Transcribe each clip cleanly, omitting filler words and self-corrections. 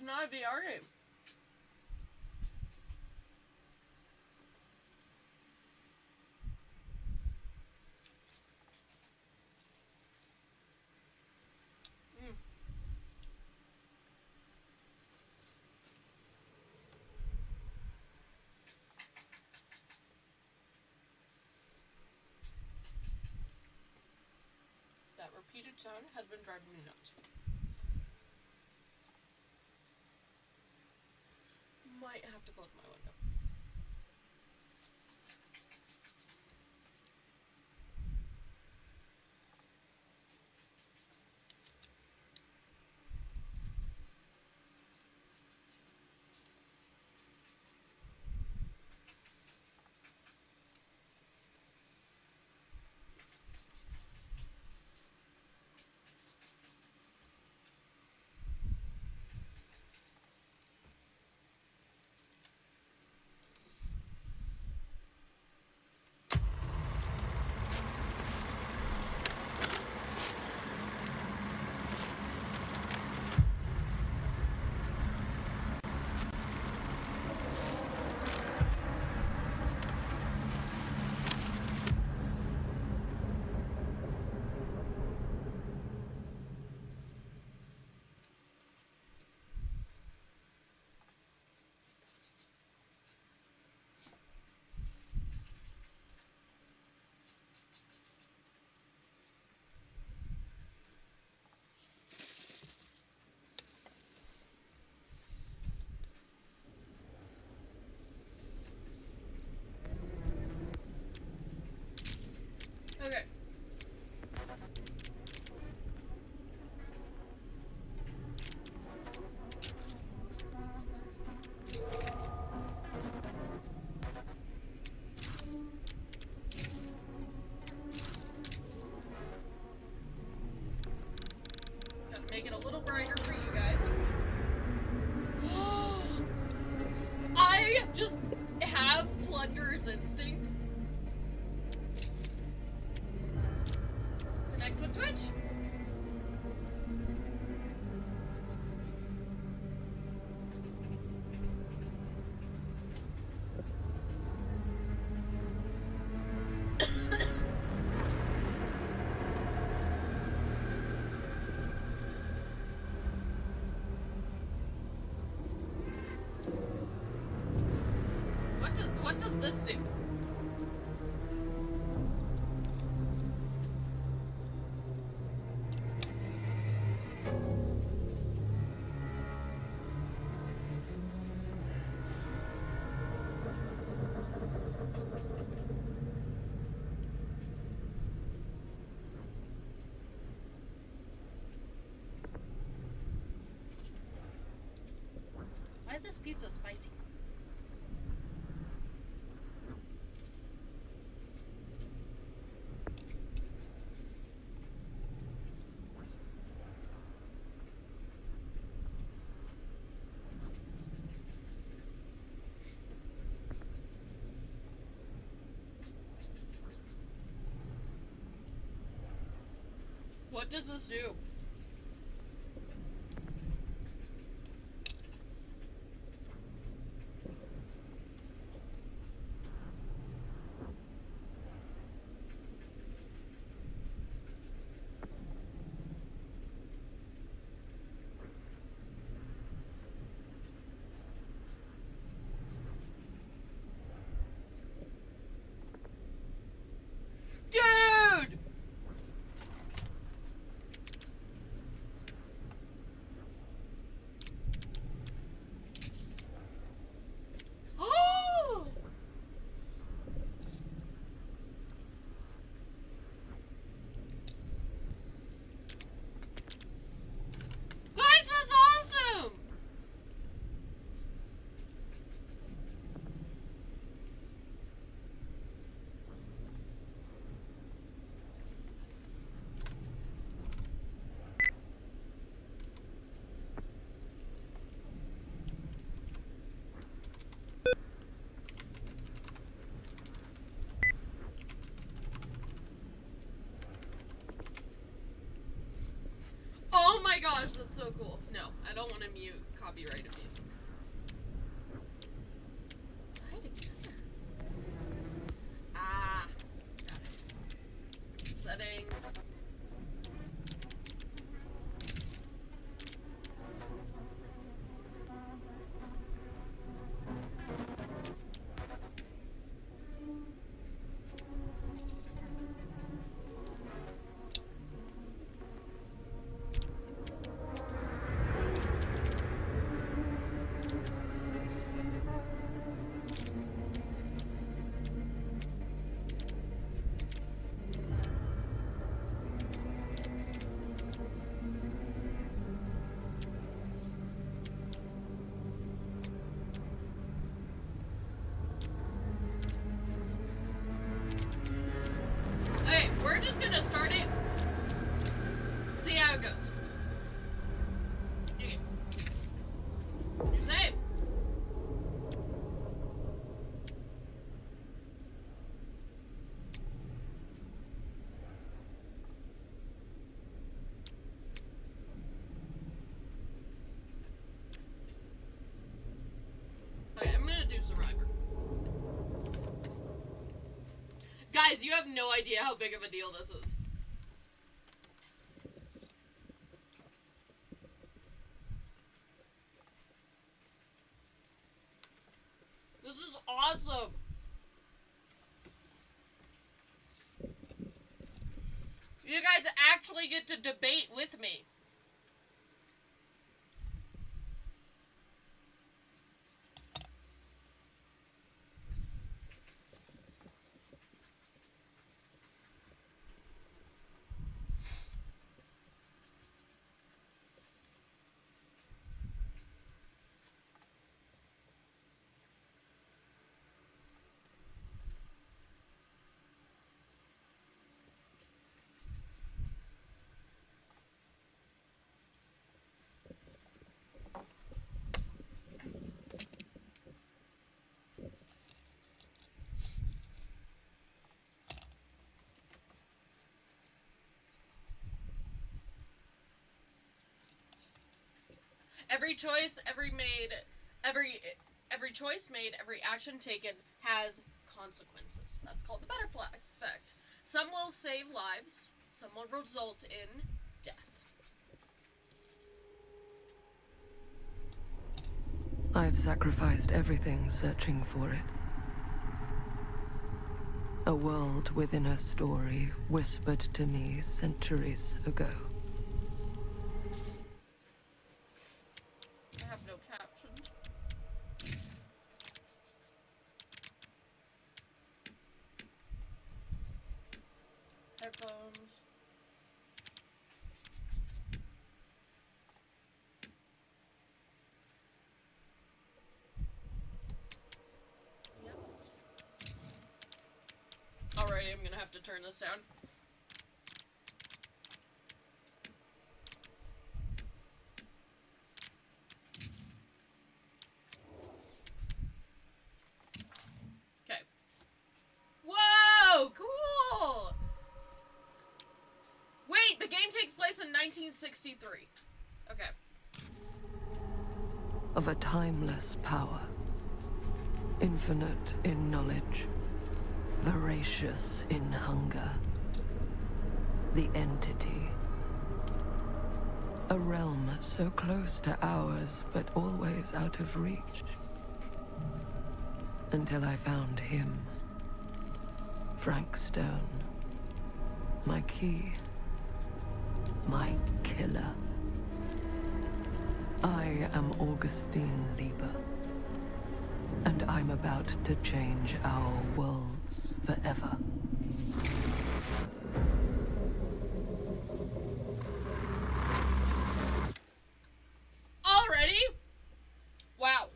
not a VR game. That repeated sound has been driving me nuts. Might have to close my window. Okay. Gotta make it a little brighter for you guys. I just have plunderer's instinct. Connect with Twitch. What does this do? Why is this pizza spicy? What does this do? Dude! gosh, that's so cool. No, I don't want to mute copyrighted music. Hide together. Ah, got it. Settings. Okay, we're just gonna start it. See how it goes. You save. Okay, I'm gonna do Survivor. Guys, you have no idea how big of a deal this is. This is awesome. You guys actually get to debate with me. Every choice, every choice made, every action taken has consequences. That's called the butterfly effect. Some will save lives, some will result in death. I've sacrificed everything searching for it. A world within a story whispered to me centuries ago. I have no captions. Headphones. Yep. Alrighty, I'm gonna have to turn this down. Okay. Whoa! Cool! Wait, the game takes place in 1963. Okay. Of a timeless power. Infinite in knowledge. Voracious in hunger. The entity. A realm so close to ours, but always out of reach. Until I found him. Frank Stone. My key. My killer. I am Augustine Lieber. And I'm about to change our worlds forever. Already? Wow.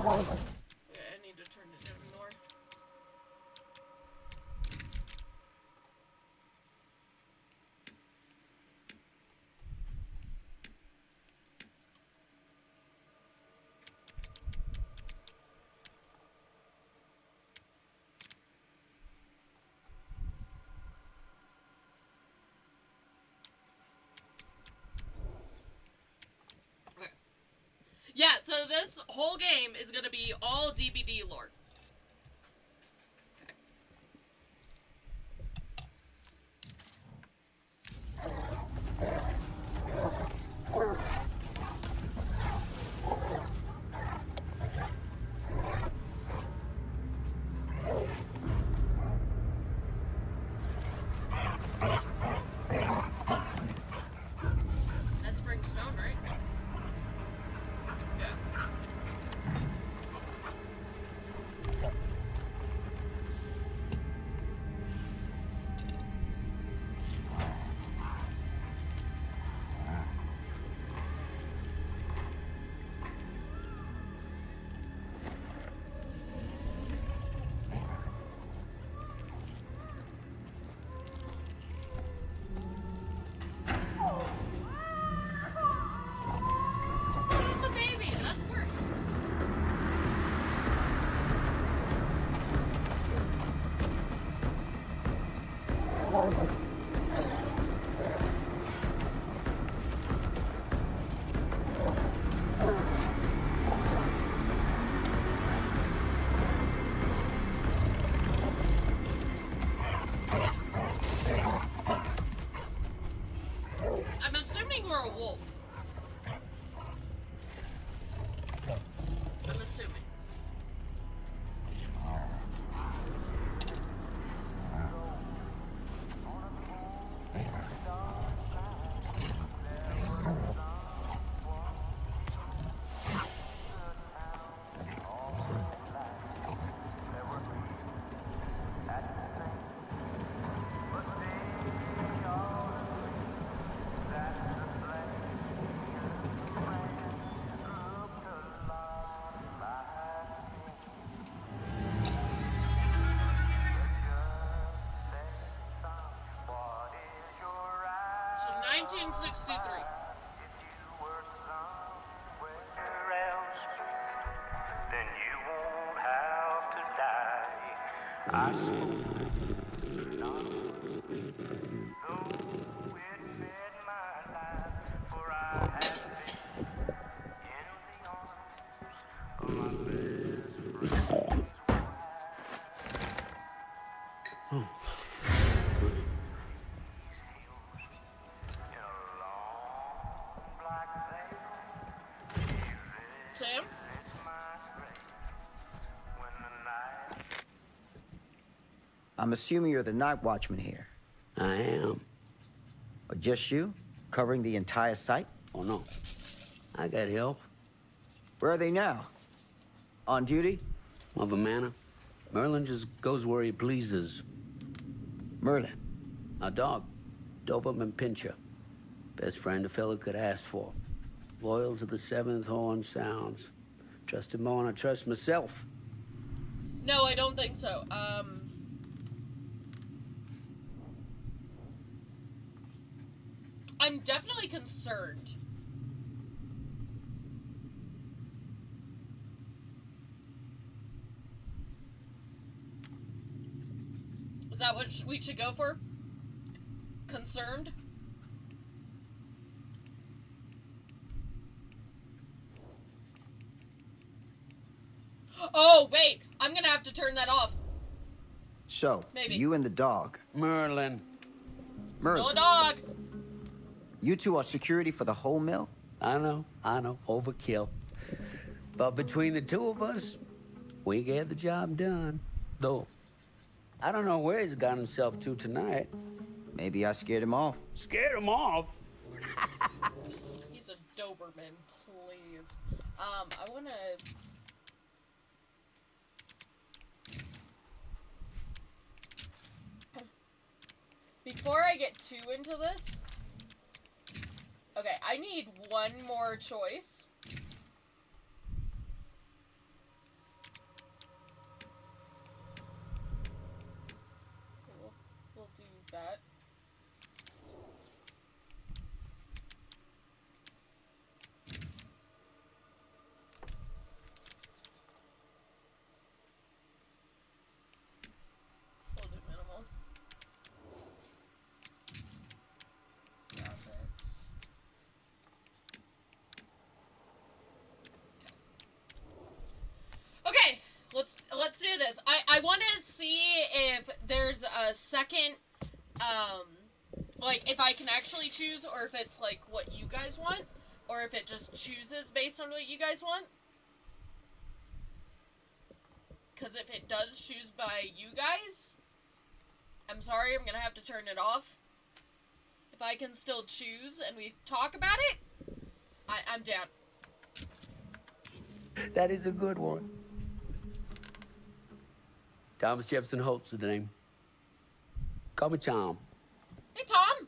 Okay, I need to turn it down more. Yeah, so this whole game is gonna be all DBD lore. That's spring stone, right? Yeah. It's a baby. That's worse. I'm assuming we're a wolf. I'm assuming. So 1963. Then you won't have to die. I suppose not. Though it fed my life, for I have been in the arms of my best friend's in a long black veil. Sam? It's my grace when the night. I'm assuming you're the night watchman here. I am. Or just you? Covering the entire site? Oh, no. I got help. Where are they now? On duty? Of a manner. Merlin just goes where he pleases. Merlin. A dog. Doberman Pinscher. Best friend a fella could ask for. Loyal to the seventh horn sounds. Trust him more than I trust myself. No, I don't think so. I'm definitely concerned. Is that what we should go for? Concerned? Oh, wait! I'm gonna have to turn that off. So, Maybe. you and the dog. Merlin. Still a Merlin, dog! you two are security for the whole mill? I know. Overkill. But between the two of us, we get the job done. Though, I don't know where he's got himself to tonight. Maybe I scared him off. Scared him off? He's a Doberman, please. I wanna... Before I get too into this... Okay, I need one more choice. We'll do that. We'll do minimal. Graphics. this. I want to see if there's a second, like, if I can actually choose, or if it's, like, what you guys want, or if it just chooses based on what you guys want. Because if it does choose by you guys, I'm sorry, I'm gonna have to turn it off. If I can still choose and we talk about it, I'm down. That is a good one. Thomas Jefferson Holt's the name. Call me Tom. Hey, Tom.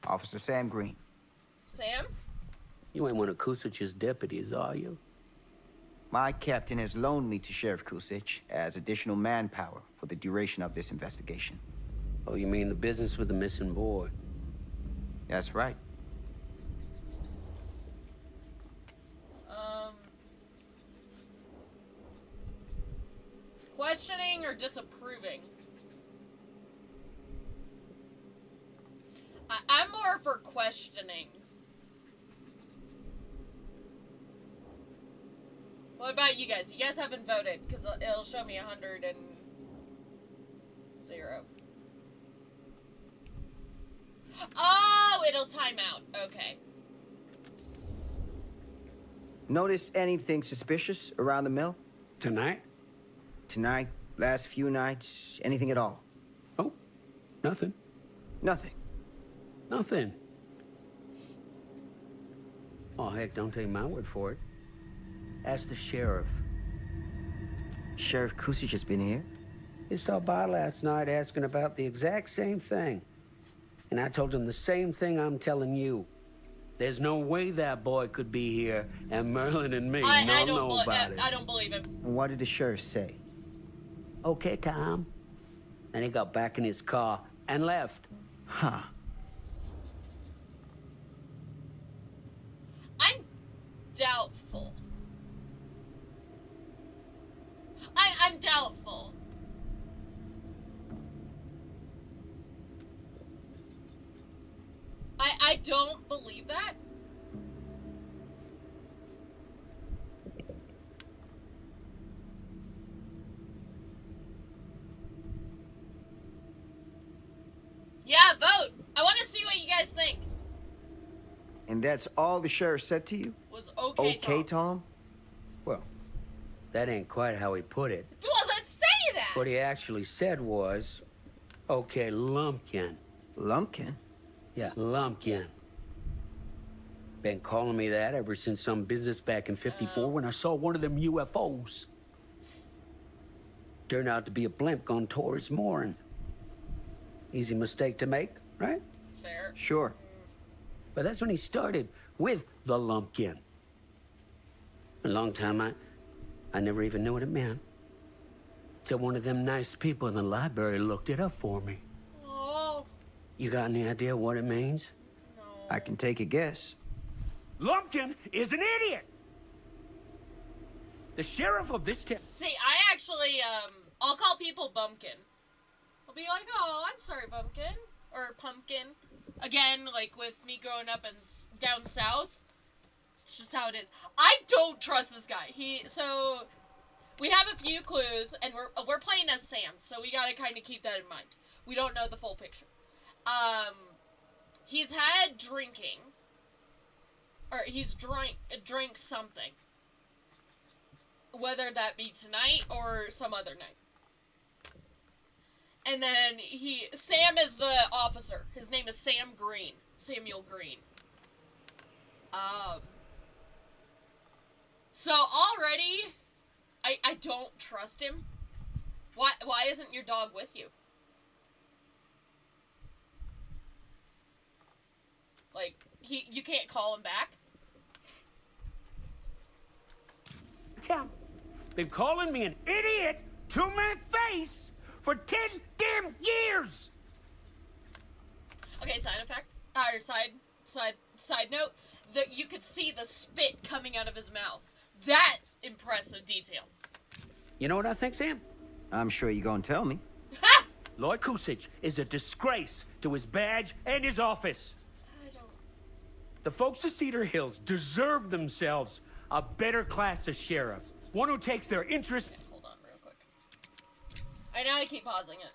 Officer Sam Green. Sam? You ain't one of Kusich's deputies, are you? My captain has loaned me to Sheriff Kusich as additional manpower for the duration of this investigation. Oh, you mean the business with the missing boy? That's right. Questioning or disapproving? I'm more for questioning. What about you guys? You guys haven't voted, because it'll show me 100 and 0. Oh, it'll time out. Okay. Notice anything suspicious around the mill? Tonight? Tonight, last few nights, anything at all? Oh, nothing. Nothing. Nothing. Oh, heck, don't take my word for it. Ask the sheriff. Sheriff Kusich has been here? He saw by last night asking about the exact same thing. And I told him the same thing I'm telling you. There's no way that boy could be here, and Merlin and me don't know about it. I don't believe him. And what did the sheriff say? Okay, Tom. And he got back in his car and left. Huh. I'm doubtful. I'm doubtful. I don't believe that. Yeah, vote. I want to see what you guys think. And that's all the sheriff said to you? Was okay, Okay, Tom? Well, that ain't quite how he put it. Well, let's say that. What he actually said was, okay, Lumpkin. Lumpkin? Yeah, Lumpkin. Been calling me that ever since some business back in '54 when I saw one of them UFOs. Turned out to be a blimp gone towards mooring. Easy mistake to make, right? Fair. Sure. But that's when he started with the Lumpkin. A long time I never even knew what it meant. Till one of them nice people in the library looked it up for me. Oh. You got any idea what it means? No. I can take a guess. Lumpkin is an idiot! The sheriff of this town. See, I actually, I'll call people Bumpkin. I'll be like, oh, I'm sorry, Bumpkin. Or Pumpkin. Again, like, with me growing up in down south, it's just how it is. I don't trust this guy. So, we have a few clues, and we're playing as Sam, so we gotta kind of keep that in mind. We don't know the full picture. He's had drinking. Or he's drank something. Whether that be tonight or some other night. And then Sam is the officer. His name is Sam Green. Samuel Green. So already, I don't trust him. Why isn't your dog with you? Like, you can't call him back? Town. Been calling me an idiot to my face for 10 damn years! Okay, side effect, or side note, that you could see the spit coming out of his mouth. That's impressive detail. You know what I think, Sam? I'm sure you're gonna tell me. Ha! Lloyd Kusich is a disgrace to his badge and his office. I don't... The folks of Cedar Hills deserve themselves a better class of sheriff. One who takes their interest. Okay, hold on real quick. I know I keep pausing it.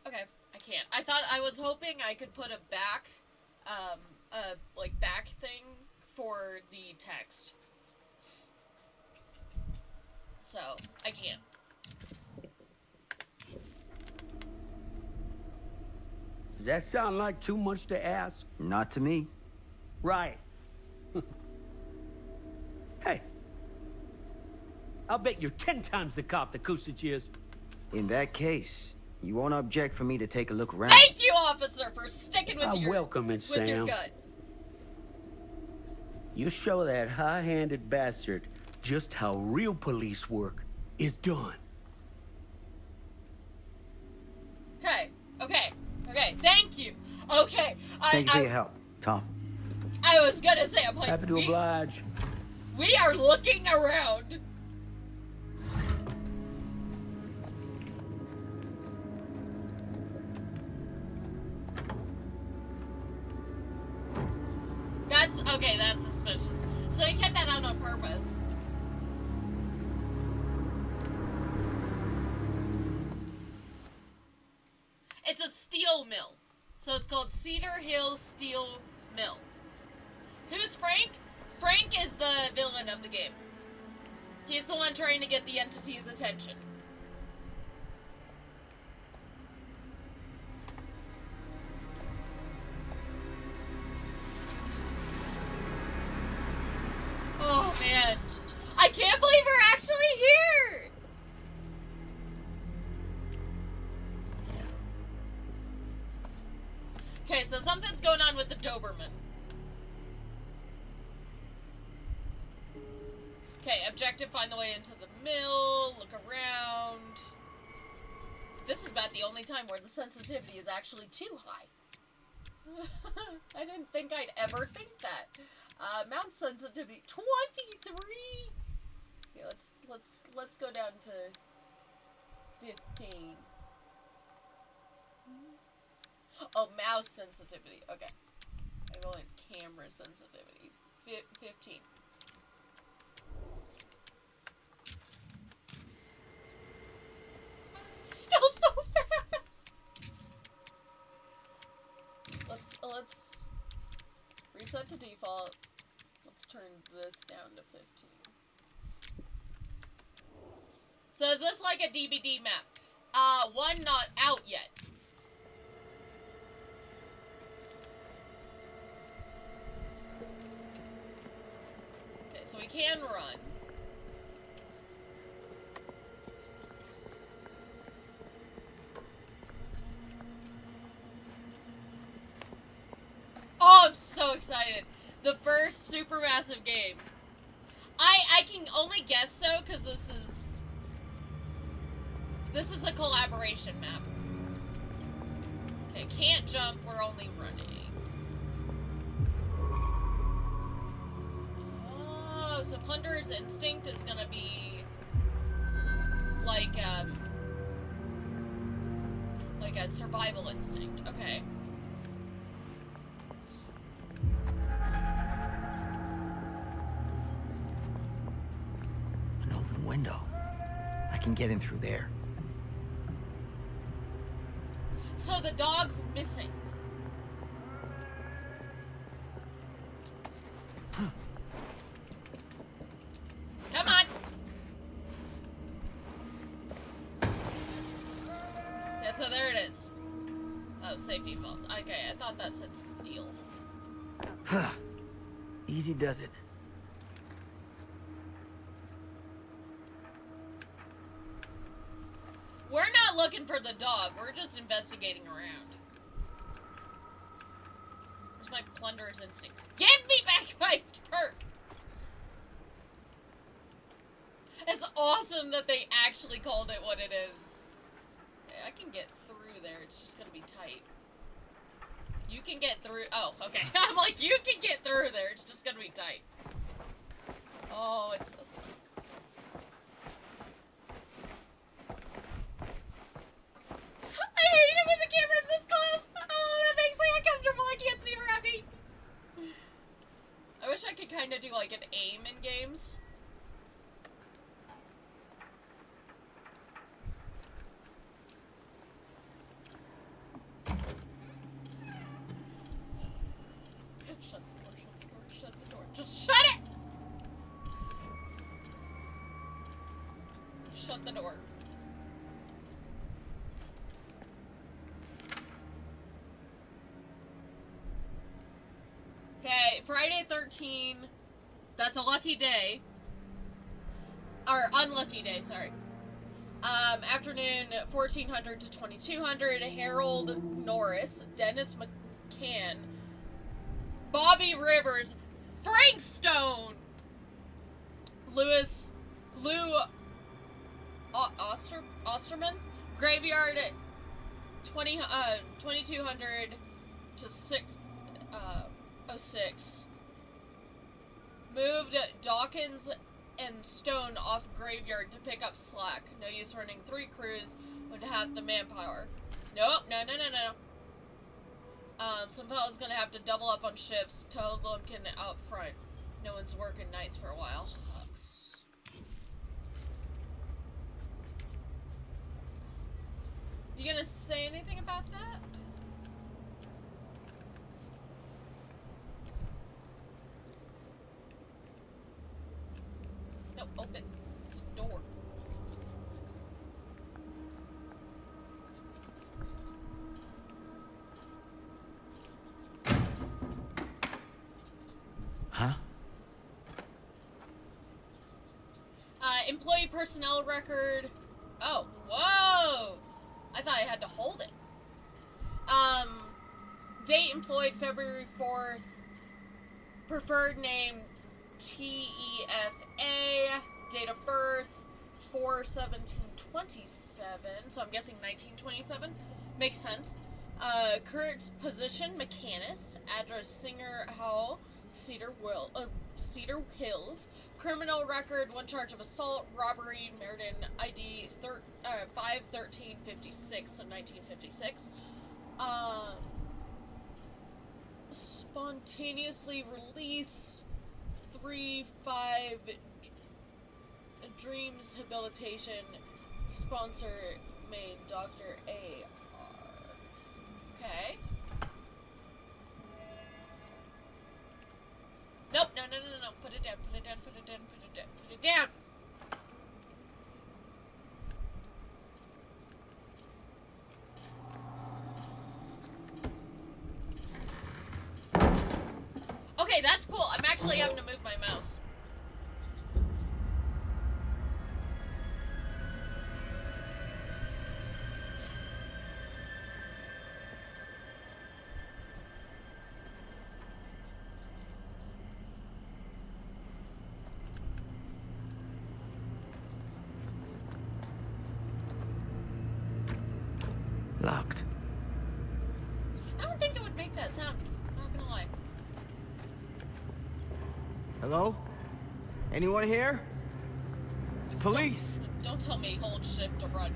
Okay, I can't. I was hoping I could put a back, like back thing for the text. So, I can't. Does that sound like too much to ask? Not to me. Right. Hey. I'll bet you're 10 times the cop that Kusich is. In that case, you won't object for me to take a look around. Thank you, officer, for sticking with I your welcome it, with your Sam. gut. You show that high-handed bastard just how real police work is done. Okay, thank you. Okay, Thank you for your help, Tom. I was gonna say, I'm like, Happy to oblige. we are looking around. That's suspicious. So he kept that out on purpose. It's a steel mill. So it's called Cedar Hill Steel Mill. Who's Frank? Frank is the villain of the game. He's the one trying to get the entity's attention. Oh man, I can't believe we're actually here! Okay, so something's going on with the Doberman. Okay, objective, find the way into the mill, look around. This is about the only time where the sensitivity is actually too high. I didn't think I'd ever think that. Mount sensitivity 23. Okay, let's go down to 15. Oh, mouse sensitivity. Okay, I go in camera sensitivity 15. Still so fast. Let's reset to default. Let's turn this down to 15. So is this like a DVD map? One not out yet. Okay, so we can run. Oh, I'm so excited. The first supermassive game. I can only guess so because this is a collaboration map. Okay, can't jump, we're only running. Oh, so Plunderer's Instinct is gonna be like a survival instinct. Okay. An open window. I can get in through there. So the dog's missing. Come on. Yeah, so there it is. Oh, safety vault. Okay, I thought that said steel. Easy does it. We're not looking for the dog. We're just investigating around. Where's my Plunderer's Instinct? Give me back my perk! It's awesome that they actually called it what it is. Okay, I can get through there. It's just gonna be tight. You can get through. Oh, okay. I'm like, you can get through there. It's just gonna be tight. Oh, it's so slow. I hate it when the camera's this close. Oh, that makes me uncomfortable. I can't see around me. shut the door. Okay, Friday 13. That's a lucky day. Or unlucky day, sorry. Afternoon 1400 to 2200. Harold Norris, Dennis McCann, Bobby Rivers, Frank Stone, Lou Osterman, Graveyard 2200 to 06. Moved Dawkins and Stone off Graveyard to pick up slack. No use running 3 crews with half the manpower. Nope, no. Some fella's gonna have to double up on shifts. Tow Lumpkin out front. No one's working nights for a while. Hucks. You gonna say anything about that? No, open this door. Huh? Employee personnel record. Oh, whoa! I thought I had to hold it. Date employed February 4th. Preferred name TEFA. Date of birth 4/17/27. So I'm guessing 1927. Makes sense. Current position mechanist. Address Singer Hall, Cedar Hills. Criminal record, 1 charge of assault, robbery, Meriden ID 5/13/56, so 1956. Spontaneously release 3/5 Dreams Habilitation. Sponsor made Dr. A.R. Okay. Nope, no. Put it down. Okay, that's cool. I'm actually having to move my mouse. Locked. I don't think it would make that sound. Not gonna lie. Hello? Anyone here? It's police. Don't tell me hold shift to run.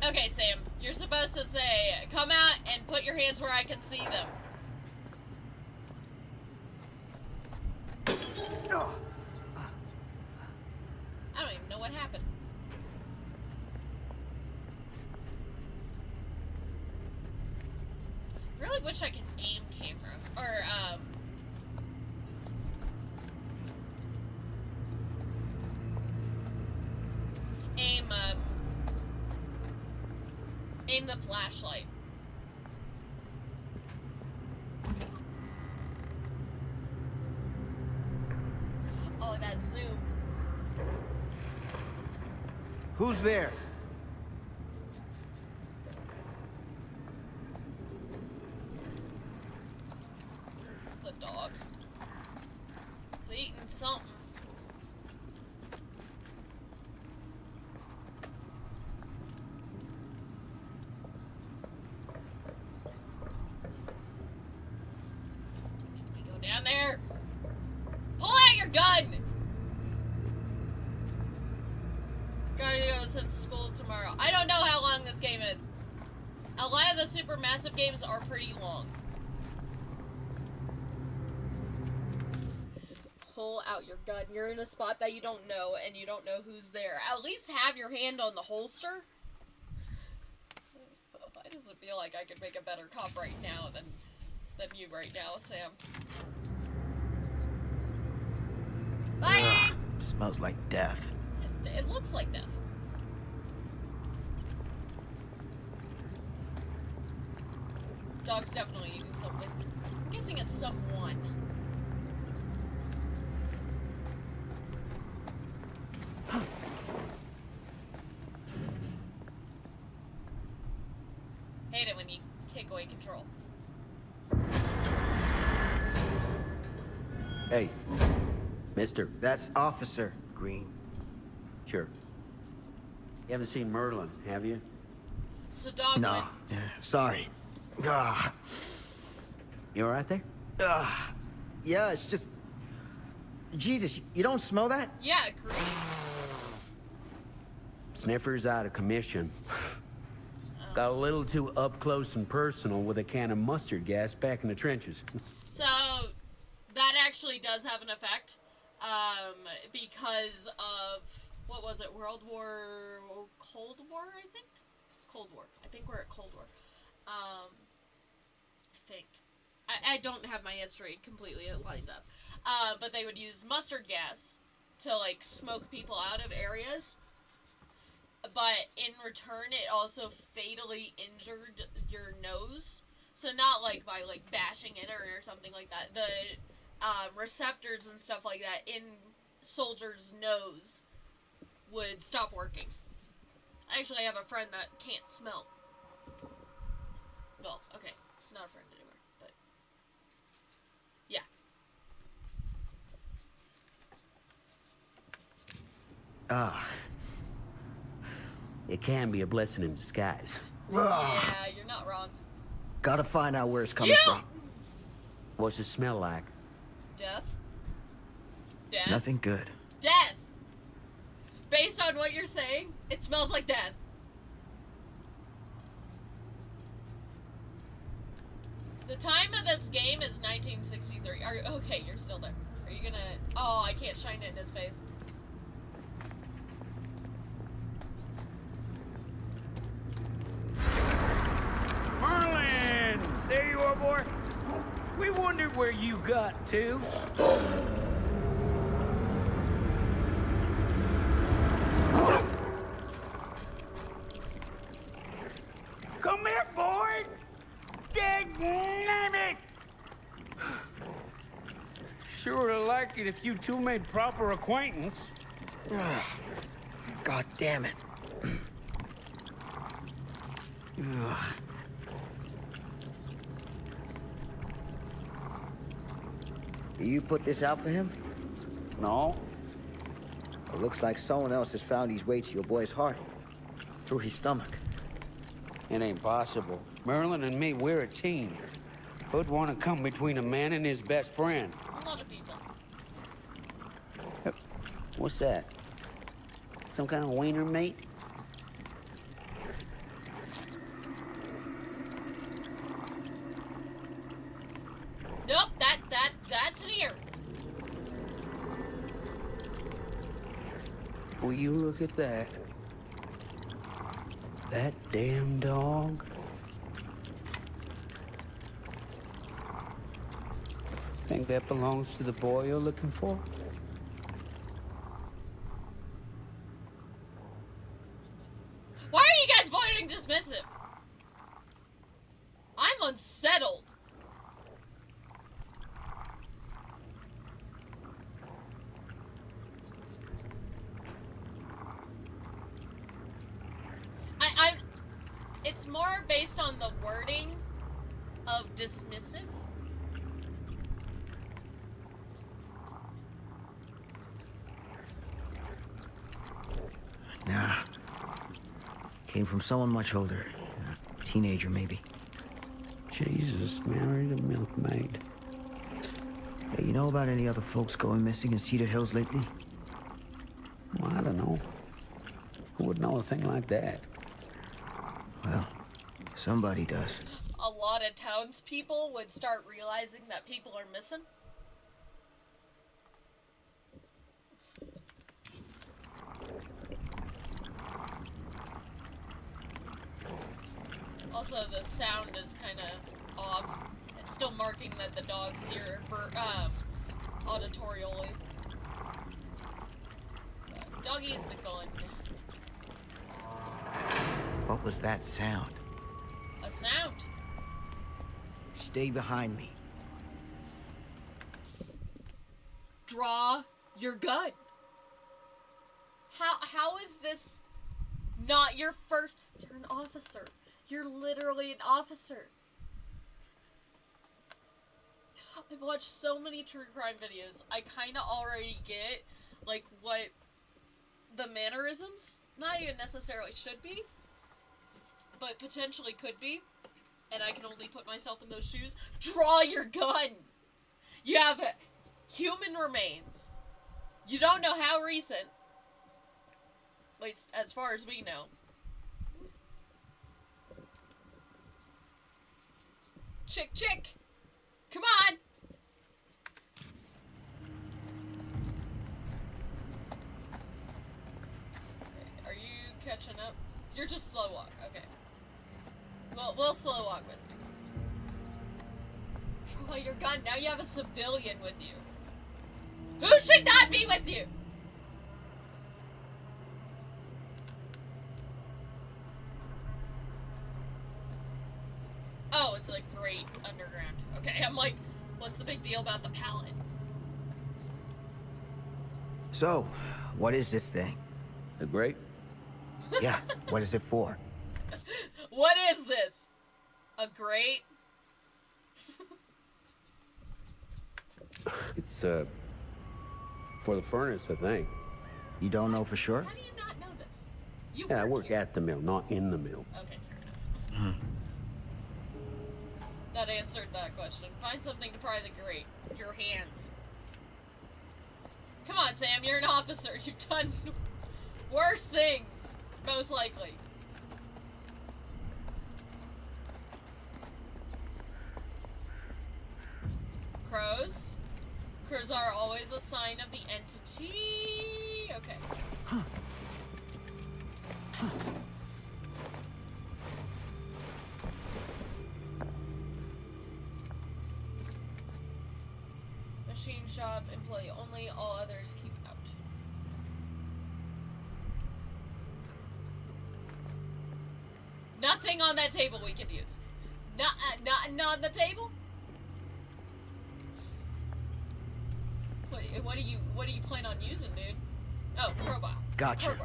Okay, Sam. You're supposed to say, come out and put your hands where I can see them. I don't even know what happened. Really wish I could aim camera. Or, aim the flashlight. Oh, that zoom. Who's there? It's the dog. It's eating something. Go down there. Pull out your gun. Gotta go since school tomorrow. I don't know how long this game is. A lot of the super massive games are pretty long. Pull out your gun. You're in a spot that you don't know, and you don't know who's there. At least have your hand on the holster. I just feel like I could make a better cop right now than you right now, Sam. Bye! Smells like death. It looks like death. Dog's definitely eating something. I'm guessing it's someone. Hate it when you take away control. Hey, mister. That's Officer Green. Sure. You haven't seen Merlin, have you? So dog No. went. Yeah, sorry. Ah. You all right there? Yeah, it's just... Jesus, you don't smell that? Yeah, green. Sniffer's out of commission. Got a little too up close and personal with a can of mustard gas back in the trenches. So that actually does have an effect, because of what was it? Cold War, I think. Cold War. I think we're at Cold War. I think. I don't have my history completely lined up, but they would use mustard gas to like smoke people out of areas. But in return, it also fatally injured your nose. So not like by like bashing in or something like that. The receptors and stuff like that in soldiers' nose would stop working. I actually have a friend that can't smell. Well, okay, not a friend anymore, but yeah. It can be a blessing in disguise. Yeah, you're not wrong. Gotta find out where it's coming from. What's it smell like? Death? Death? Nothing good. Death! Based on what you're saying, it smells like death. The time of this game is 1963. Okay, you're still there. Are you gonna... Oh, I can't shine it in his face. Merlin! There you are, boy. We wondered where you got to. Come here, boy! Dang it! Sure would have liked it if you two made proper acquaintance. God damn it. You put this out for him? No? It looks like someone else has found his way to your boy's heart. Through his stomach. It ain't possible. Merlin and me, we're a team. Who'd want to come between a man and his best friend? A lot of people. What's that? Some kind of wiener meat? Nope, that's an ear. Will you look at that? That damn dog? Think that belongs to the boy you're looking for? Why are you guys voting dismissive? I'm unsettled. It's more based on the wording of dismissive. Nah. Came from someone much older. A teenager, maybe. Jesus, married a milkmaid. Hey, you know about any other folks going missing in Cedar Hills lately? Well, I don't know. Who would know a thing like that? Well, somebody does. A lot of townspeople would start realizing that people are missing. Also, the sound is kind of off. It's still marking that the dog's here for auditorially. Doggy's the gun. What was that sound? A sound. Stay behind me. Draw your gun. How is this not your first? You're an officer. You're literally an officer. I've watched so many true crime videos. I kind of already get, like, what the mannerisms, not even necessarily should be, but potentially could be. And I can only put myself in those shoes. Draw your gun! You have human remains. You don't know how recent. At least as far as we know. Chick! Come on! Are you catching up? You're just slow walk, okay. Well, we'll slow walk with you. Draw your gun, now you have a civilian with you. Who should not be with you? Oh, it's like great underground. Okay, I'm like, what's the big deal about the pallet? So, what is this thing? The grate? Yeah, what is it for? What is this? A grate? It's, for the furnace, I think. You don't know for sure? How do you not know this? You Yeah, I work here. at the mill, not in the mill. Okay, fair enough. That answered that question. Find something to pry the grate. Your hands. Come on, Sam, you're an officer. You've done worse things, most likely. Crows. Crows are always a sign of the entity. Okay. Machine shop, employee only, all others keep out. Nothing on that table we can use. Nothing on the table? What do you plan on using, dude? Oh, crowbar. Gotcha.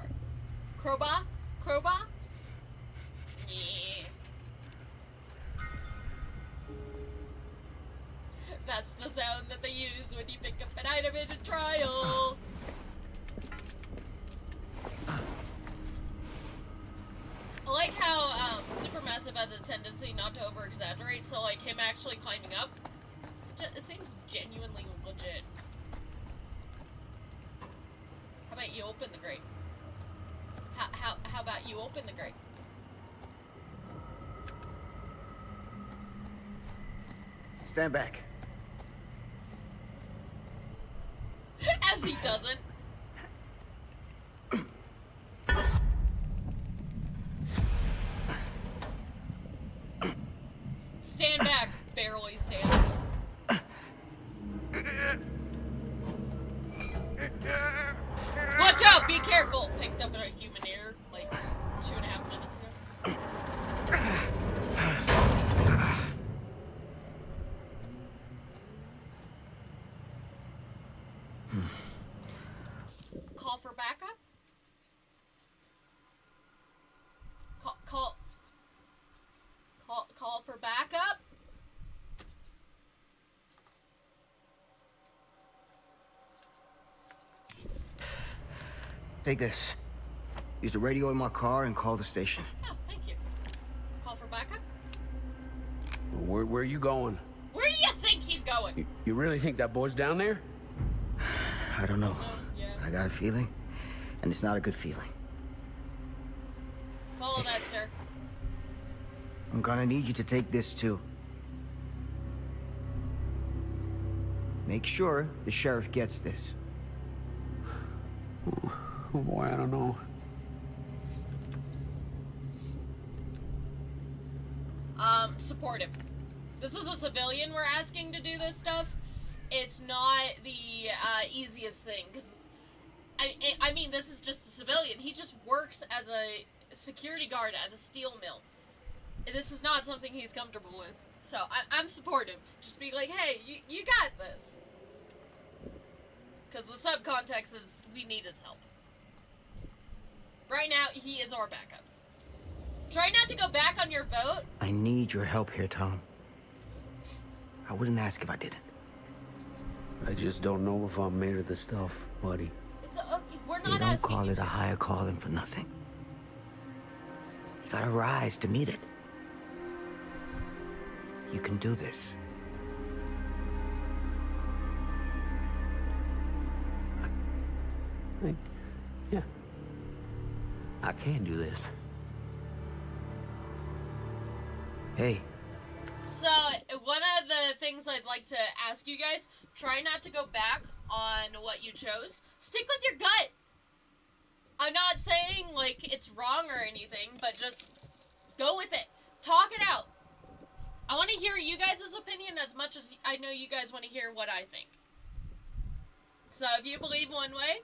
Crowbar? Yeah. That's the sound that they use when you pick up an item in a trial. I like how Supermassive has a tendency not to over-exaggerate, so like him actually climbing up, it seems genuinely legit. How about you open the grate? How about you open the grate? Stand back. As he doesn't. Stand back, barely stands. Watch out, be careful! Picked up in a human ear like 2.5 minutes ago. Call for backup? Call for backup? Take this. Use the radio in my car and call the station. Oh, thank you. Call for backup? Where are you going? Where do you think he's going? You really think that boy's down there? I don't know. Oh, yeah. I got a feeling, and it's not a good feeling. Follow that, sir. I'm gonna need you to take this too. Make sure the sheriff gets this. Oh boy, I don't know. Supportive. This is a civilian we're asking to do this stuff. It's not the easiest thing, because I mean, this is just a civilian. He just works as a security guard at a steel mill. This is not something he's comfortable with. So, I'm supportive. Just be like, hey, you got this. Because the subcontext is, we need his help. Right now, he is our backup. Try not to go back on your vote. I need your help here, Tom. I wouldn't ask if I didn't. I just don't know if I'm made of the stuff, buddy. We're You not don't asking call you it to. a higher calling for nothing. You gotta rise to meet it. You can do this. Yeah. I can do this. Hey, So, one of the things I'd like to ask you guys, try not to go back on what you chose. Stick with your gut. I'm not saying, like, it's wrong or anything, but just go with it. Talk it out. I want to hear you guys' opinion as much as I know you guys want to hear what I think. So, if you believe one way,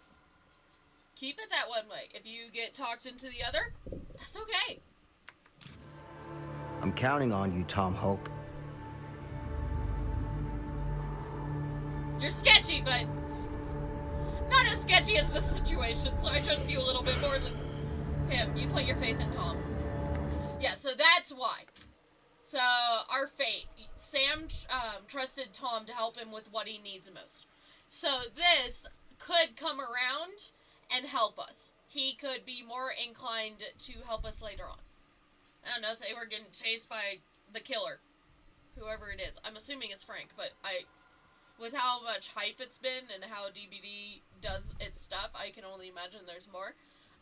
keep it that one way. If you get talked into the other, that's okay. I'm counting on you, Tom Hope. You're sketchy, but not as sketchy as the situation, so I trust you a little bit more than him. You put your faith in Tom. Yeah, so that's why. So, our fate. Sam trusted Tom to help him with what he needs most. So, this could come around and help us. He could be more inclined to help us later on. I don't know, say we're getting chased by the killer. Whoever it is. I'm assuming it's Frank, but with how much hype it's been and how DBD does its stuff, I can only imagine there's more.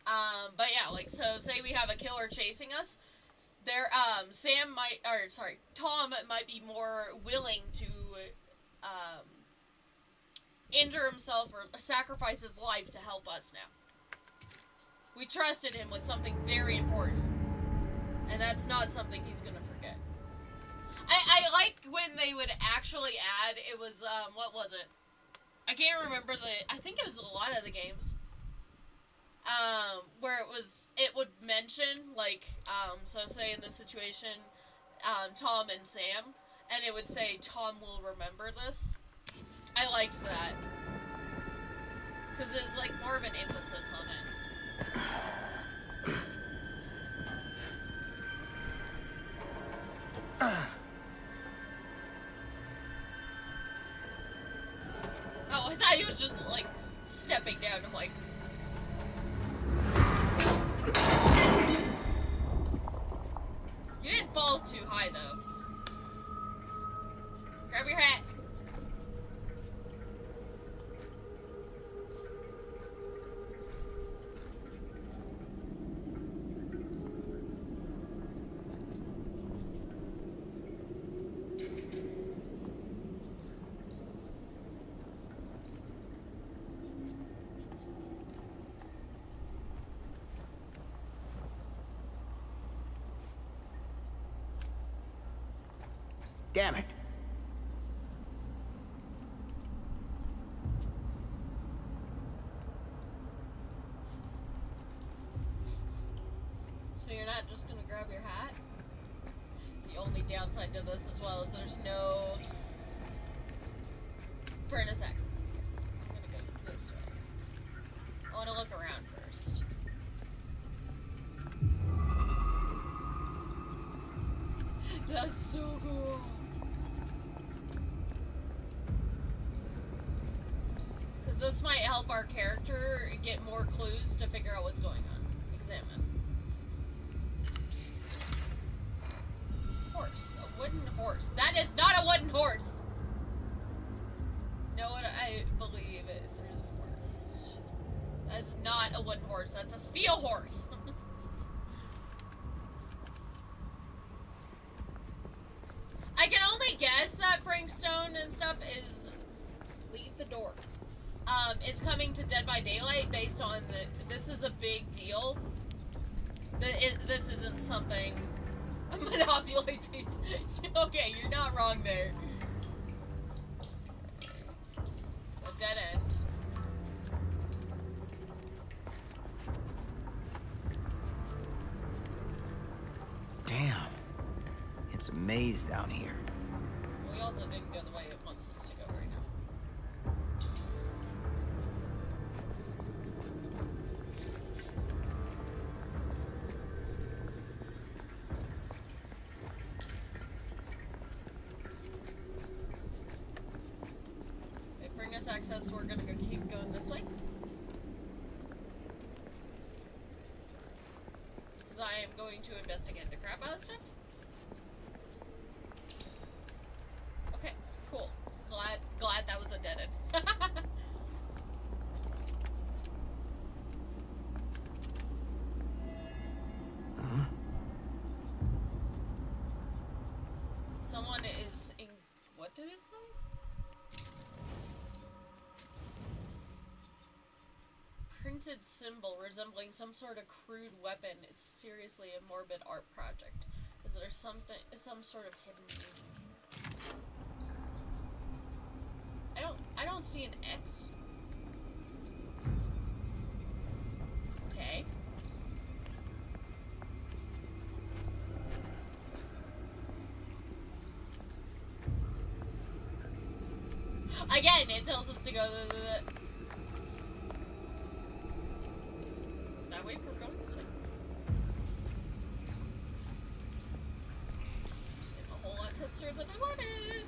But yeah, like, so say we have a killer chasing us. Tom might be more willing to, injure himself or sacrifice his life to help us now. We trusted him with something very important. And that's not something he's gonna forget. I like when they would actually add, it was, what was it? I can't remember I think it was a lot of the games. Where it would mention, like, so say in this situation, Tom and Sam, and it would say, Tom will remember this. I liked that. Because there's, like, more of an emphasis on it. Oh, I thought he was just, like, stepping down. I'm like... You didn't fall too high, though. Grab your hat. Damn it. So you're not just gonna grab your hat? The only downside to this as well is there's no furnace access. I'm gonna go this way. I wanna look around first. That's so cool. Because this might help our character get more clues to figure out what's going on. Examine. Horse. A wooden horse. That is not a wooden horse! No, I believe it through the forest. That's not a wooden horse. That's a steel horse. I can only guess that Frank Stone and stuff is leave the door. It's coming to Dead by Daylight based on this is a big deal. This isn't something a Monopoly piece. Okay, you're not wrong there. A dead end. a maze down here. We also didn't go the way it wants us to go right now. Okay, bring us access, so we're gonna go keep going this way. Because I am going to investigate the crap out of stuff. Okay, cool. Glad that was a dead end. Huh? Someone is in. What did it say? Printed symbol resembling some sort of crude weapon. It's seriously a morbid art project. Is there some sort of hidden meaning? I don't see an X. Okay. Again, it tells us to go that way. We're going this way. Just getting a whole lot tenser than I wanted.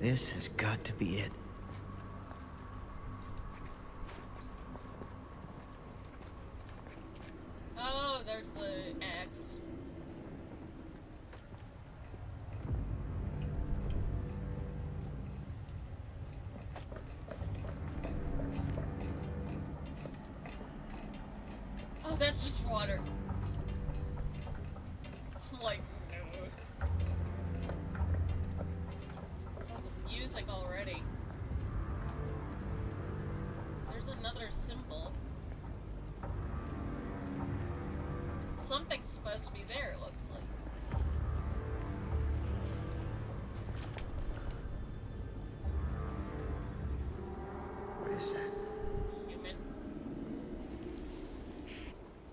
This has got to be it. Oh, there's the X. Oh, that's just water. I'm like, no. Oh, the music already. There's another symbol. Something's supposed to be there, it looks like. What is that? Human.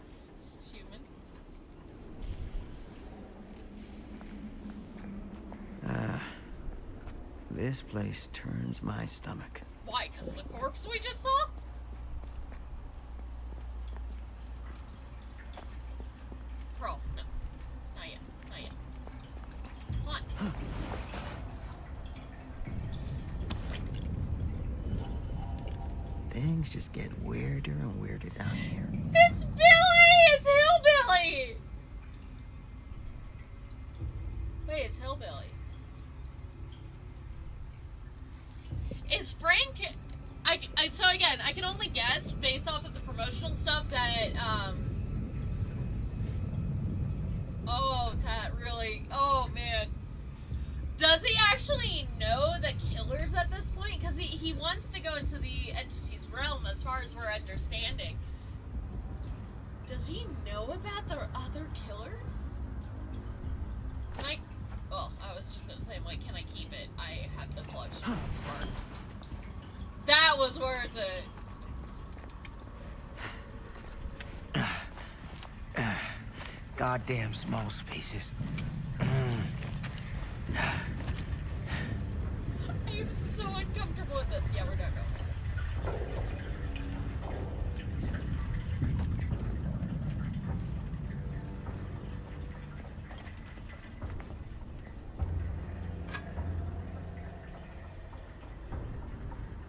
It's human. This place turns my stomach. Why? Because of the corpse we just saw? Pearl, no. Not yet. Not yet. Come on. Things just get weirder and weirder down here. It's Billy! It's Hillbilly! Wait, it's Hillbilly. Is Frank... so again, I can only guess based off of the promotional stuff that, oh, that really... Oh, man. Does he actually know the killers at this point? Because he wants to go into the entity's realm as far as we're understanding. Does he know about the other killers? Can I... Well, I was just going to say, I'm like, can I keep it? I have the collection marked. That was worth it. Goddamn small spaces. I am so uncomfortable with this. Yeah, we're not going.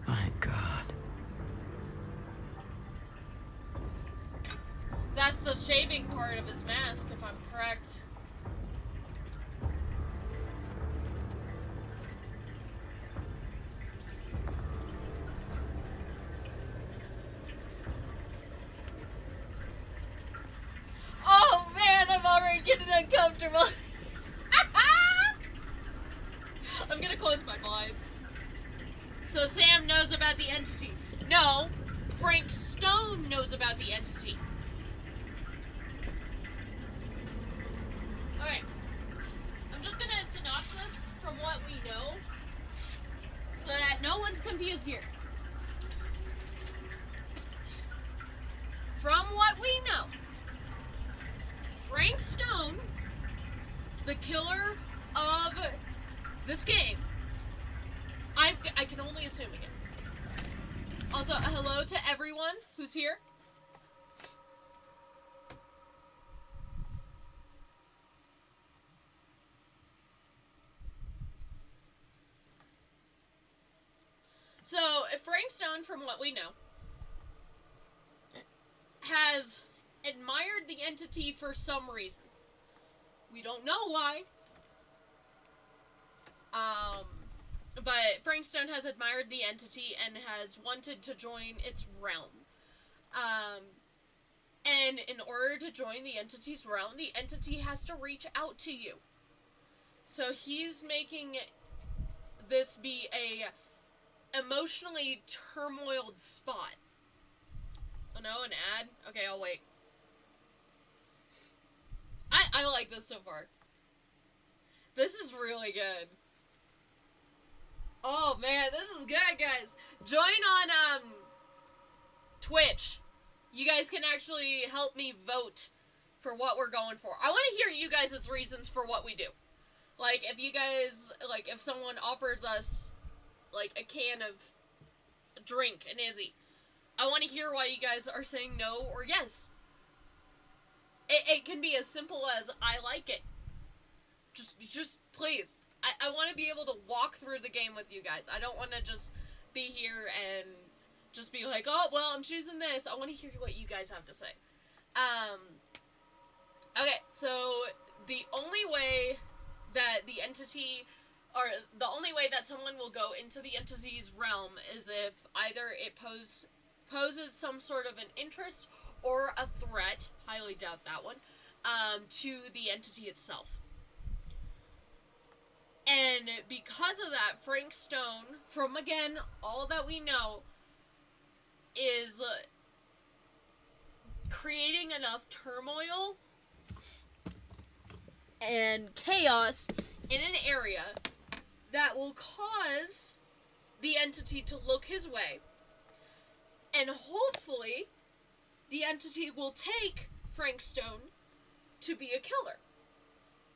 My God. That's the shaving part of his mask, if I'm correct. Oh man, I'm already getting uncomfortable. I'm gonna close my blinds. So Sam knows about the entity. No, Frank Stone knows about the entity. Alright. I'm just gonna synopsis from what anyone's confused here. From what we know, Frank Stone, the killer of this game, I can only assume again. Also, hello to everyone who's here. So, Frank Stone, from what we know, has admired the entity for some reason. We don't know why. But Frank Stone has admired the entity and has wanted to join its realm. And in order to join the entity's realm, the entity has to reach out to you. So he's making this be a emotionally turmoiled spot. Oh no, an ad? Okay, I'll wait. I like this so far. This is really good. Oh man, this is good, guys. Join on Twitch. You guys can actually help me vote for what we're going for. I want to hear you guys' reasons for what we do. Like, if you guys, like, if someone offers us, like, a can of drink, an Izzy, I want to hear why you guys are saying no or yes. It can be as simple as, I like it. Just please. I want to be able to walk through the game with you guys. I don't want to just be here and just be like, oh, well, I'm choosing this. I want to hear what you guys have to say. Okay, so the only way that the entity, or the only way that someone will go into the entity's realm is if either it poses some sort of an interest or a threat, highly doubt that one, to the entity itself. And because of that, Frank Stone, from, again, all that we know, is creating enough turmoil and chaos in an area that will cause the entity to look his way. And hopefully, the entity will take Frank Stone to be a killer.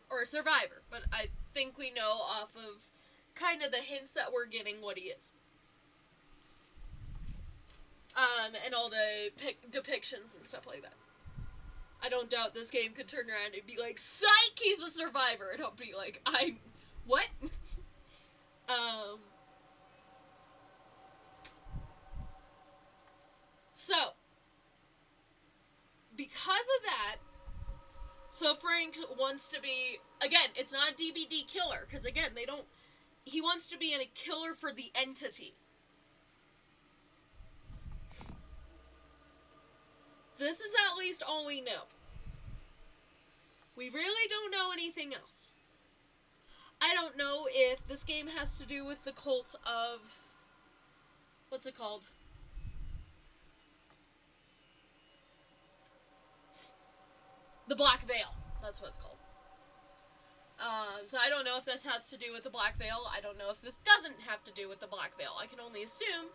Or a survivor. But I think we know off of kind of the hints that we're getting what he is. And all the depictions and stuff like that. I don't doubt this game could turn around and be like, psych, he's a survivor. And I'll be like, what? So, because of that, so Frank wants to be, again, it's not a DBD killer, because again, he wants to be a killer for the entity. This is at least all we know. We really don't know anything else. I don't know if this game has to do with the cult of, what's it called? The Black Veil. That's what it's called. So I don't know if this has to do with the Black Veil. I don't know if this doesn't have to do with the Black Veil. I can only assume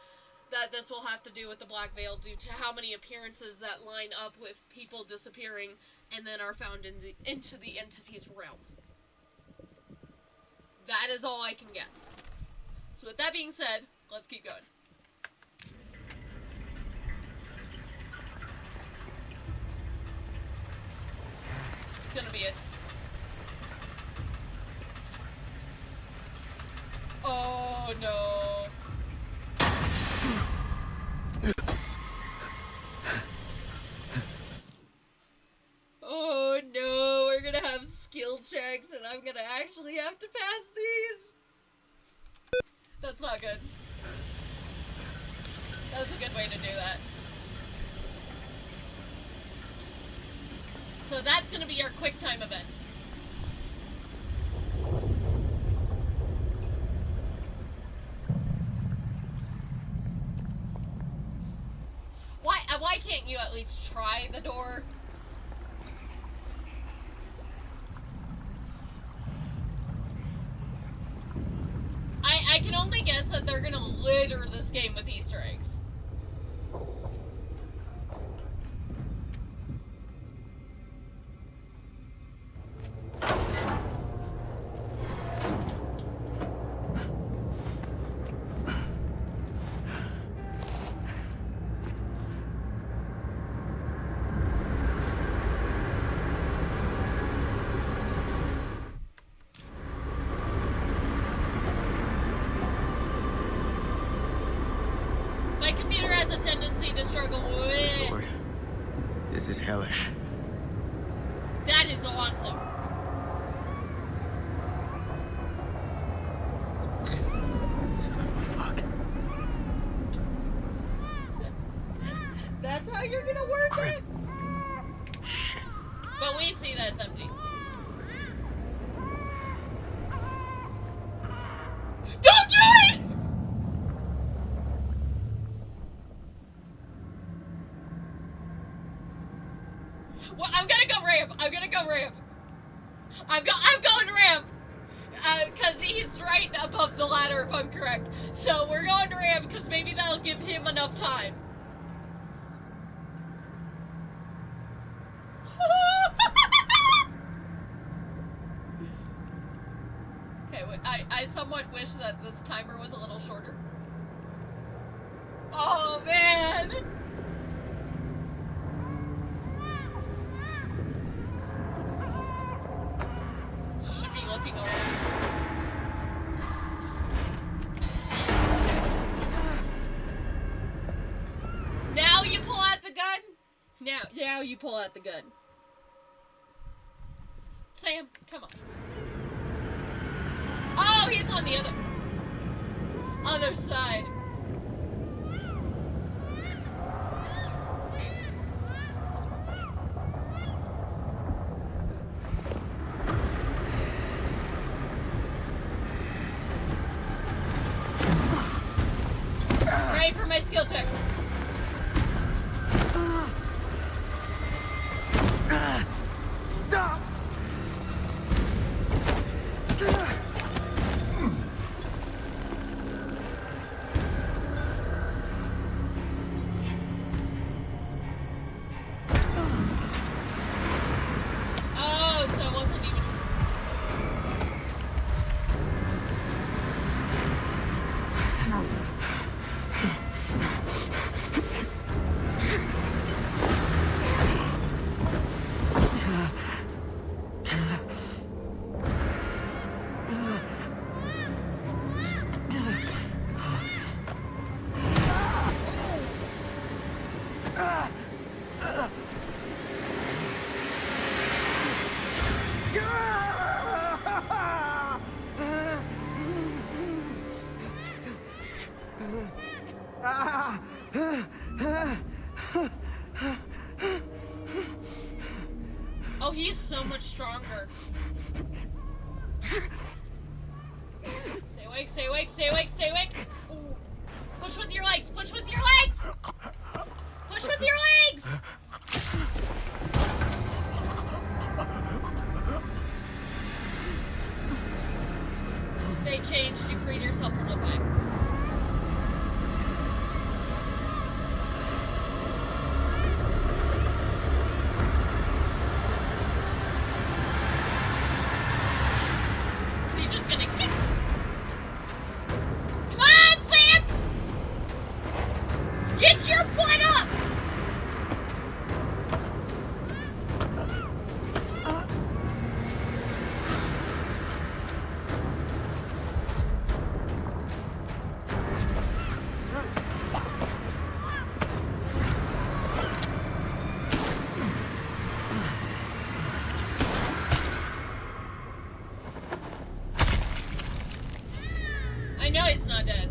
that this will have to do with the Black Veil due to how many appearances that line up with people disappearing and then are found into the entity's realm. That is all I can guess. So with that being said, let's keep going. It's gonna be a... Oh no. Oh no, we're gonna have skill checks and I'm gonna actually have to pass these. That's not good. That's a good way to do that. So that's gonna be our quick time events. Why can't you at least try the door? I can only guess that they're gonna litter this game with Easter eggs. My computer has a tendency to struggle with... Lord, this is hellish. That is awesome. Fuck. That's how you're gonna work it? Shit. But we see that it's empty. Don't do it! Well, I'm gonna go ramp. I'm gonna go ramp. I'm going ramp. Cause he's right above the ladder if I'm correct. So we're going to ramp because maybe that'll give him enough time. Okay, wait, I somewhat wish that this timer was a little shorter. Oh man! Should be looking over. Now you pull out the gun? Now you pull out the gun. Sam, come on. Oh, he's on the other side. Ready for my skill checks. Stop! Oh, so it wasn't even... Oh, he's so much stronger. Stay awake, stay awake, stay awake, stay awake. Ooh. Push with your legs, push with your legs! Push with your legs! They changed, you freed yourself from the pipe. So he's just gonna kick. Come on, Sam! Get your butt up! I know he's not dead.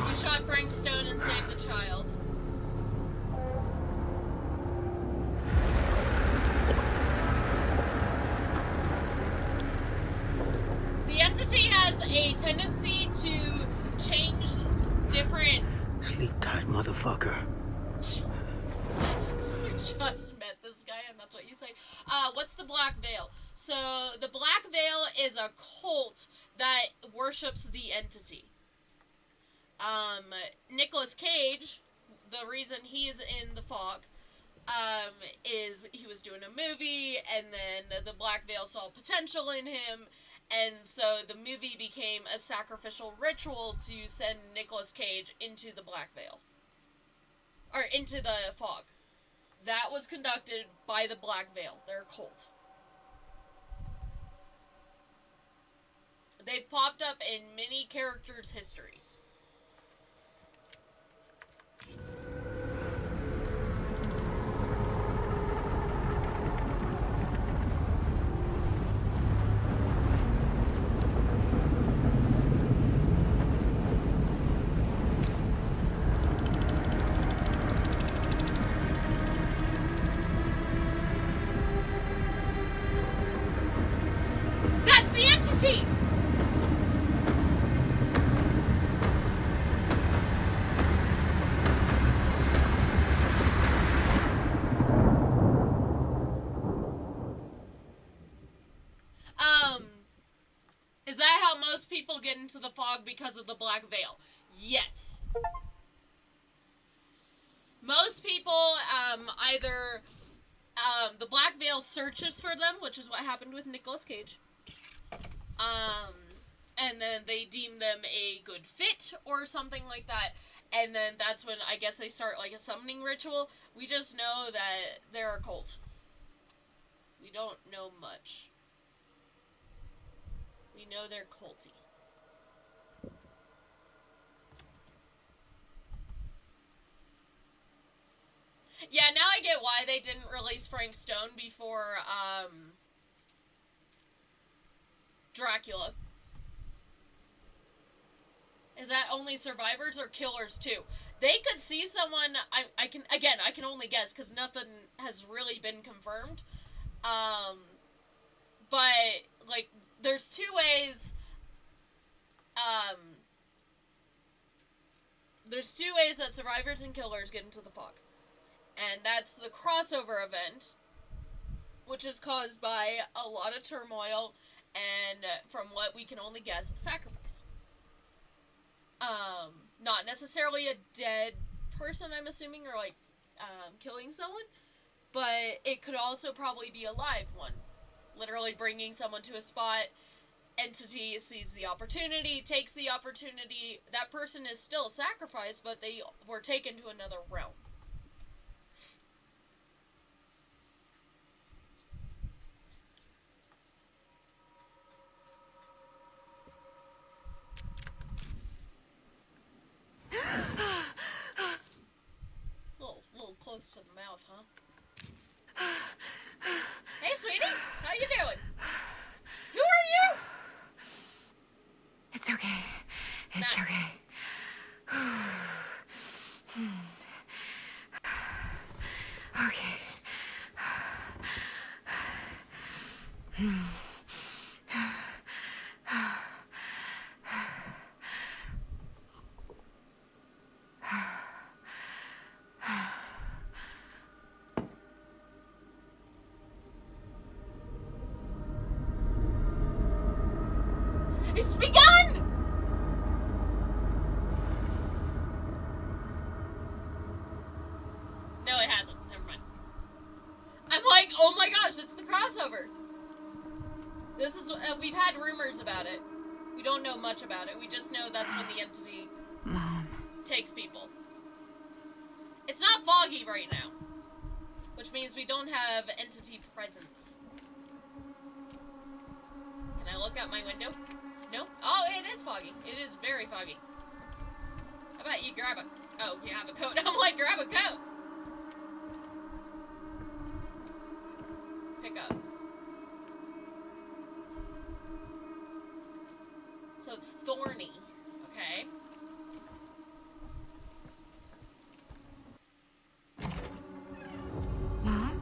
You shot Frank Stone and saved the child. The entity has a tendency to change different... Sleep tight, motherfucker. You just met this guy. and that's what you say. What's the Black Veil? So the Black Veil is a cult that worships the entity. Nicolas Cage, the reason he's in the fog, is he was doing a movie, and then the Black Veil saw potential in him, and so the movie became a sacrificial ritual to send Nicolas Cage into the Black Veil. Or into the fog. That was conducted by the Black Veil, their cult. They've popped up in many characters' histories. That's the entity! Is that how most people get into the fog because of the Black Veil? Yes. Most people, either, the Black Veil searches for them, which is what happened with Nicolas Cage. And then they deem them a good fit or something like that. And then that's when I guess they start like a summoning ritual. We just know that they're a cult. We don't know much. We know they're culty. Yeah, now I get why they didn't release Frank Stone before, Dracula. Is that only survivors or killers too? They could see someone, I can only guess because nothing has really been confirmed. But, like, there's two ways, that survivors and killers get into the fog. And that's the crossover event, which is caused by a lot of turmoil and, from what we can only guess, sacrifice. Not necessarily a dead person, I'm assuming, or, like, killing someone, but it could also probably be a live one. Literally bringing someone to a spot, entity sees the opportunity, takes the opportunity, that person is still sacrificed, but they were taken to another realm. Little close to the mouth, huh? Hey, sweetie, how you doing? Who are you? It's okay. It's Nice. okay. Okay. It's begun! No, it hasn't. Never mind. I'm like, oh my gosh, it's the crossover. This is, we've had rumors about it. We don't know much about it. We just know that's when the entity Mom. takes people. It's not foggy right now, which means we don't have entity presence. Can I look out my window? No? Oh, it is foggy. It is very foggy. How about you grab a... Oh, you have a coat. I'm like, grab a coat. Pick up. So it's thorny. Okay. Mom?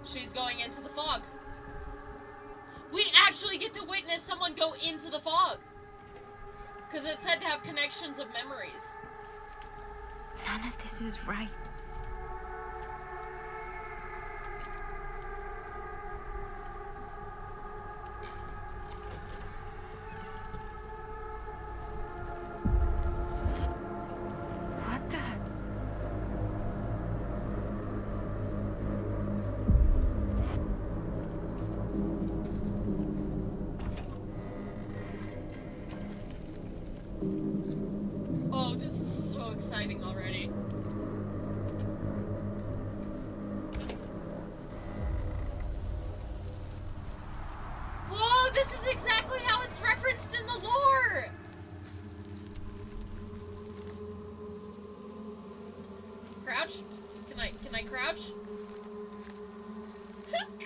She's going into the fog. We actually get to witness someone go into the fog. Because it's said to have connections of memories. None of this is right. already. Whoa, this is exactly how it's referenced in the lore! Crouch? Can I crouch?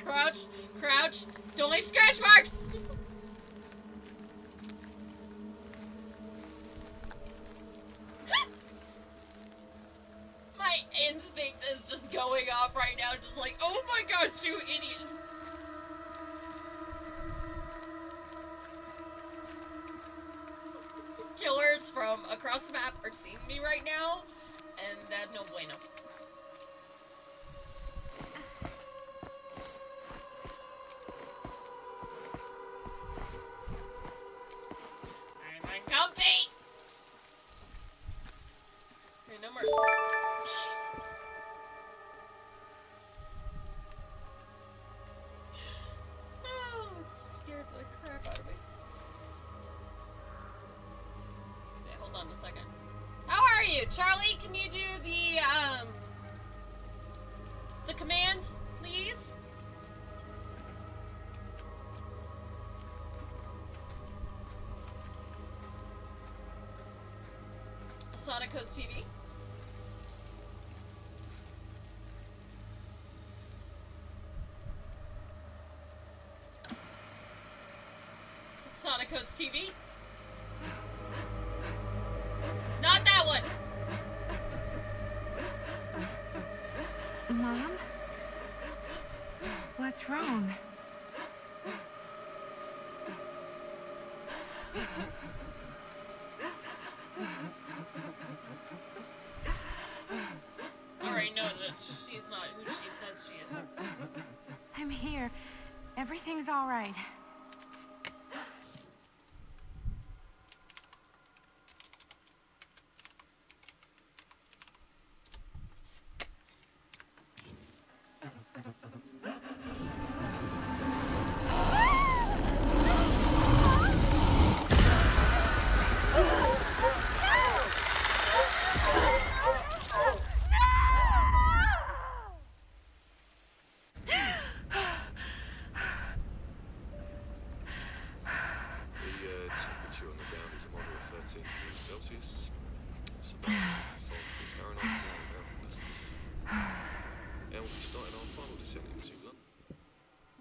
Crouch, crouch. Don't leave scratch marks! My instinct is just going off right now, just like, oh my god, you idiot! Killers from across the map are seeing me right now, and that's no bueno. I'm uncomfy! Okay, no mercy. Jeez. Oh, it scared the crap out of me. Okay, hold on a second. How are you? Charlie, can you do the command, please? Sonicos TV. Sonicos TV. Not that one. Mom? What's wrong? I already know that she's not who she says she is. I'm here. Everything's all right.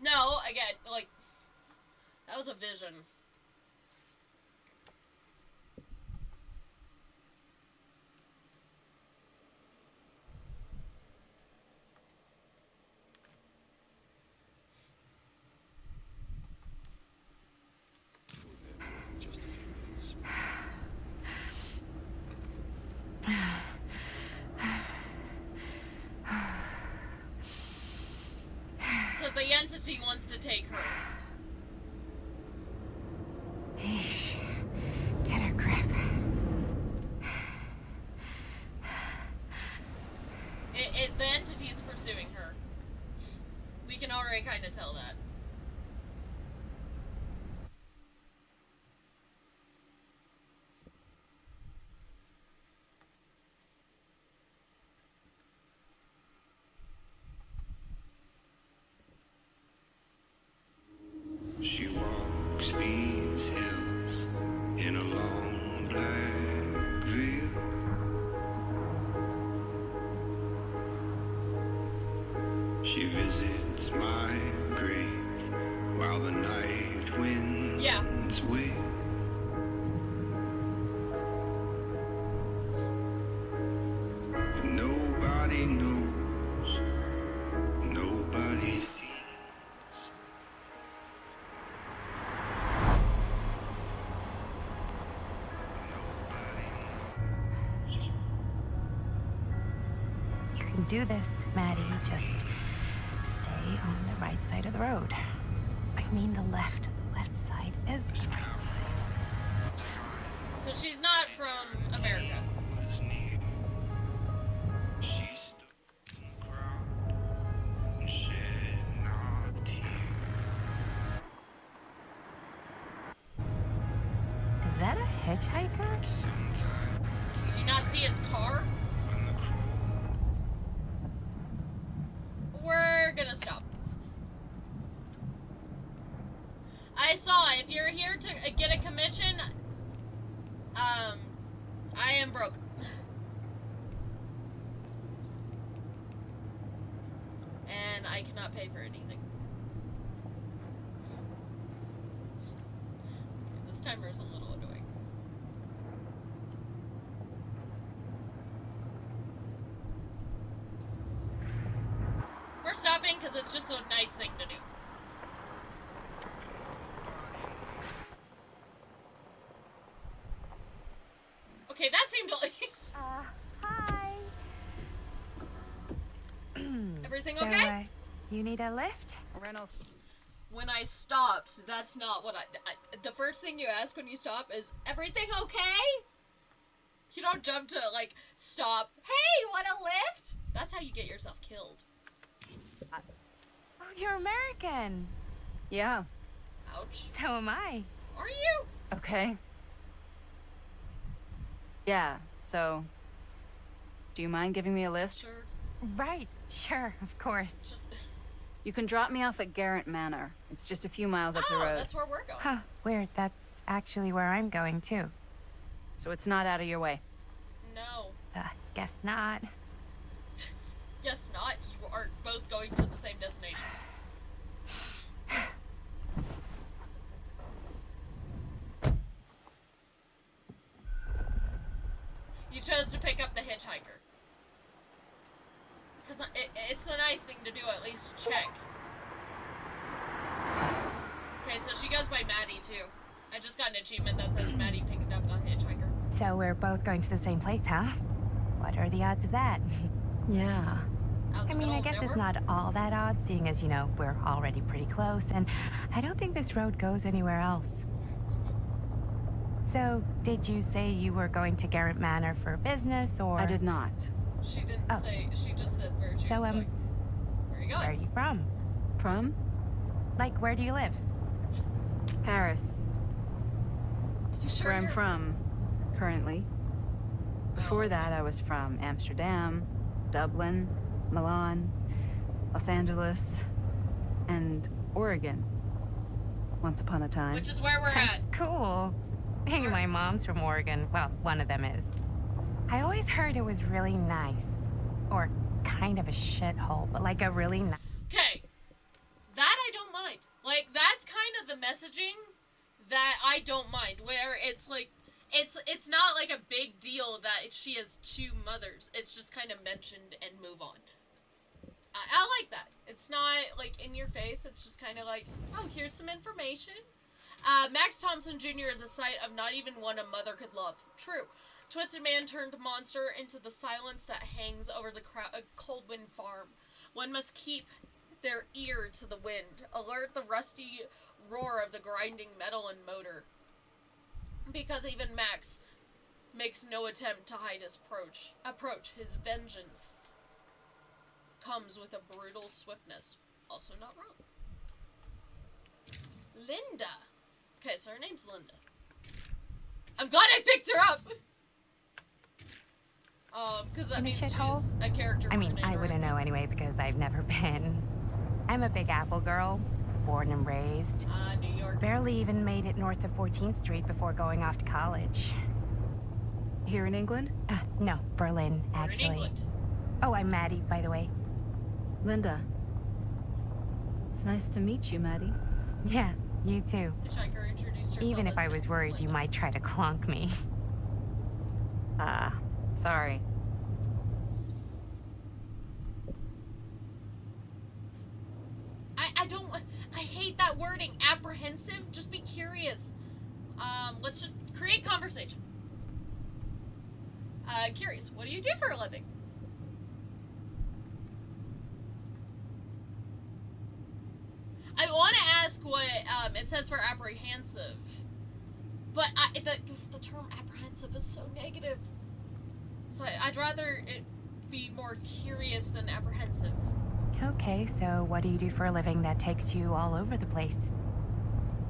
No, again, like, that was a vision. So the entity wants to take her. Eesh. Get a grip. The entity is pursuing her. We can already kind of tell that. She walks these hills in a long black veil. She visits my grave while the night winds wail. And nobody knows, nobody sees. You can do this, Maddie. Just stay on the right side of the road. I mean the left. The left side is the right side. So she's not from America. Was near. She stood and cried and shed not a tear. Is that a hitchhiker? Sometimes Do you not see his car? when here to get a commission, I am broke. And I cannot pay for anything. Okay, this timer is a little annoying. We're stopping because it's just a nice thing to do. Okay, that seemed like... Hi. Everything So, okay? You need a lift? Reynolds. When I stopped, that's not what I... The first thing you ask when you stop is, everything okay? You don't jump to, like, stop. Hey, want a lift? That's how you get yourself killed. Oh, you're American. Yeah. Ouch. So am I. Are you? Okay. Yeah, so... Do you mind giving me a lift? Sure. Right. Sure, of course. Just... You can drop me off at Garrett Manor. It's just a few miles up the road. That's where we're going. Huh. Weird. That's actually where I'm going, too. So it's not out of your way. No. Guess not. Guess not. You are both going to the same destination. You chose to pick up the hitchhiker. Because it's the nice thing to do, at least check. Okay, so she goes by Maddie, too. I just got an achievement that says Maddie picked up the hitchhiker. So we're both going to the same place, huh? What are the odds of that? Yeah. Out in I the mean, middle I of guess it's nowhere. not all that odd, seeing as, you know, we're already pretty close, and I don't think this road goes anywhere else. So, did you say you were going to Garrett Manor for business, or...? I did not. She didn't Oh. say, she just said where she So, was going. Where are you where are going? you from? From? Like, where do you live? Paris. You sure Where I'm you're- from, currently. Before that, I was from Amsterdam, Dublin, Milan, Los Angeles, and Oregon. Once upon a time. Which is where we're at. That's cool. Hey, my mom's from Oregon. Well, one of them is. I always heard it was really nice. Or kind of a shithole, but like a really nice... Okay. That I don't mind. Like, that's kind of the messaging that I don't mind. Where it's like, it's not like a big deal that she has two mothers. It's just kind of mentioned and move on. I like that. It's not like in your face. It's just kind of like, oh, here's some information. Max Thompson Jr. is a sight of not even one a mother could love. True. Twisted man turned monster into the silence that hangs over the cold wind farm. One must keep their ear to the wind, alert the rusty roar of the grinding metal and motor. Because even Max makes no attempt to hide his approach. His vengeance comes with a brutal swiftness. Also not wrong. Linda. Okay, so her name's Linda. I'm glad I picked her up! Because that In a means shithole? she's a character. I we're mean, gonna I wouldn't interact know anyway because I've never been. I'm a Big Apple girl, born and raised. with. New York. Barely even made it north of 14th Street before going off to college. Here in England? No, Berlin, We're actually. in England. Oh, I'm Maddie, by the way. Linda. It's nice to meet you, Maddie. Yeah, you too. Hitchhiker introduced herself Even if as I was worried you Linda. might try to clonk me. Sorry. I don't. I hate that wording. Apprehensive. Just be curious. Let's just create conversation. Curious. What do you do for a living? I want to ask what it says for apprehensive, but the term apprehensive is so negative. So I'd rather it be more curious than apprehensive. Okay, so what do you do for a living that takes you all over the place?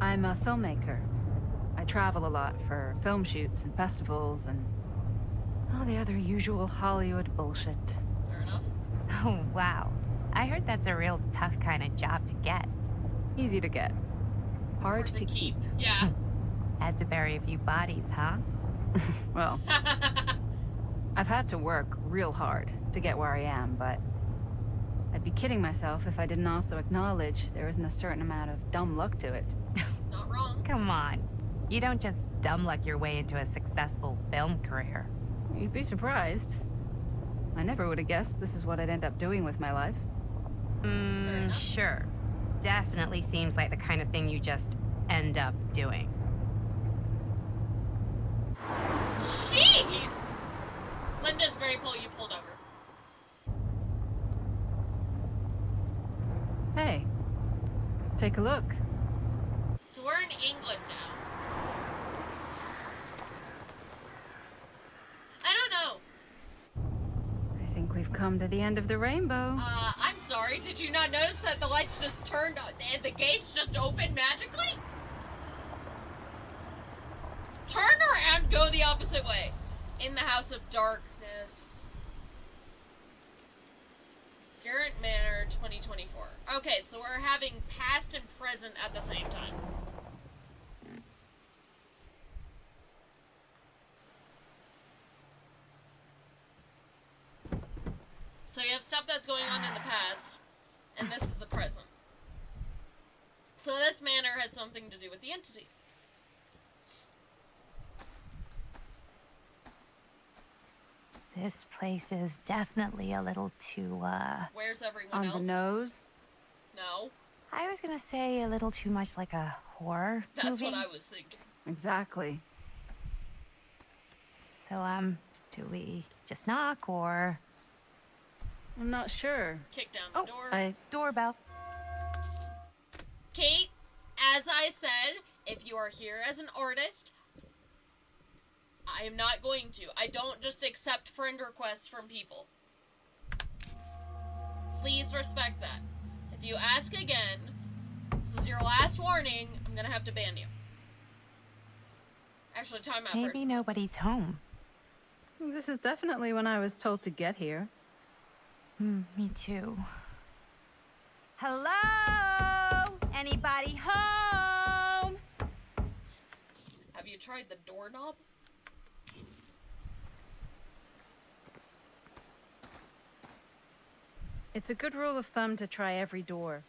I'm a filmmaker. I travel a lot for film shoots and festivals and all the other usual Hollywood bullshit. Fair enough. Oh, wow. I heard that's a real tough kind of job to get. Easy to get. hard to keep. Yeah. Had to bury a few bodies, huh? Well, I've had to work real hard to get where I am, but I'd be kidding myself if I didn't also acknowledge there isn't a certain amount of dumb luck to it. Not wrong. Come on. You don't just dumb luck your way into a successful film career. You'd be surprised. I never would have guessed this is what I'd end up doing with my life. enough. Sure. Definitely seems like the kind of thing you just end up doing. Jeez! Linda's grateful you pulled over. Hey, take a look. So we're in England now. I don't know. I think we've come to the end of the rainbow. I'm sorry, did you not notice that the lights just turned on and the gates just opened magically? Turn around, go the opposite way. In the House of Darkness. Garrett Manor 2024. Okay, so we're having past and present at the same time. So you have stuff that's going on in the past, and this is the present. So this manor has something to do with the entity. This place is definitely a little too, Where's everyone On else? the nose? No, I was gonna say a little too much like a horror that's movie. what I was thinking. Exactly. So, do we just knock or... I'm not sure. Kick down the door. Doorbell. Kate, as I said, if you are here as an artist, I am not going to. I don't just accept friend requests from people. Please respect that. If you ask again, this is your last warning, I'm gonna have to ban you. Actually, time out Maybe first. nobody's home. This is definitely when I was told to get here. Me too. Hello? Anybody home? Have you tried the doorknob? It's a good rule of thumb to try every door.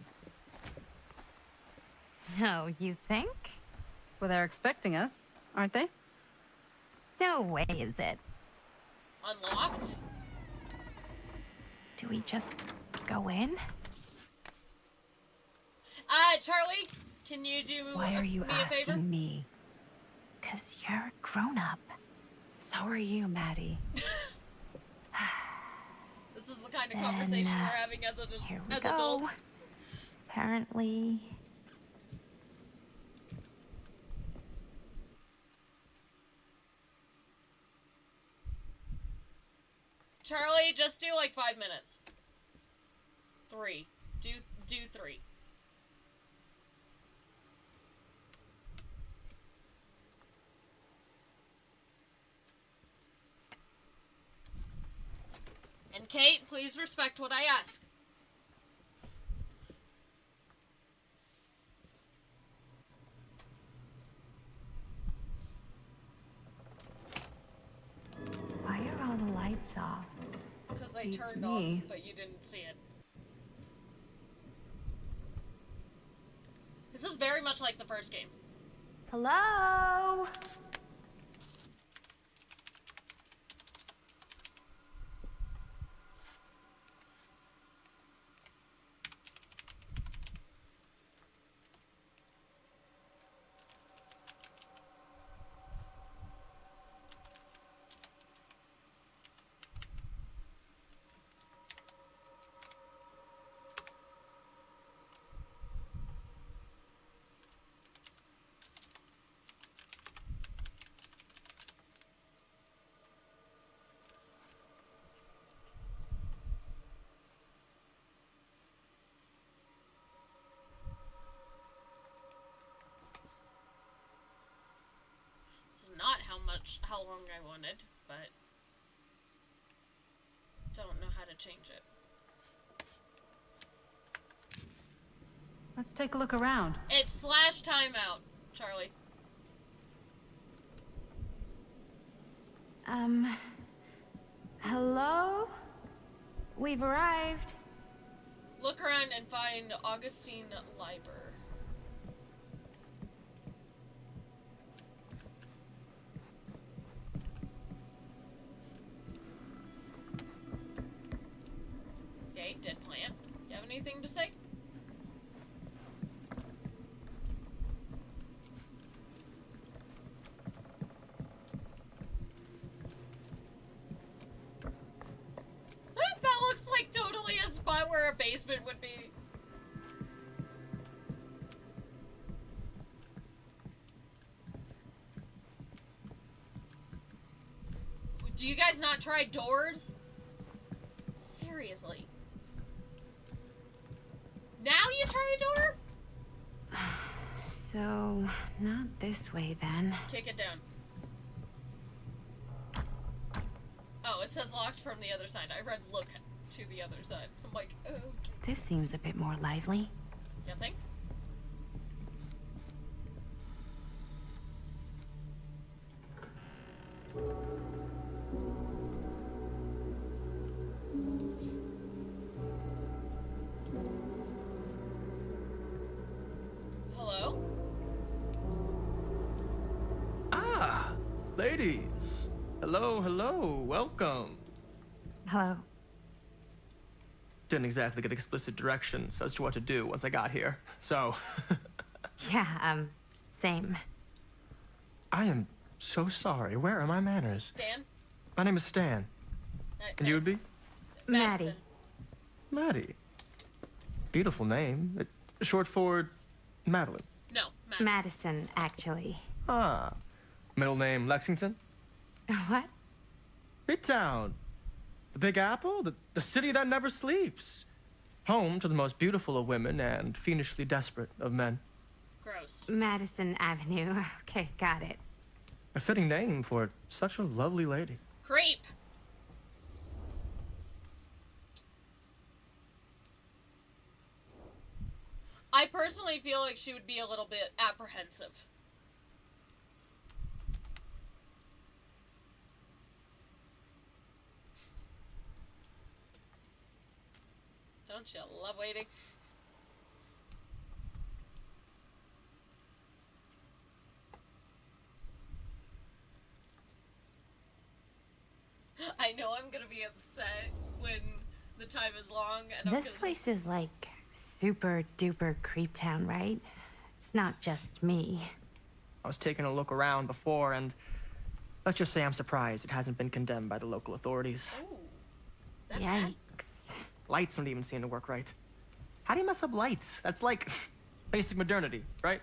No, you think? Well, they're expecting us, aren't they? No way is it. Unlocked? Do we just go in? Charlie, can you do Why are you me a favor? asking me? 'Cause you're a grown-up. So are you, Maddie. This is the kind of Then, conversation we're having as, Here we as go. adults. Apparently. Charlie, just do like 5 minutes. 3. Do 3. And Kate, please respect what I ask. Why are all the lights off? Because they Beats turned me. off, but you didn't see it. This is very much like the first game. Hello? This is not how long I wanted, but don't know how to change it. Let's take a look around. It's slash timeout, Charlie. Hello? We've arrived. Look around and find Augustine Liber. Okay, dead plant. You have anything to say? That looks like totally a spot where a basement would be. Do you guys not try doors? Seriously. Now you try a door? So, not this way then. Kick it down. Oh, it says locked from the other side. I read look to the other side. I'm like, oh, okay. This seems a bit more lively. You think? Hello? Ah, ladies. Hello, hello, welcome. Hello. Didn't exactly get explicit directions as to what to do once I got here, so. Yeah, same. I am so sorry. Where are my manners? Stan? My name is Stan. And you would be? Maddie. Maddie. Beautiful name. Short for Madeline. No, Madison. Madison, actually. Ah. Middle name Lexington? What? Midtown. The Big Apple? The city that never sleeps. Home to the most beautiful of women and fiendishly desperate of men. Gross. Madison Avenue. Okay, got it. A fitting name for such a lovely lady. Creep. I personally feel like she would be a little bit apprehensive. Don't you love waiting? I know I'm gonna be upset when the time is long and I'm This gonna place is like super duper creep town, right? It's not just me. I was taking a look around before, and let's just say I'm surprised it hasn't been condemned by the local authorities. Ooh, that bad? Yikes. Lights don't even seem to work right. How do you mess up lights? That's like basic modernity, right?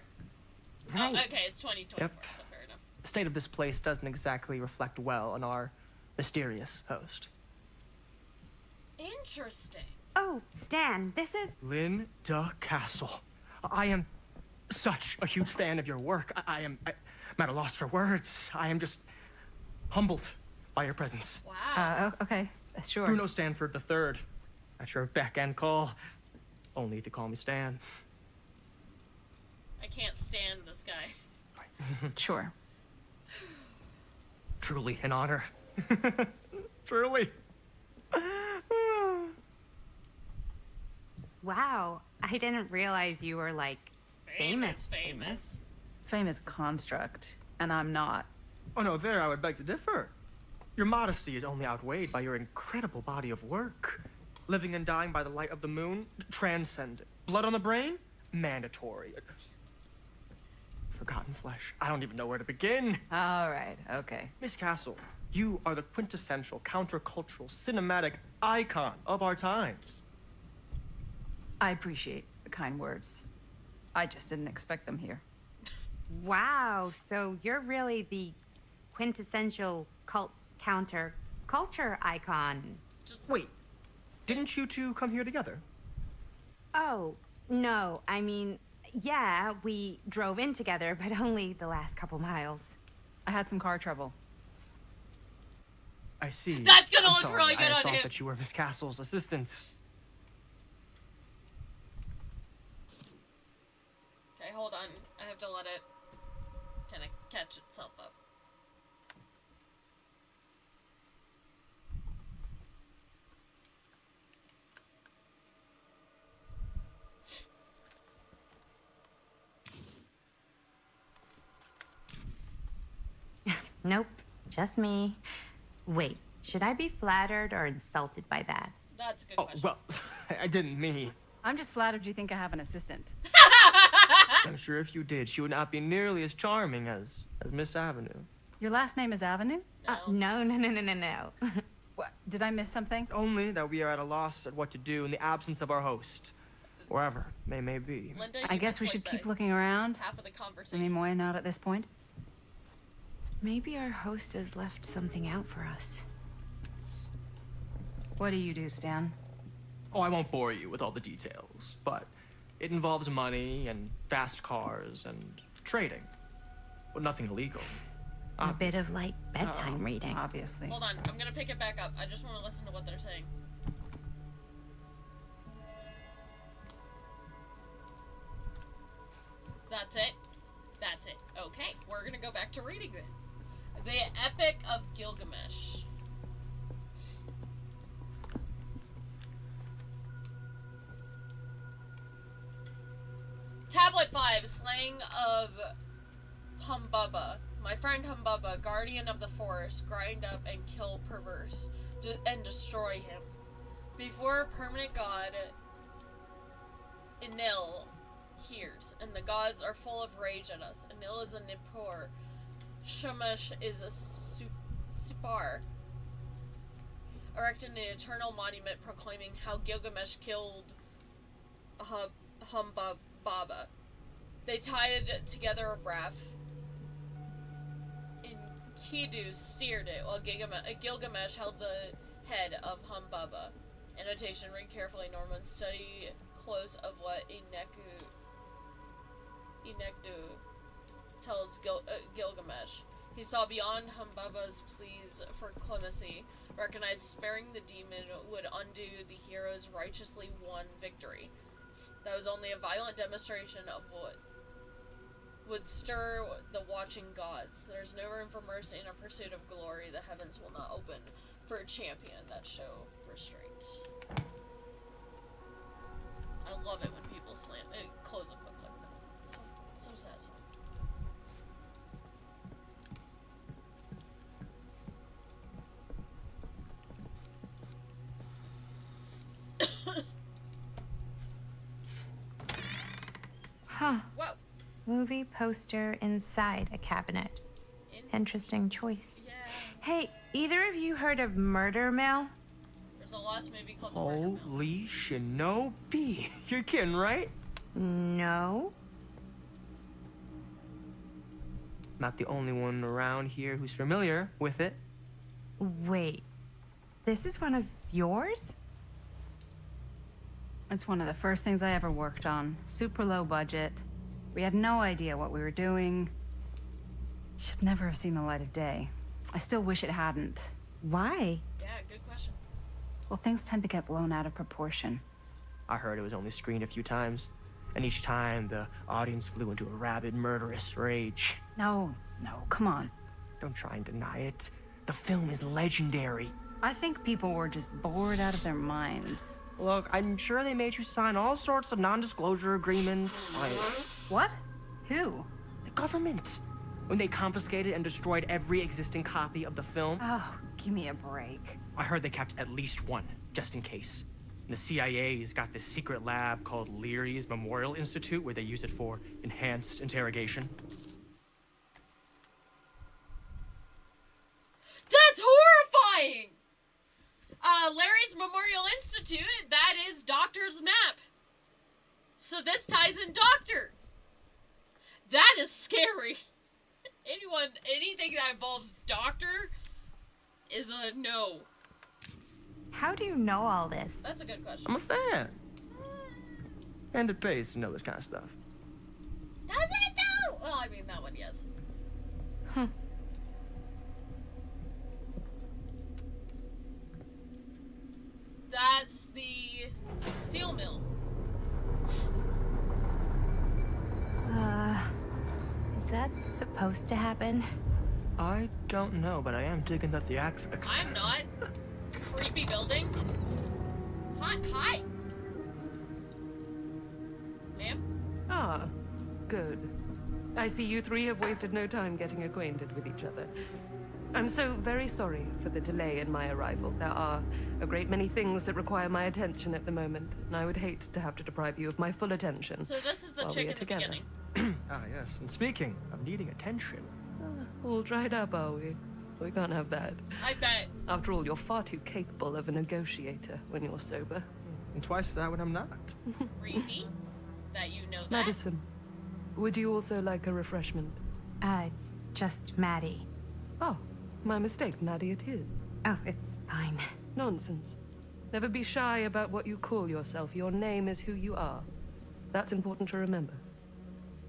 Right. Oh, okay, it's 2024, Yep. so fair enough. The state of this place doesn't exactly reflect well on our mysterious host. Interesting. Oh, Stan, this is... Linda Castle. I am such a huge fan of your work. I'm at a loss for words. I am just humbled by your presence. Wow. Okay, sure. Bruno Stanford III, at your beck and call. Only if you call me Stan. I can't stand this guy. Sure. Truly an honor. Truly. Wow, I didn't realize you were, like, famous. Fame is a construct, and I'm not. Oh no, there I would beg to differ. Your modesty is only outweighed by your incredible body of work. Living and dying by the light of the moon, transcendent. Blood on the brain, mandatory. Forgotten flesh. I don't even know where to begin. All right, okay. Miss Castle, you are the quintessential countercultural cinematic icon of our times. I appreciate the kind words. I just didn't expect them here. Wow, so you're really the quintessential counter culture icon. Just Wait, didn't you two come here together? Oh, no, I mean, yeah, we drove in together, but only the last couple miles. I had some car trouble. I see. That's gonna I'm look sorry. really good I on thought him. that you were Miss Castle's assistant. patch itself up. Nope, just me. Wait, should I be flattered or insulted by that? That's a good Oh, question. well, I didn't mean. I'm just flattered you think I have an assistant. I'm sure if you did, she would not be nearly as charming as Miss Avenue. Your last name is Avenue? No. What? Did I miss something? Only that we are at a loss at what to do in the absence of our host, wherever they may be. Linda, I you guess we missed, should like, keep the looking around. half of the I conversation. mean, why not at this point? Maybe our host has left something out for us. What do you do, Stan? Oh, I won't bore you with all the details, but it involves money and fast cars and trading. But nothing illegal. A bit of light bedtime Oh, reading. Obviously. Hold on, I'm gonna pick it back up. I just want to listen to what they're saying. That's it. That's it. Okay, we're gonna go back to reading then. The Epic of Gilgamesh. Tablet 5, Slaying of Humbubba. My friend Humbubba, guardian of the forest, grind up and kill perverse, and destroy him. Before permanent god, Enil hears, and the gods are full of rage at us. Enil is a Nippur. Shamash is a Sipar. Erected an eternal monument proclaiming how Gilgamesh killed Humbaba. They tied together a raft. Kidu steered it, while Gilgamesh held the head of Humbaba. Annotation, read carefully, Norman. Study close of what Inekdu tells Gilgamesh. He saw beyond Humbaba's pleas for clemency, recognized sparing the demon would undo the hero's righteously won victory. That was only a violent demonstration of what would stir the watching gods. There's no room for mercy in a pursuit of glory. The heavens will not open for a champion that show restraint. I love it when people close a book like that. So satisfying. Huh. Whoa. Movie poster inside a cabinet. Interesting choice. Yeah. Hey, either of you heard of Murder Mill? There's a lost movie called The Murder Mill. Holy shinobi. You're kidding, right? No. Not the only one around here who's familiar with it. Wait. This is one of yours? It's one of the first things I ever worked on. Super low budget. We had no idea what we were doing. Should never have seen the light of day. I still wish it hadn't. Why? Yeah, good question. Well, things tend to get blown out of proportion. I heard it was only screened a few times, and each time the audience flew into a rabid, murderous rage. No, come on. Don't try and deny it. The film is legendary. I think people were just bored out of their minds. Look, I'm sure they made you sign all sorts of non-disclosure agreements. Like, What? Who? the government. When they confiscated and destroyed every existing copy of the film. Oh, give me a break. I heard they kept at least one, just in case. And the CIA's got this secret lab called Leary's Memorial Institute where they use it for enhanced interrogation. That's horrifying! Larry's Memorial Institute, that is Doctor's map. So this ties in Doctor. That is scary. Anything that involves Doctor is a no. How do you know all this? That's a good question. I'm a fan. And it pays to know this kind of stuff. Does it though? Well, I mean, that one, yes. That's the steel mill. Is that supposed to happen? I don't know, but I am digging the theatrics. I'm not. Creepy building. Hi. Ma'am? Ah, good. I see you three have wasted no time getting acquainted with each other. I'm so very sorry for the delay in my arrival. There are a great many things that require my attention at the moment, and I would hate to have to deprive you of my full attention. So this is the while chick we are in the together. beginning. Ah, yes. And speaking of needing attention, All dried up, are we? We can't have that. I bet. After all, you're far too capable of a negotiator when you're sober. and twice that when I'm not. Creepy. That you know that. Madison, would you also like a refreshment? It's just Maddie. Oh, my mistake. Maddie it is. Oh, it's fine. Nonsense. Never be shy about what you call yourself. Your name is who you are. That's important to remember.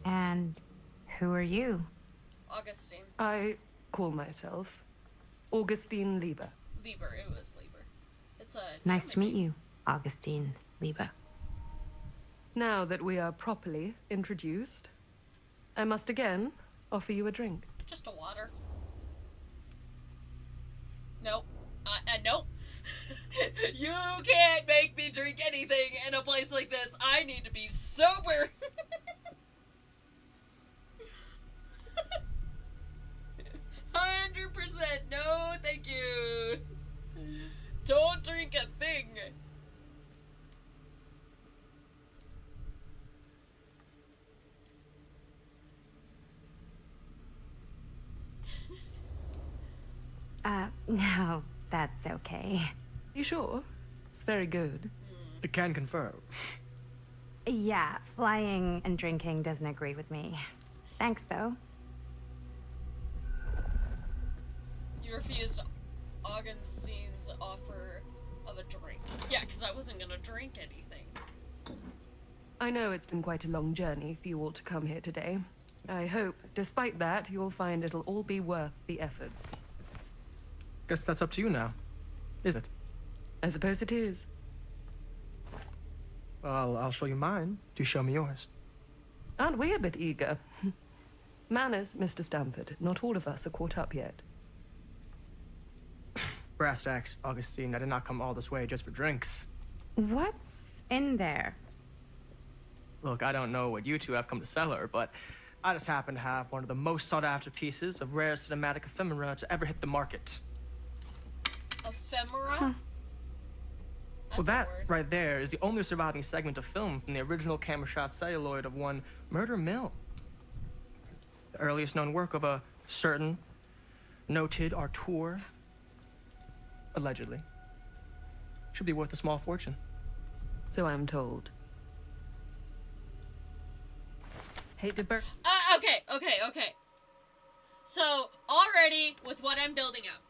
And who are you? Augustine. I call myself Augustine Lieber. Lieber. It was Lieber. It's a... Nice to meet you, Augustine Lieber. Now that we are properly introduced, I must again offer you a drink. Just a water. Nope. Nope. You can't make me drink anything in a place like this. I need to be sober. 100%. No, thank you. Don't drink a thing. No, that's okay. You sure? It's very good. I can confirm. Yeah, flying and drinking doesn't agree with me. Thanks, though. You refused Augustine's offer of a drink. Yeah, because I wasn't gonna drink anything. I know it's been quite a long journey for you all to come here today. I hope, despite that, you'll find it'll all be worth the effort. Guess that's up to you now, is it? I suppose it is. Well, I'll show you mine. Do show me yours. Aren't we a bit eager? Manners, Mr. Stamford. Not all of us are caught up yet. Brass tacks, Augustine. I did not come all this way just for drinks. What's in there? Look, I don't know what you two have come to sell her, but I just happen to have one of the most sought-after pieces of rare cinematic ephemera to ever hit the market. Ephemera? Huh. Well, that right there is the only surviving segment of film from the original camera shot celluloid of one Murder Mill. The earliest known work of a certain noted auteur, allegedly. Should be worth a small fortune. So I'm told. Hate to burst. Okay. So, already, with what I'm building up,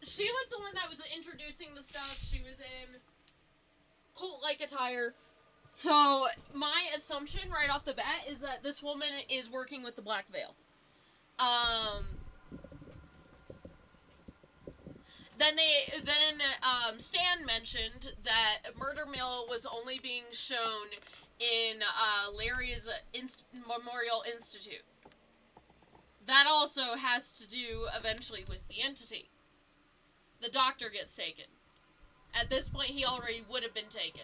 she was the one that was introducing the stuff. She was in cult-like attire. So, my assumption right off the bat is that this woman is working with the Black Veil. Then Stan mentioned that Murder Mill was only being shown in Larry's Memorial Institute. That also has to do eventually with the entity. The doctor gets taken. At this point, he already would have been taken.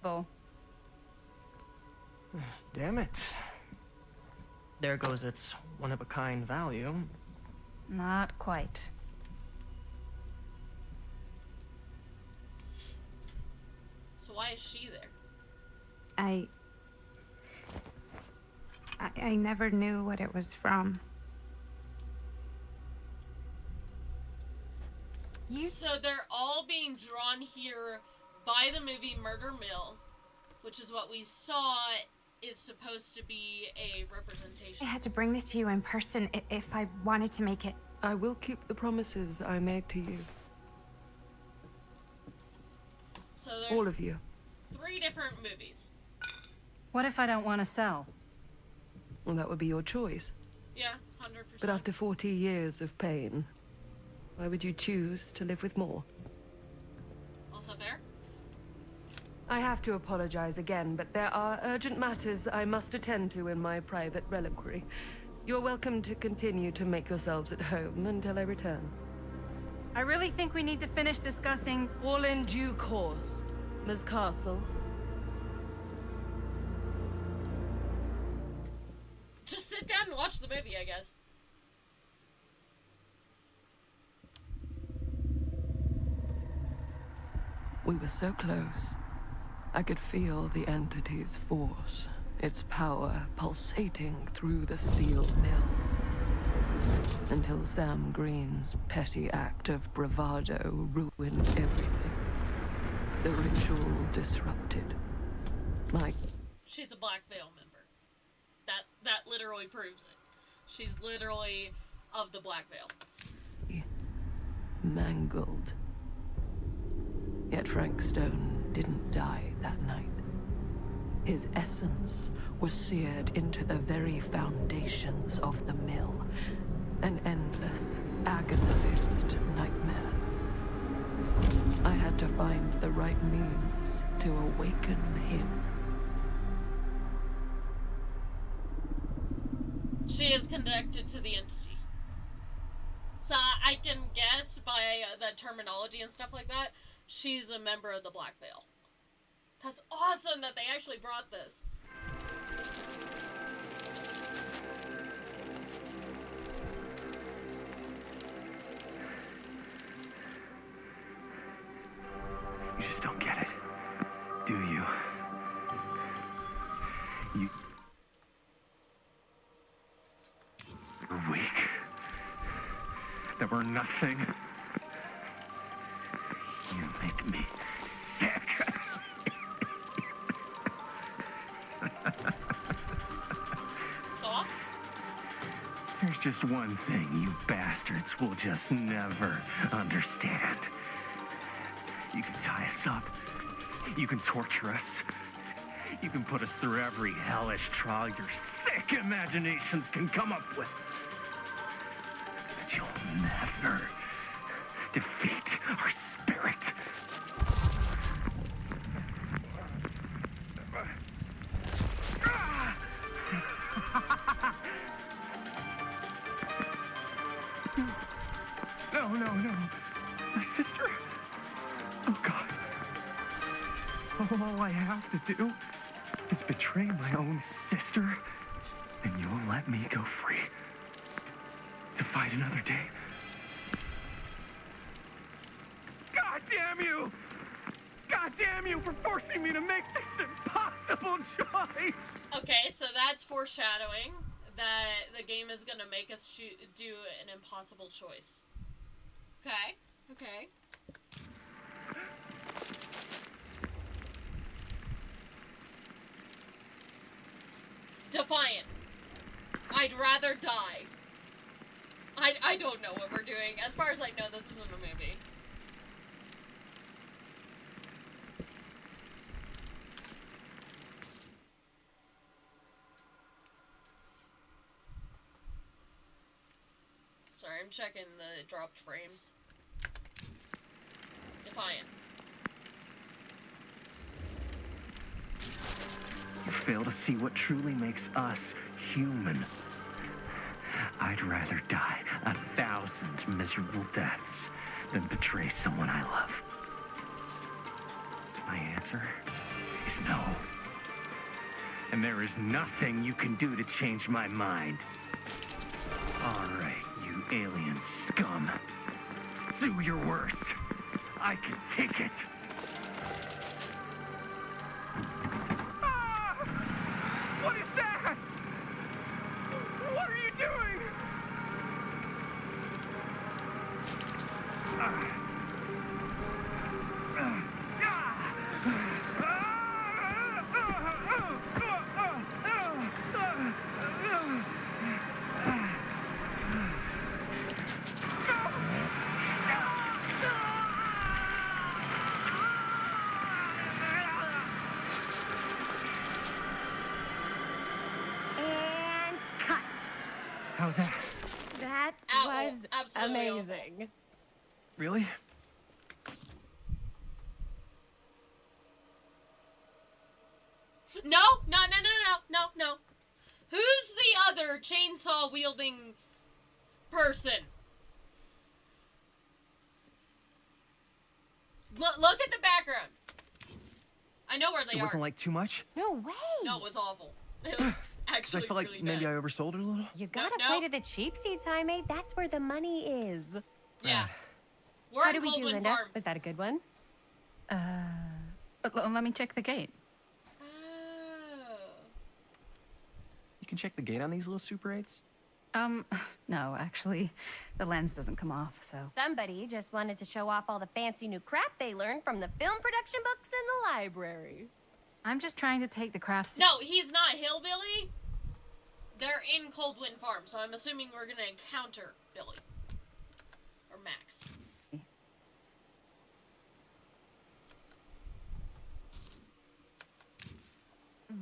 Oh. Damn it. There goes its one-of-a-kind value. Not quite. So why is she there? I never knew what it was from. So they're all being drawn here by the movie Murder Mill, which is what we saw is supposed to be a representation. I had to bring this to you in person if I wanted to make it. I will keep the promises I made to you. So there's All of you. 3 different movies. What if I don't want to sell? Well, that would be your choice. Yeah, 100%. But after 40 years of pain, why would you choose to live with more? Also fair. I have to apologize again, but there are urgent matters I must attend to in my private reliquary. You're welcome to continue to make yourselves at home until I return. I really think we need to finish discussing. All in due course, Ms. Castle. Just sit down and watch the movie, I guess. We were so close. I could feel the entity's force, its power pulsating through the steel mill. Until Sam Green's petty act of bravado ruined everything. The ritual disrupted. She's a Black Veil member. That literally proves it. She's literally of the Black Veil. Mangled. Yet Frank Stone didn't die that night. His essence was seared into the very foundations of the mill. An endless, agonized nightmare. I had to find the right means to awaken him. She is connected to the entity. So I can guess by the terminology and stuff like that, she's a member of the Black Veil. That's awesome that they actually brought this. You just don't get it, do you? You're weak. That we're nothing. You make me sick. So? There's just one thing you bastards will just never understand. You can tie us up. You can torture us. You can put us through every hellish trial your sick imaginations can come up with. But you'll never defeat our spirit. No. My sister? Oh, God. All I have to do is betray my own sister, and you'll let me go free to fight another day. God damn you! God damn you for forcing me to make this impossible choice! Okay, so that's foreshadowing that the game is gonna make us do an impossible choice. Okay. Defiant. I'd rather die. I don't know what we're doing. As far as I know, this isn't a movie. Sorry, I'm checking the dropped frames. Defiant. You fail to see what truly makes us human. I'd rather die 1,000 miserable deaths than betray someone I love. My answer is no. And there is nothing you can do to change my mind. All right, you alien scum. Do your worst. I can take it. What is that? What are you doing? How's that? That was absolutely amazing. Awful. Really? No. Who's the other chainsaw wielding person? Look at the background. I know where they are. It wasn't like too much? No way. No, it was awful. It was actually I felt like really maybe bad. I oversold it a little. You gotta play to the cheap seats, Jaime. That's where the money is. Yeah. We're How at did we do, Coldwind Linda? Farm. Was that a good one? Let me check the gate. Oh. You can check the gate on these little Super 8s? No, actually, the lens doesn't come off, so. Somebody just wanted to show off all the fancy new crap they learned from the film production books in the library. I'm just trying to take the crafts. No, he's not Hillbilly. They're in Coldwind Farm, so I'm assuming we're gonna encounter Billy. Or Max.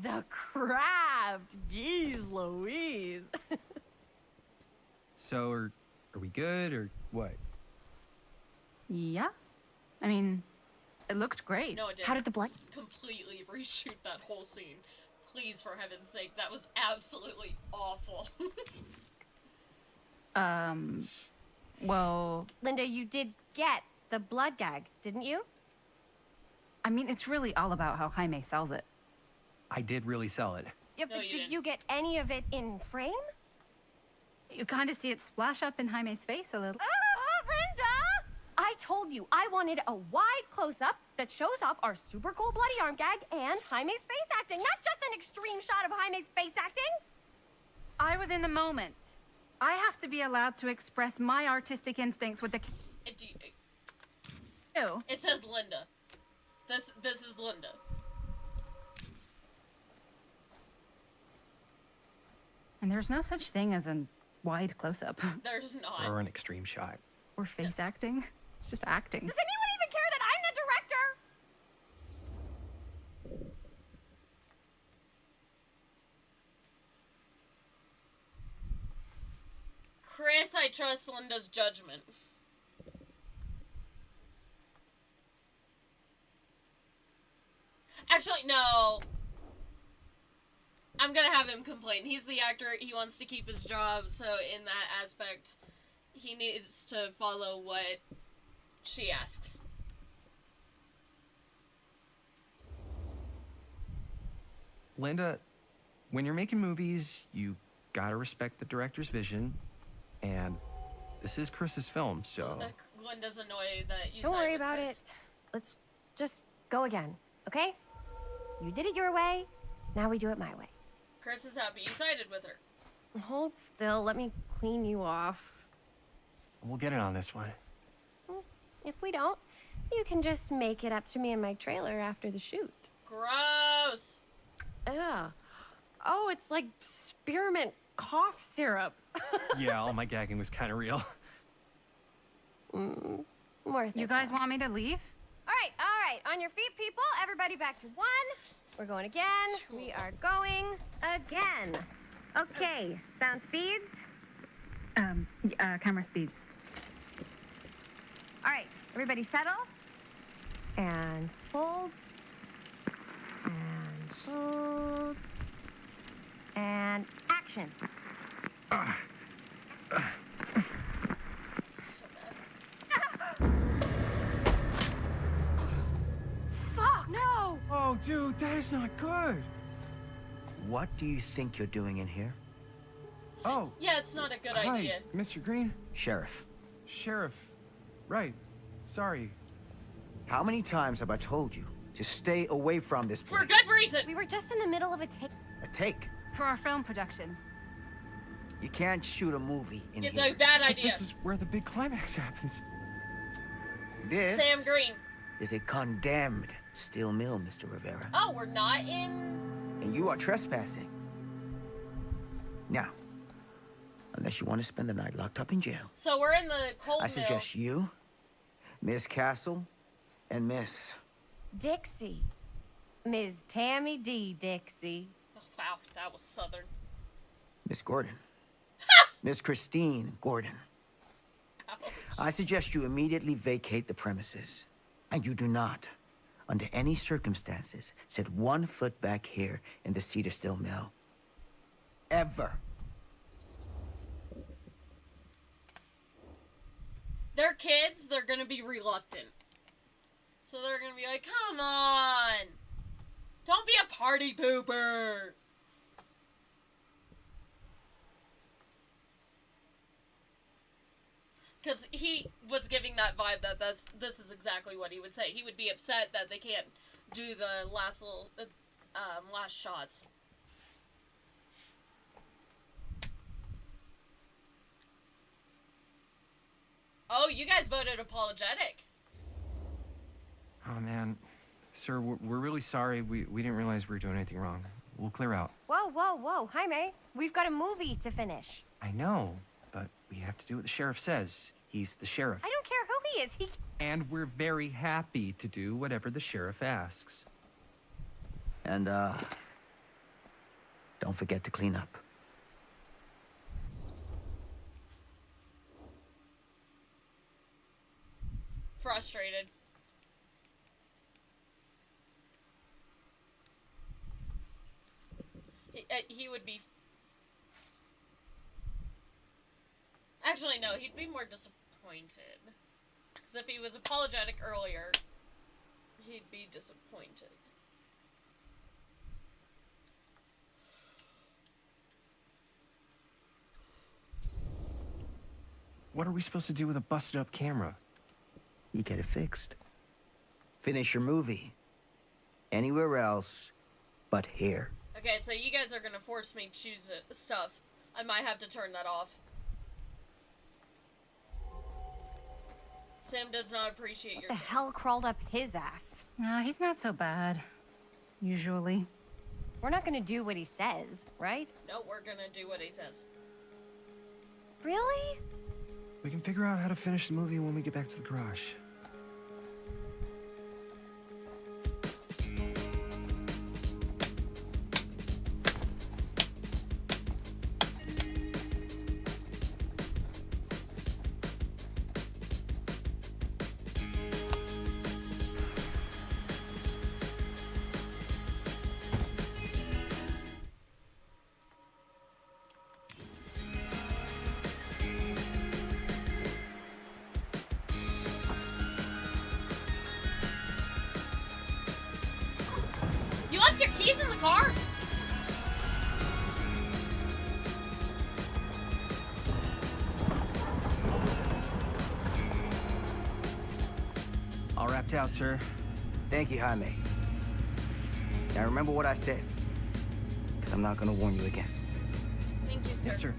The craft! Jeez Louise. So, are we good, or what? Yeah. I mean, it looked great. No, it didn't. How did the blood... Completely reshoot that whole scene. Please, for heaven's sake, that was absolutely awful. Well... Linda, you did get the blood gag, didn't you? I mean, it's really all about how Jaime sells it. I did really sell it. Yeah, No, but you did didn't. you get any of it in frame? You kind of see it splash up in Jaime's face a little. Linda! I told you I wanted a wide close-up that shows off our super cool bloody arm gag and Jaime's face acting, not just an extreme shot of Jaime's face acting. I was in the moment. I have to be allowed to express my artistic instincts with the... Ew. It says Linda. This is Linda. And there's no such thing as a wide close-up. There's not. Or an extreme shot. Or face acting. It's just acting. Does anyone even care that I'm the director? Chris, I trust Linda's judgment. Actually, no. I'm gonna have him complain. He's the actor. He wants to keep his job, so in that aspect, he needs to follow what she asks. Linda, when you're making movies, you gotta respect the director's vision, and this is Chris's film, so... Linda's annoyed that you Don't side worry with about Chris. it. Let's just go again, okay? You did it your way, now we do it my way. Chris is happy you sided with her. Hold still, let me clean you off. We'll get it on this one. If we don't, you can just make it up to me in my trailer after the shoot. Gross. Yeah. Oh, it's like spearmint cough syrup. Yeah, all my gagging was kind of real. Worth it. You guys want me to leave? All right. On your feet, people. Everybody back to one. We're going again. We are going again. Okay. Sound speeds. Camera speeds. All right. Everybody settle. And hold. And hold. And action. So bad. Fuck! No! Oh, dude, that is not good. What do you think you're doing in here? Oh, Yeah, it's not a good hi, idea. Mr. Green. Sheriff, Sheriff. Right. Sorry. how many times have I told you to stay away from this place? For good reason. We were just in the middle of a take. A take. For our film production. You can't shoot a movie in It's here. a bad But idea. this is where the big climax happens. This Sam Green. is a condemned steel mill, Mr. Rivera. Oh, we're not in. And you are trespassing. Now, unless you want to spend the night locked up in jail, So we're in the cold I mill. suggest you, Miss Castle, and Miss... Dixie. Ms. Tammy D. Dixie. Oh, wow, that was southern. Miss Gordon. Miss Christine Gordon. Ouch. I suggest you immediately vacate the premises. And you do not under any circumstances, set 1 foot back here in the Cedar Still Mill. Ever. They're kids, they're gonna be reluctant. So they're gonna be like, come on! Don't be a party pooper! Because he was giving that vibe that this is exactly what he would say. He would be upset that they can't do the last shots. Oh, you guys voted apologetic. Oh, man. Sir, we're really sorry. We didn't realize we were doing anything wrong. We'll clear out. Whoa, whoa, whoa. Jaime, we've got a movie to finish. I know, but we have to do what the sheriff says. He's the sheriff. I don't care who he is. And we're very happy to do whatever the sheriff asks. And, don't forget to clean up. Frustrated. He would be... Actually, no, he'd be more disappointed. Because if he was apologetic earlier, he'd be disappointed. What are we supposed to do with a busted up camera? You get it fixed. Finish your movie. Anywhere else but here. Okay, so you guys are gonna force me to choose stuff. I might have to turn that off. Sam does not appreciate your... What the hell crawled up his ass? No, he's not so bad. Usually. We're not gonna do what he says, right? No, we're gonna do what he says. Really? We can figure out how to finish the movie when we get back to the garage. You left your keys in the car? All wrapped out, sir. Thank you, Jaime. Now remember what I said, because I'm not going to warn you again. Thank you, sir. Yes, sir.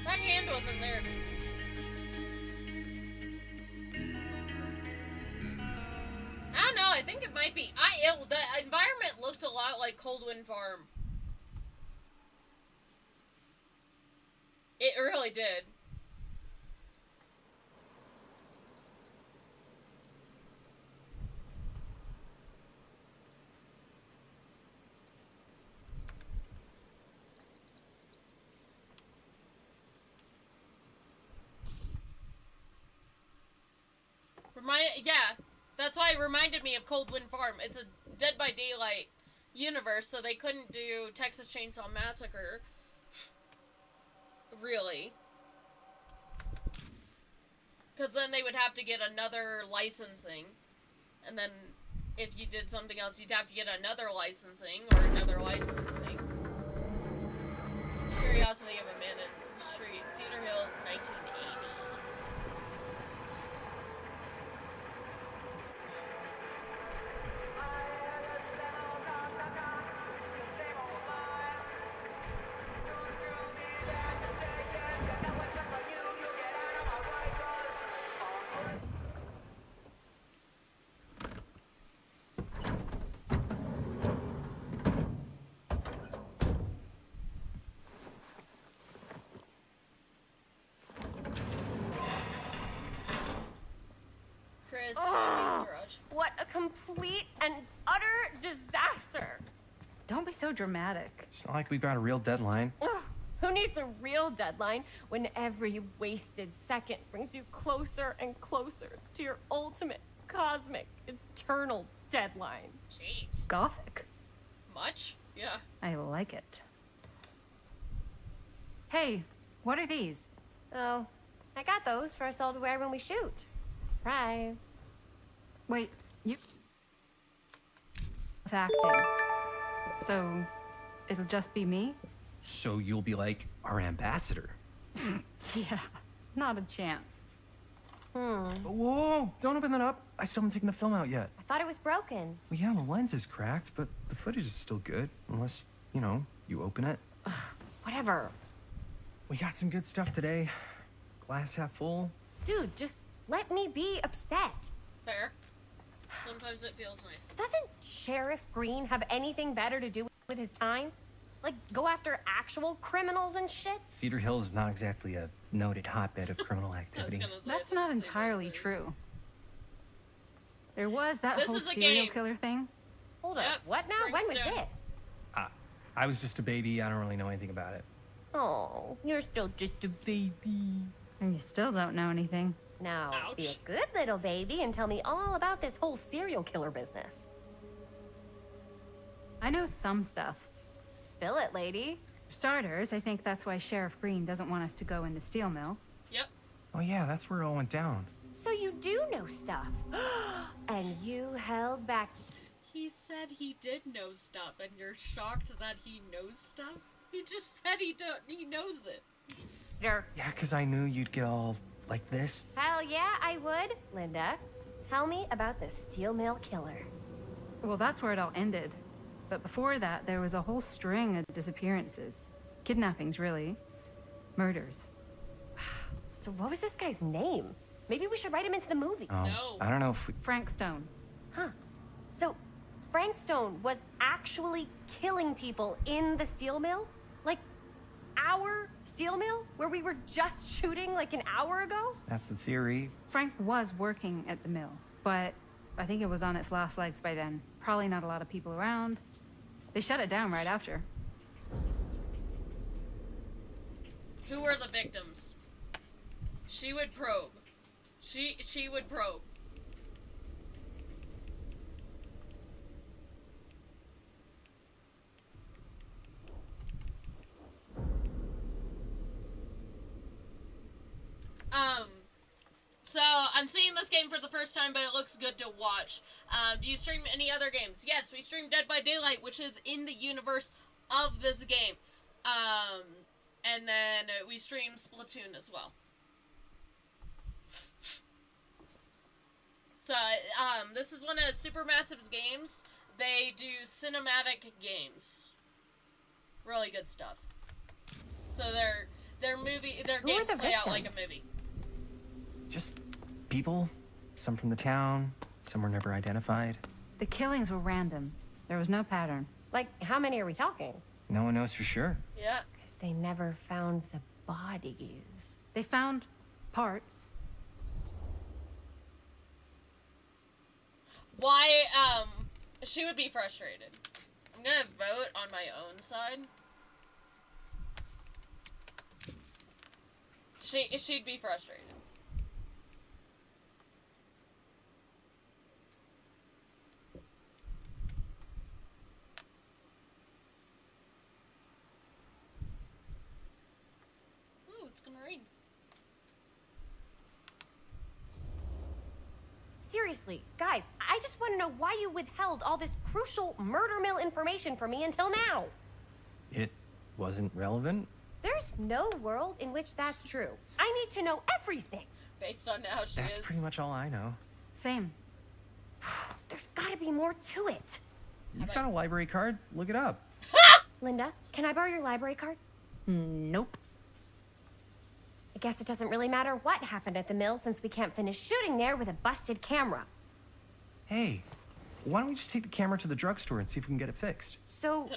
That hand wasn't there. I don't know, I think it might be. The environment looked a lot like Coldwind Farm. It really did. Yeah, that's why it reminded me of Coldwind Farm. It's a Dead by Daylight universe, so they couldn't do Texas Chainsaw Massacre. Really. Because then they would have to get another licensing. And then if you did something else, you'd have to get another licensing or another licensing. Curiosity of Abandoned Street, Cedar Hills, 1980. complete and utter disaster. Don't be so dramatic. It's not like we've got a real deadline. Ugh, who needs a real deadline when every wasted second brings you closer and closer to your ultimate, cosmic, eternal deadline? Jeez. Gothic. Much? Yeah. I like it. Hey, what are these? Oh, I got those for us all to wear when we shoot. Surprise. Wait, you... with acting. So, it'll just be me? So you'll be like our ambassador. Yeah, not a chance. Whoa, don't open that up. I still haven't taken the film out yet. I thought it was broken. Well, yeah, the lens is cracked, but the footage is still good. Unless, you know, you open it. Whatever. We got some good stuff today. Glass half full. Dude, just let me be upset. Fair. Sometimes it feels nice. Doesn't Sheriff Green have anything better to do with his time? Like, go after actual criminals and shit? Cedar Hills is not exactly a noted hotbed of criminal activity. That's not entirely true. There was that This whole is a serial game. killer thing. Hold up, what now? When was this? I was just a baby. I don't really know anything about it. Oh, you're still just a baby. And you still don't know anything. Now, be Ouch. a good little baby and tell me all about this whole serial killer business. I know some stuff. Spill it, lady. For starters, I think that's why Sheriff Green doesn't want us to go in the steel mill. Yep. Oh yeah, that's where it all went down. So you do know stuff. And you held back. He said he did know stuff, and you're shocked that he knows stuff? He just said he knows it. Sure. Yeah, because I knew you'd get all like this. Hell yeah, I would. Linda, tell me about the steel mill killer. Well, that's where it all ended. But before that, there was a whole string of disappearances. Kidnappings, really. Murders. So what was this guy's name? Maybe we should write him into the movie. No. I don't know if we... Frank Stone. Huh. So Frank Stone was actually killing people in the steel mill? Like, our steel mill? Where we were just shooting like an hour ago? That's the theory. Frank was working at the mill, but I think it was on its last legs by then. Probably not a lot of people around. They shut it down right after. Who were the victims? She would probe. She would probe. So I'm seeing this game for the first time, but it looks good to watch. Do you stream any other games? Yes, we stream Dead by Daylight, which is in the universe of this game. And then we stream Splatoon as well. So, this is one of Supermassive's games. They do cinematic games. Really good stuff. So their games play out like a movie. Just people. Some from the town. Some were never identified. The killings were random. There was no pattern. Like, how many are we talking? No one knows for sure. Yeah. Because they never found the bodies. They found parts. Why, she would be frustrated. I'm gonna vote on my own side. She'd be frustrated. Ooh, it's gonna rain. Seriously, guys, I just want to know why you withheld all this crucial murder mill information from me until now. It wasn't relevant? There's no world in which that's true. I need to know everything. Based on how she That's is. pretty much all I know. Same. There's gotta be more to it. You've got a library card? Look it up. Linda, can I borrow your library card? Nope. I guess it doesn't really matter what happened at the mill since we can't finish shooting there with a busted camera. Hey, why don't we just take the camera to the drugstore and see if we can get it fixed? So,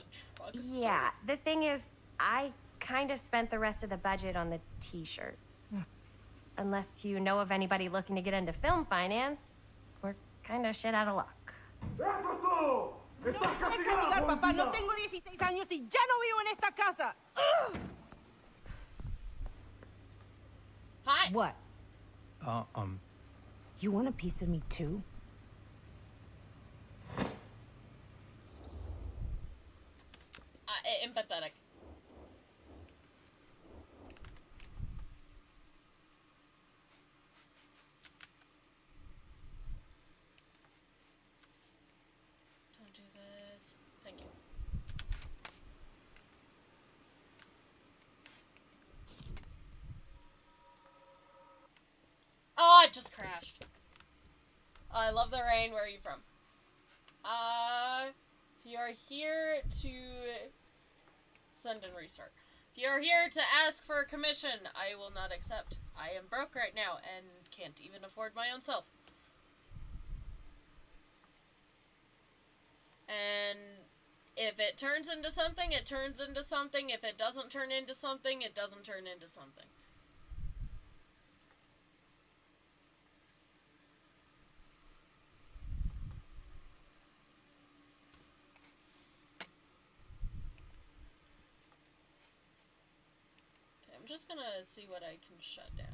yeah, the thing is, I kind of spent the rest of the budget on the t-shirts. Unless you know of anybody looking to get into film finance, we're kind of shit out of luck. No me puedes castigar, papá. No tengo 16 años y ya no vivo en esta casa. Hi. What? You want a piece of me too? Empathetic. Don't do this. Thank you. Oh, it just crashed. I love the rain. Where are you from? If you are here to send and restart. If you are here to ask for a commission, I will not accept. I am broke right now and can't even afford my own self. And if it turns into something, it turns into something. If it doesn't turn into something, it doesn't turn into something. I'm just gonna see what I can shut down.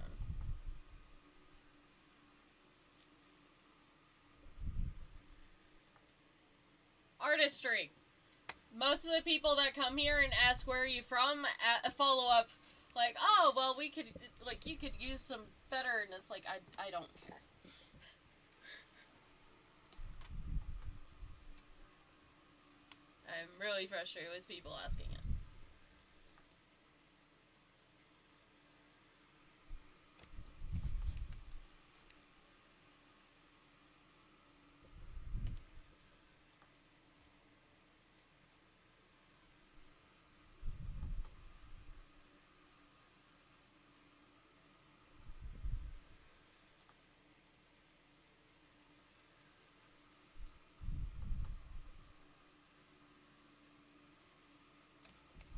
Artistry. Most of the people that come here and ask where are you from, follow up like, oh, well, we could, like, you could use some better, and it's like, I don't care. I'm really frustrated with people asking it.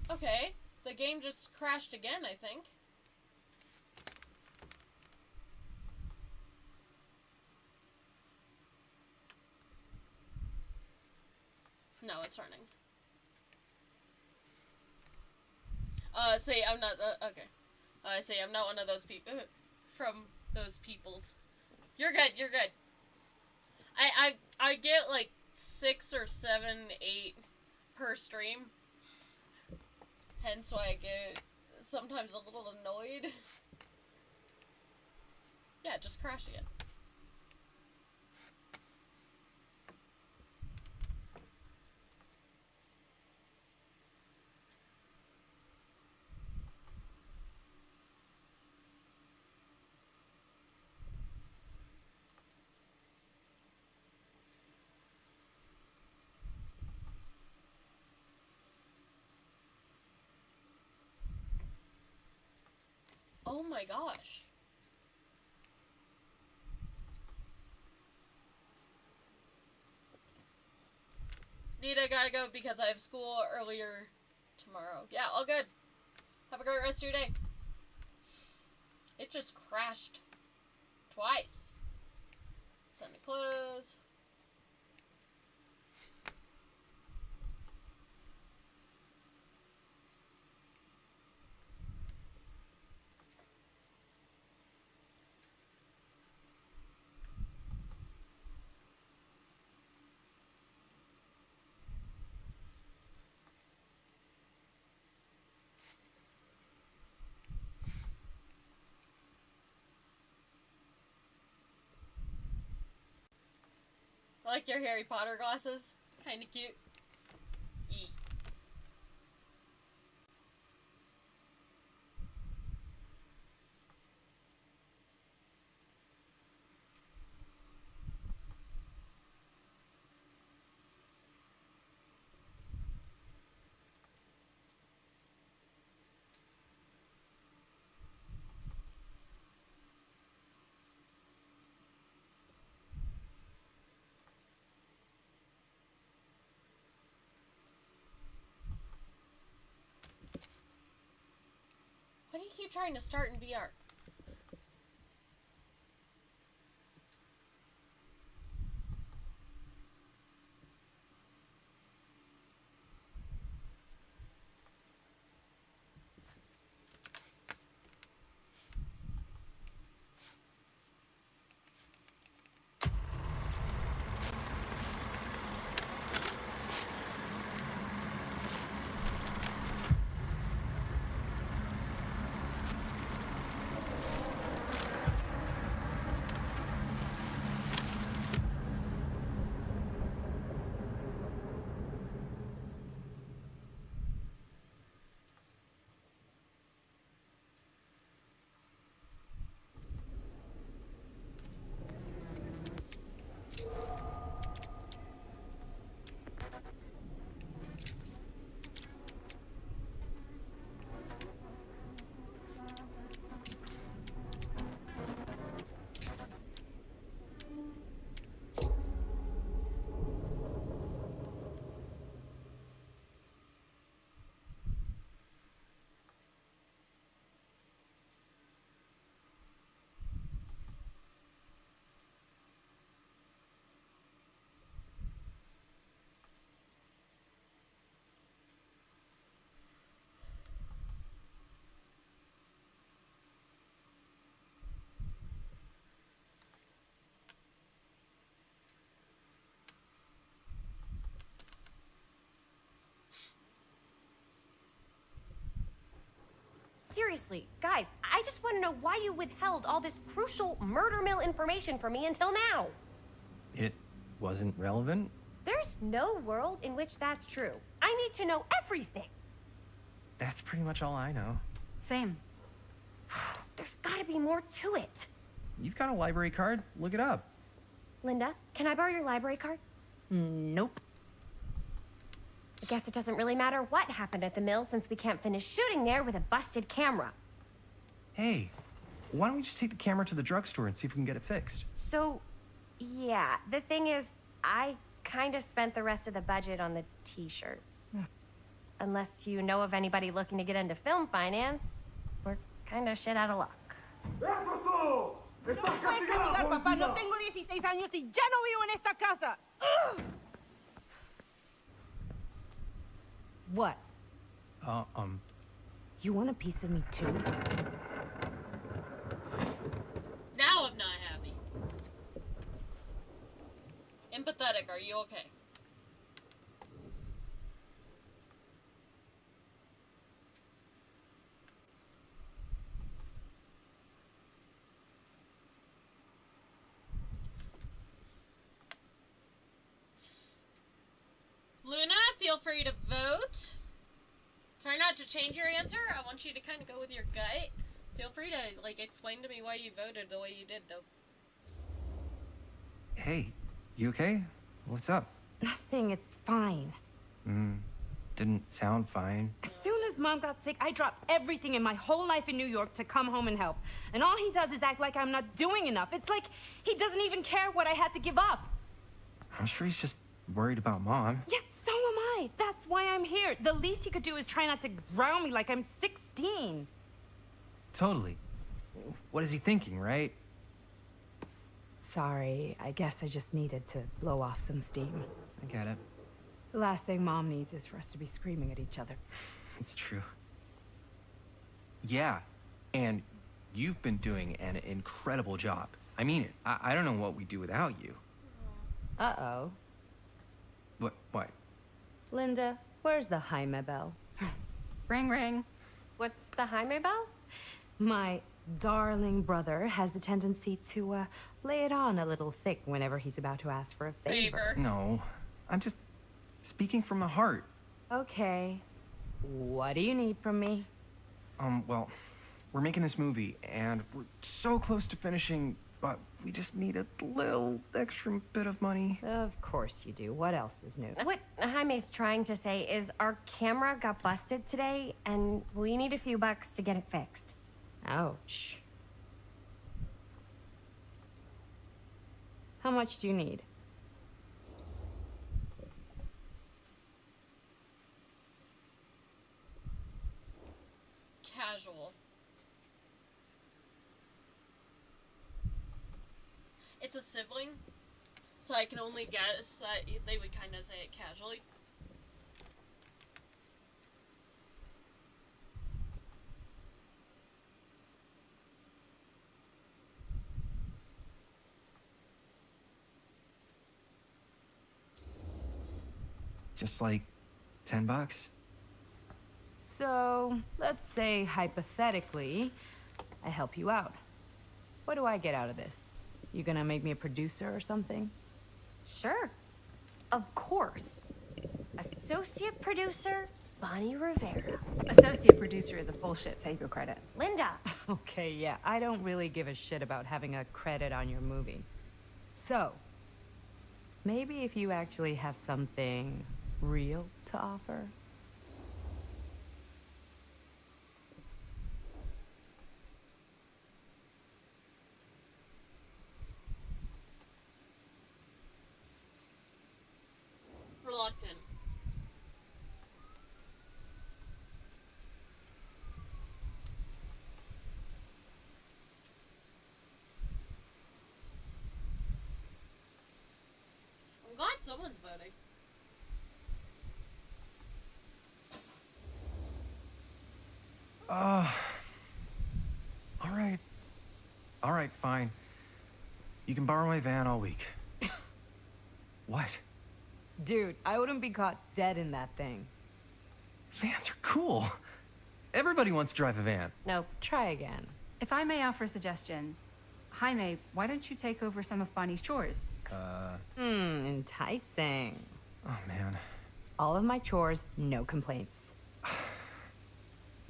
Okay, the game just crashed again, I think. No, it's running. Say I'm not, okay. Say I'm not one of those people, from those peoples. You're good, you're good. I get like 6 or 7, 8 per stream. Hence why I get sometimes a little annoyed. Yeah, it just crashed again. Oh my gosh. Nita, gotta go because I have school earlier tomorrow. Yeah, all good. Have a great rest of your day. It just crashed twice. Send to close. I like your Harry Potter glasses. Kinda cute. Eee. Why do you keep trying to start in VR? seriously, guys, I just want to know why you withheld all this crucial murder mill information from me until now. It wasn't relevant? There's no world in which that's true. I need to know everything. That's pretty much all I know. Same. There's gotta be more to it. You've got a library card? Look it up. Linda, can I borrow your library card? Nope. I guess it doesn't really matter what happened at the mill since we can't finish shooting there with a busted camera. Hey, why don't we just take the camera to the drugstore and see if we can get it fixed? So, yeah, the thing is, I kind of spent the rest of the budget on the t-shirts. Unless you know of anybody looking to get into film finance, we're kind of shit out of luck. No me puedes castigar, papá. No tengo 16 años y ya no vivo en esta casa. Ugh. What? You want a piece of me too? Now I'm not happy. Empathetic, are you okay? Luna, feel free to vote. Try not to change your answer. I want you to kind of go with your gut. Feel free to, like, explain to me why you voted the way you did, though. Hey, you okay? What's up? Nothing, it's fine. Didn't sound fine. As soon as Mom got sick, I dropped everything in my whole life in New York to come home and help. And all he does is act like I'm not doing enough. It's like he doesn't even care what I had to give up. I'm sure he's just worried about Mom. Yeah, so am I. That's why I'm here. The least he could do is try not to ground me like I'm 16. Totally. What is he thinking, right? Sorry, I guess I just needed to blow off some steam. I get it. The last thing Mom needs is for us to be screaming at each other. It's true. Yeah, and you've been doing an incredible job. I mean it. I don't know what we'd do without you. Uh-oh. What? Linda, where's the Jaime bell? Ring, ring. What's the Jaime bell? My darling brother has the tendency to lay it on a little thick whenever he's about to ask for a favor. No, I'm just speaking from the heart. Okay. What do you need from me? Well, we're making this movie, and we're so close to finishing, but we just need a little extra bit of money. Of course you do. What else is new? What Jaime's trying to say is our camera got busted today, and we need a few bucks to get it fixed. Ouch. How much do you need? Casual. It's a sibling, so I can only guess that they would kind of say it casually. Just like $10. So, let's say hypothetically, I help you out. What do I get out of this? You gonna make me a producer or something? Sure. Of course. Associate producer, Bonnie Rivera. Associate producer is a bullshit favor credit. Linda. Okay, yeah, I don't really give a shit about having a credit on your movie. So, maybe if you actually have something real to offer? Reluctant. I'm glad someone's voting. All right, fine. You can borrow my van all week. What? Dude, I wouldn't be caught dead in that thing. Vans are cool. Everybody wants to drive a van. No, try again. If I may offer a suggestion, Jaime, why don't you take over some of Bonnie's chores? Enticing. Oh, man. All of my chores, no complaints.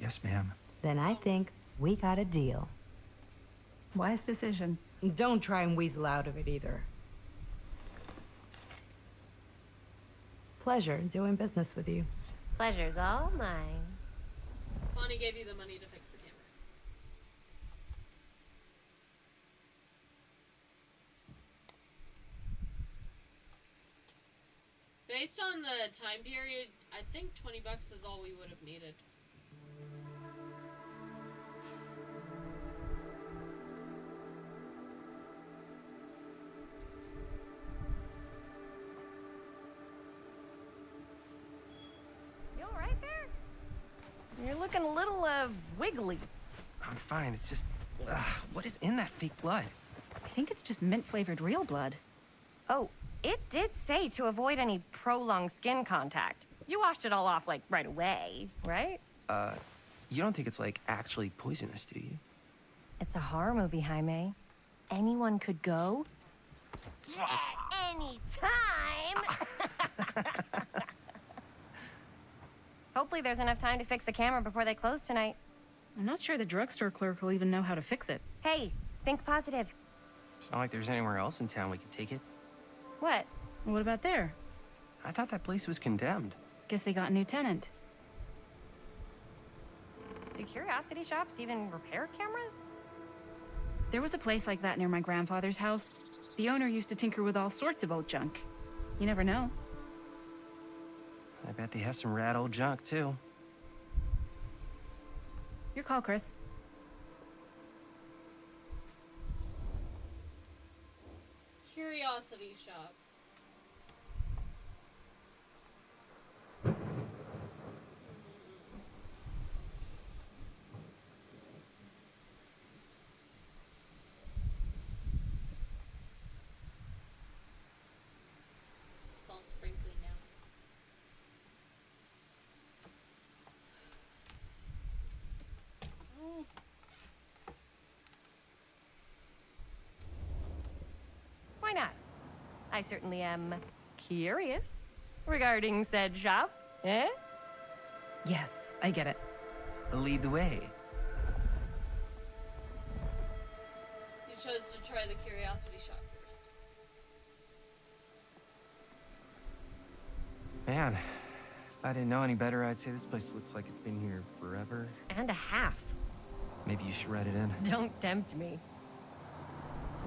Yes, ma'am. Then I think we got a deal. Wise decision. Don't try and weasel out of it either. Pleasure doing business with you. Pleasure's all mine. Bonnie gave you the money to fix the camera. Based on the time period, I think 20 bucks is all we would have needed. You all right there? You're looking a little, wiggly. I'm fine. It's just, what is in that fake blood? I think it's just mint-flavored real blood. Oh, it did say to avoid any prolonged skin contact. You washed it all off, like, right away, right? You don't think it's, like, actually poisonous, do you? It's a horror movie, Jaime. Anyone could go. At any time! Hopefully there's enough time to fix the camera before they close tonight. I'm not sure the drugstore clerk will even know how to fix it. Hey, think positive. It's not like there's anywhere else in town we could take it. What? What about there? I thought that place was condemned. Guess they got a new tenant. Do curiosity shops even repair cameras? There was a place like that near my grandfather's house. The owner used to tinker with all sorts of old junk. You never know. I bet they have some rad old junk, too. Your call, Chris. Curiosity shop. It's all sprinkly now. Why not? I certainly am curious regarding said shop, eh? Yes, I get it. Lead the way. You chose to try the curiosity shop first. Man, if I didn't know any better, I'd say this place looks like it's been here forever. And a half. Maybe you should write it in. Don't tempt me.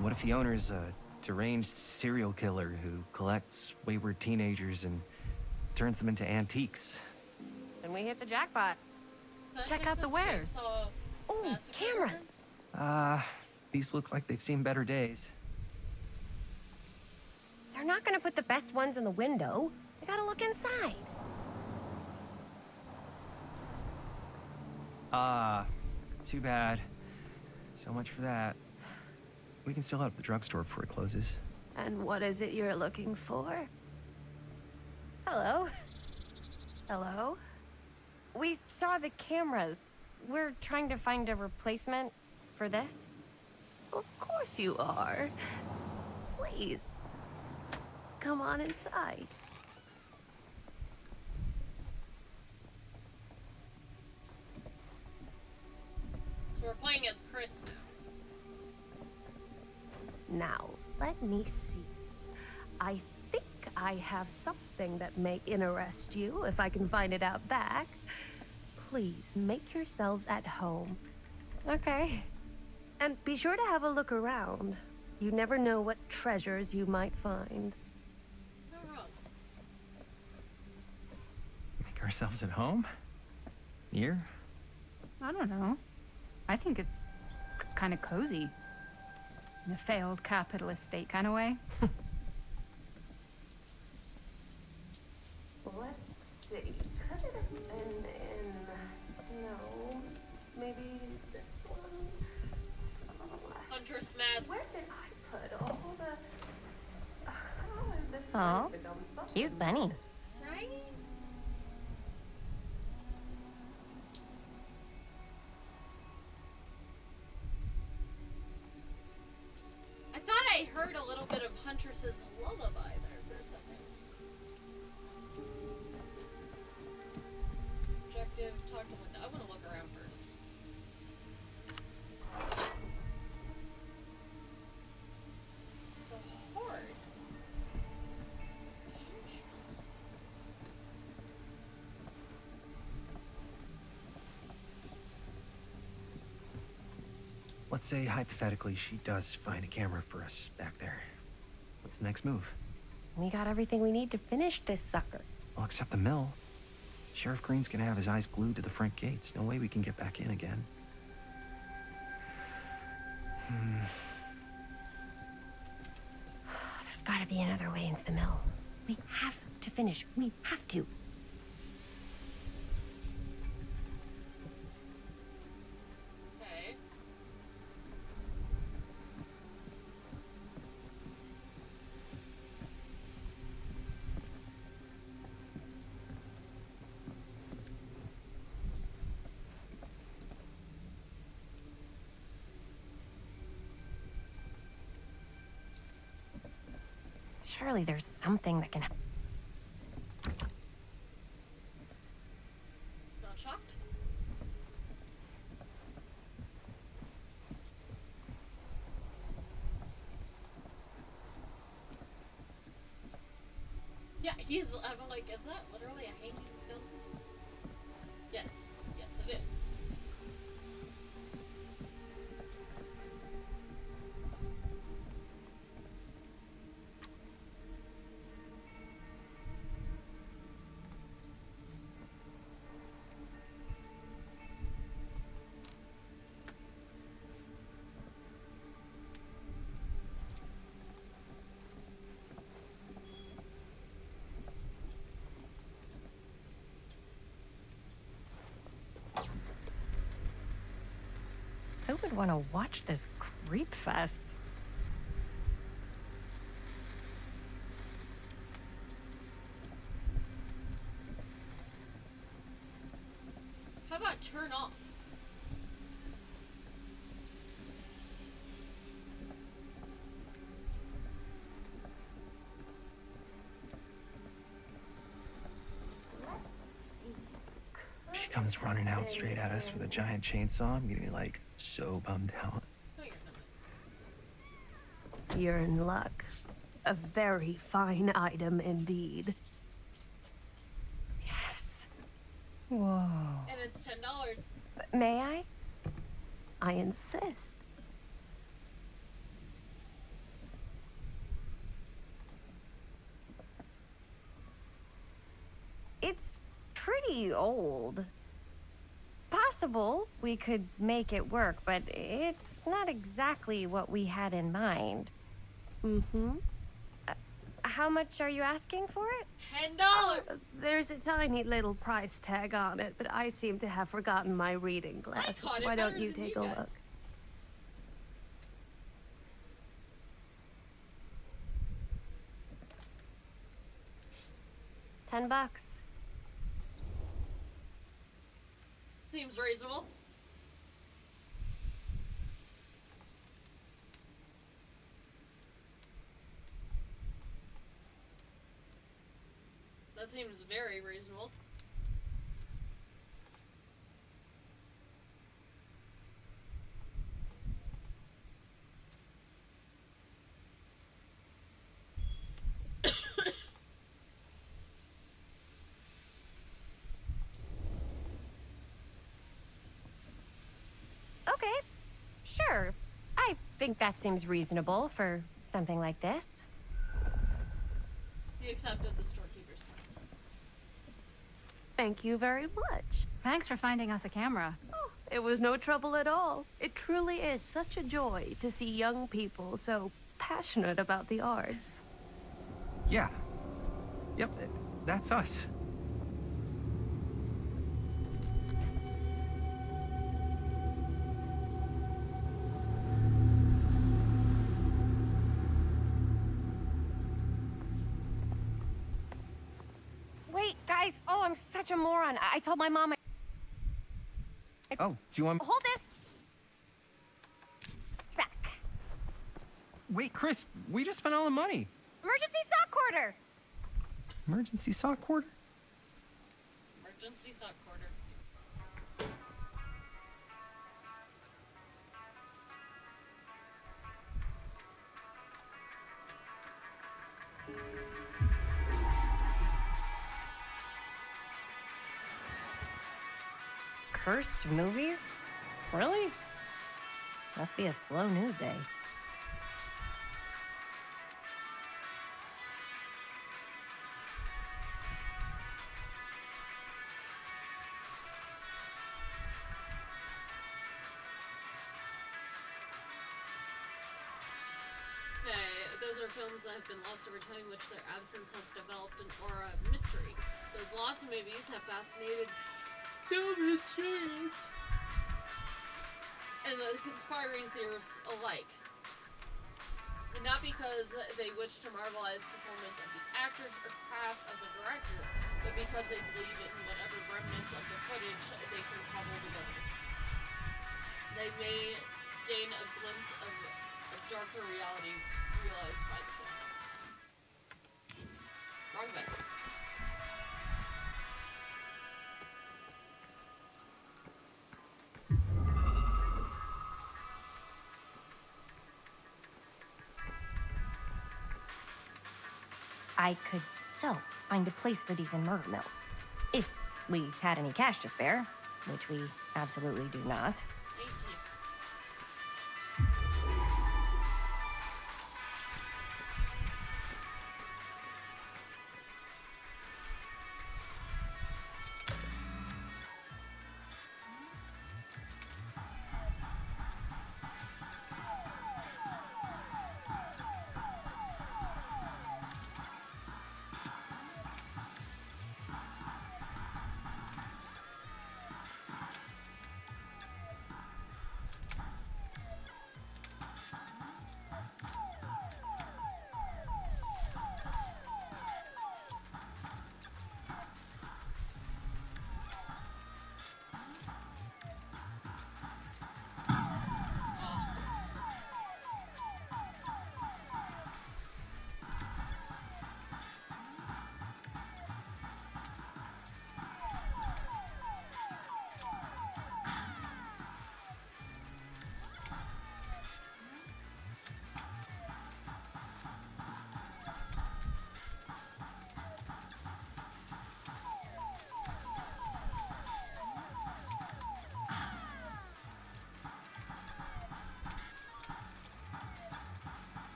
What if the owner's a deranged serial killer who collects wayward teenagers and turns them into antiques? Then we hit the jackpot. Check out the wares. Ooh, cameras. These look like they've seen better days. They're not gonna put the best ones in the window. We gotta look inside. Too bad. So much for that. We can still head up the drugstore before it closes. And what is it you're looking for? Hello. Hello? We saw the cameras. We're trying to find a replacement for this. Of course you are. Please. Come on inside. So we're playing as Chris now. Now, let me see. I think I have something that may interest you, if I can find it out back. Please, make yourselves at home. Okay. And be sure to have a look around. You never know what treasures you might find. Not wrong. Make ourselves at home? Here? I don't know. I think it's kind of cozy. In a failed capitalist state kind of way. Let's see. Could it have been in... No. Maybe this one? Hunter's mask. Where did I put all the... this Aw, might have become something. cute bunny. Right? little bit of Huntress's lullaby there for a second. Objective, talk to Linda. I want to look around first. The horse. Interesting. Let's say, hypothetically, she does find a camera for us back there. What's the next move? We got everything we need to finish this sucker. Well, except the mill. Sheriff Green's gonna have his eyes glued to the front gates. No way we can get back in again. There's gotta be another way into the mill. We have to finish. We have to. Okay. Surely there's something that can help. Not shocked? Yeah, he's. I'm like, is that literally a hanging still? Yes. Yes, it is. Who would want to watch this creep fest? How about turn off? She comes running out straight at us with a giant chainsaw. I'm getting like so bummed out. No, you're not. You're in luck. A very fine item indeed. Yes. Whoa. And it's $10. May I? I insist. It's pretty old. Possible we could make it work, but it's not exactly what we had in mind. Mm-hmm. How much are you asking for it? $10. There's a tiny little price tag on it, but I seem to have forgotten my reading glasses. caught it Why don't better you than take you a guys. look? $10. Seems reasonable. That seems very reasonable. Okay, sure. I think that seems reasonable for something like this. He accepted the storekeeper's price. Thank you very much. Thanks for finding us a camera. Oh, it was no trouble at all. It truly is such a joy to see young people so passionate about the arts. Yeah. Yep, that's us. Wait, guys. Oh, I'm such a moron. I told my mom. Oh, do you want... Hold this. Back. Wait, Chris, we just spent all the money. Emergency sock quarter! Emergency sock quarter? Emergency sock quarter. Cursed movies? Really? Must be a slow news day. Those are films that have been lost over time, which their absence has developed an aura of mystery. Those lost movies have fascinated film historians and the conspiring theorists alike. And not because they wish to marvelize performance of the actors or craft of the director, but because they believe in whatever remnants of the footage they can cobble together. They may gain a glimpse of a darker reality realized by the film. Wrong button. I could so find a place for these in Murder Mill. If we had any cash to spare, which we absolutely do not. Thank you.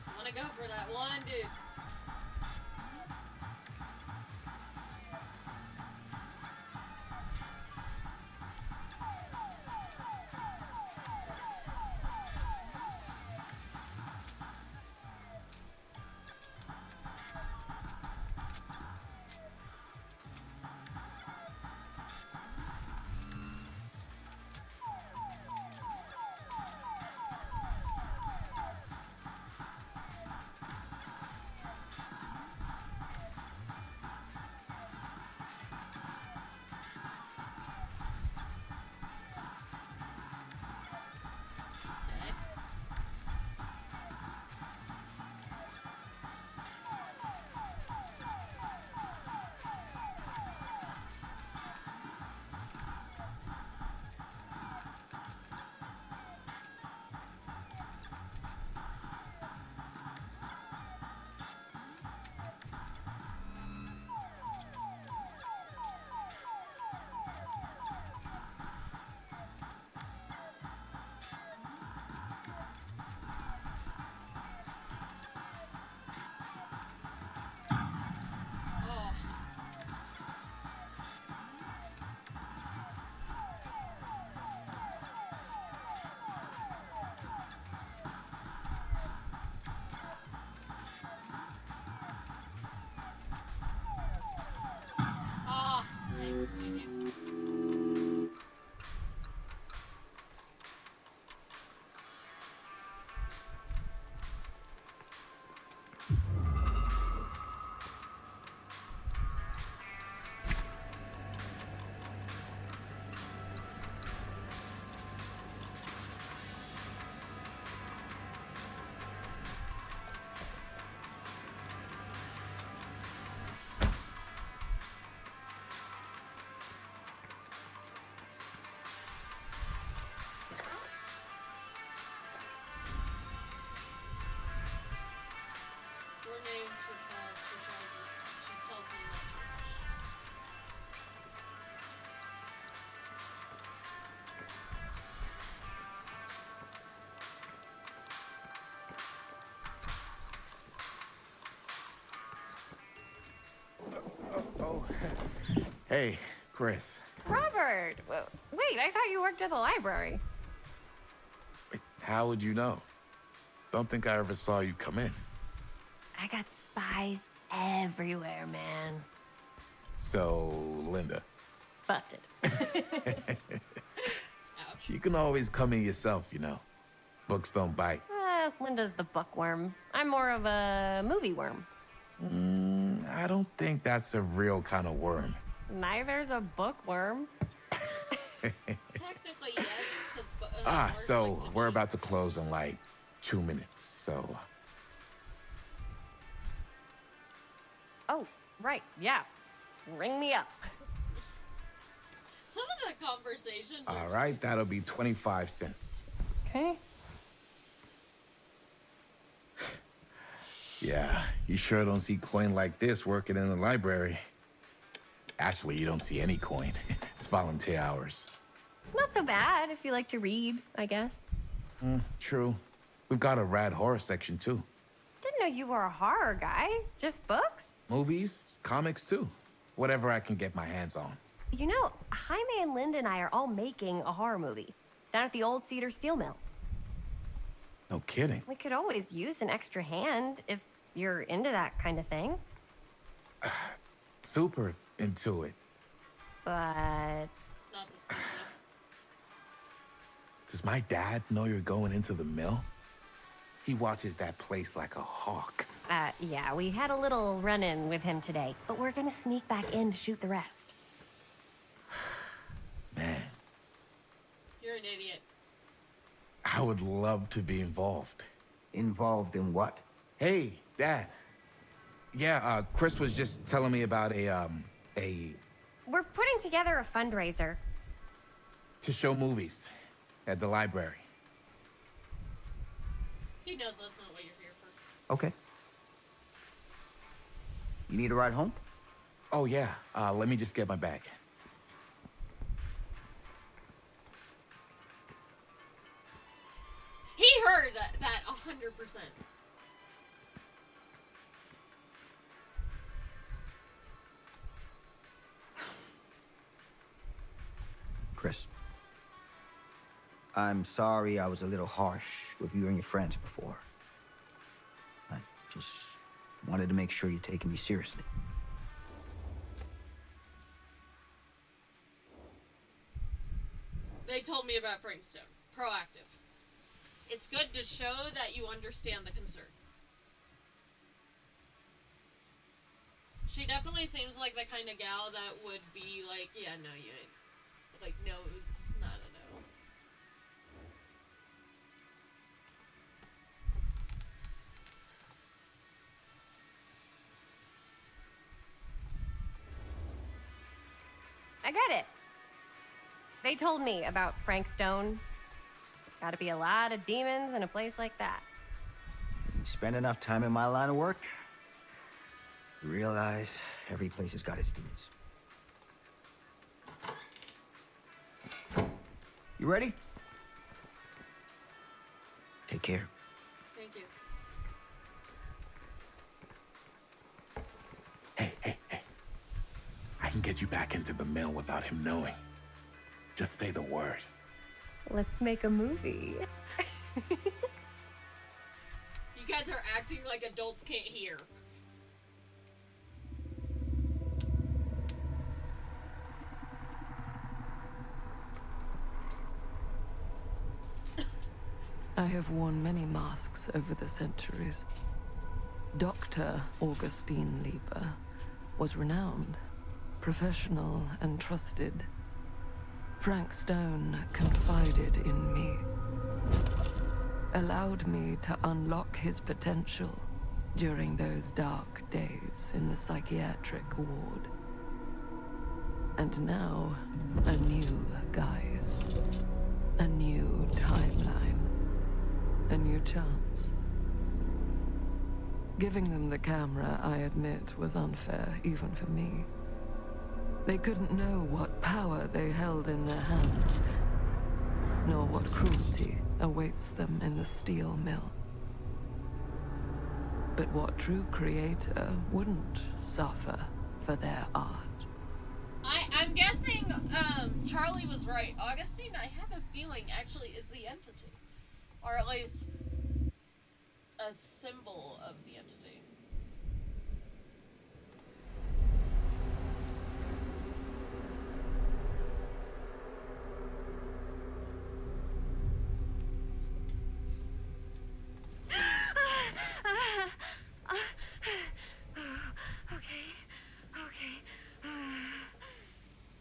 I wanna go for that one, dude. names for tasks. She tells me not to rush. Hey, Chris. Robert! Wait, I thought you worked at the library. Wait, how would you know? Don't think I ever saw you come in. I got spies everywhere, man. So, Linda. Busted. You can always come in yourself, you know. Books don't bite. Linda's the bookworm. I'm more of a movie worm. I don't think that's a real kind of worm. Neither's a bookworm. Technically, yes. So we're about to close in like 2 minutes, so... Oh, right, yeah. Ring me up. Some of the conversations are... All right, that'll be 25 cents. Okay. Yeah, you sure don't see coin like this working in the library. Actually, you don't see any coin. It's volunteer hours. Not so bad if you like to read, I guess. True. We've got a rad horror section, too. Didn't know you were a horror guy. Just books? Movies, comics, too. Whatever I can get my hands on. You know, Jaime and Linda and I are all making a horror movie down at the old Cedar Steel Mill. No kidding. We could always use an extra hand if you're into that kind of thing. Super into it. But... Not the same. Does my dad know you're going into the mill? He watches that place like a hawk. Yeah, we had a little run-in with him today, but we're gonna sneak back in to shoot the rest. Man. You're an idiot. I would love to be involved. Involved in what? Hey, Dad. Yeah, Chris was just telling me about a... We're putting together a fundraiser. to show movies at the library. He knows that's not what you're here for. Okay. You need a ride home? Oh, yeah. Let me just get my bag. He heard that 100%. Chris, I'm sorry I was a little harsh with you and your friends before. I just wanted to make sure you're taking me seriously. They told me about Frank Stone. Proactive. It's good to show that you understand the concern. She definitely seems like the kind of gal that would be like, yeah, no, you ain't. Like, no, it's not a no. I get it. They told me about Frank Stone. Gotta be a lot of demons in a place like that. You spend enough time in my line of work, you realize every place has got its demons. You ready? Take care. Thank you. Hey. I can get you back into the mill without him knowing. Just say the word. Let's make a movie. You guys are acting like adults can't hear. I have worn many masks over the centuries. Dr. Augustine Lieber was renowned, professional, and trusted. Frank Stone confided in me, allowed me to unlock his potential during those dark days in the psychiatric ward. And now, a new guise, a new timeline, a new chance. Giving them the camera, I admit, was unfair, even for me. They couldn't know what power they held in their hands, nor what cruelty awaits them in the steel mill. But what true creator wouldn't suffer for their art? I'm guessing Charlie was right. Augustine, I have a feeling, actually is the entity. Or at least a symbol of the entity.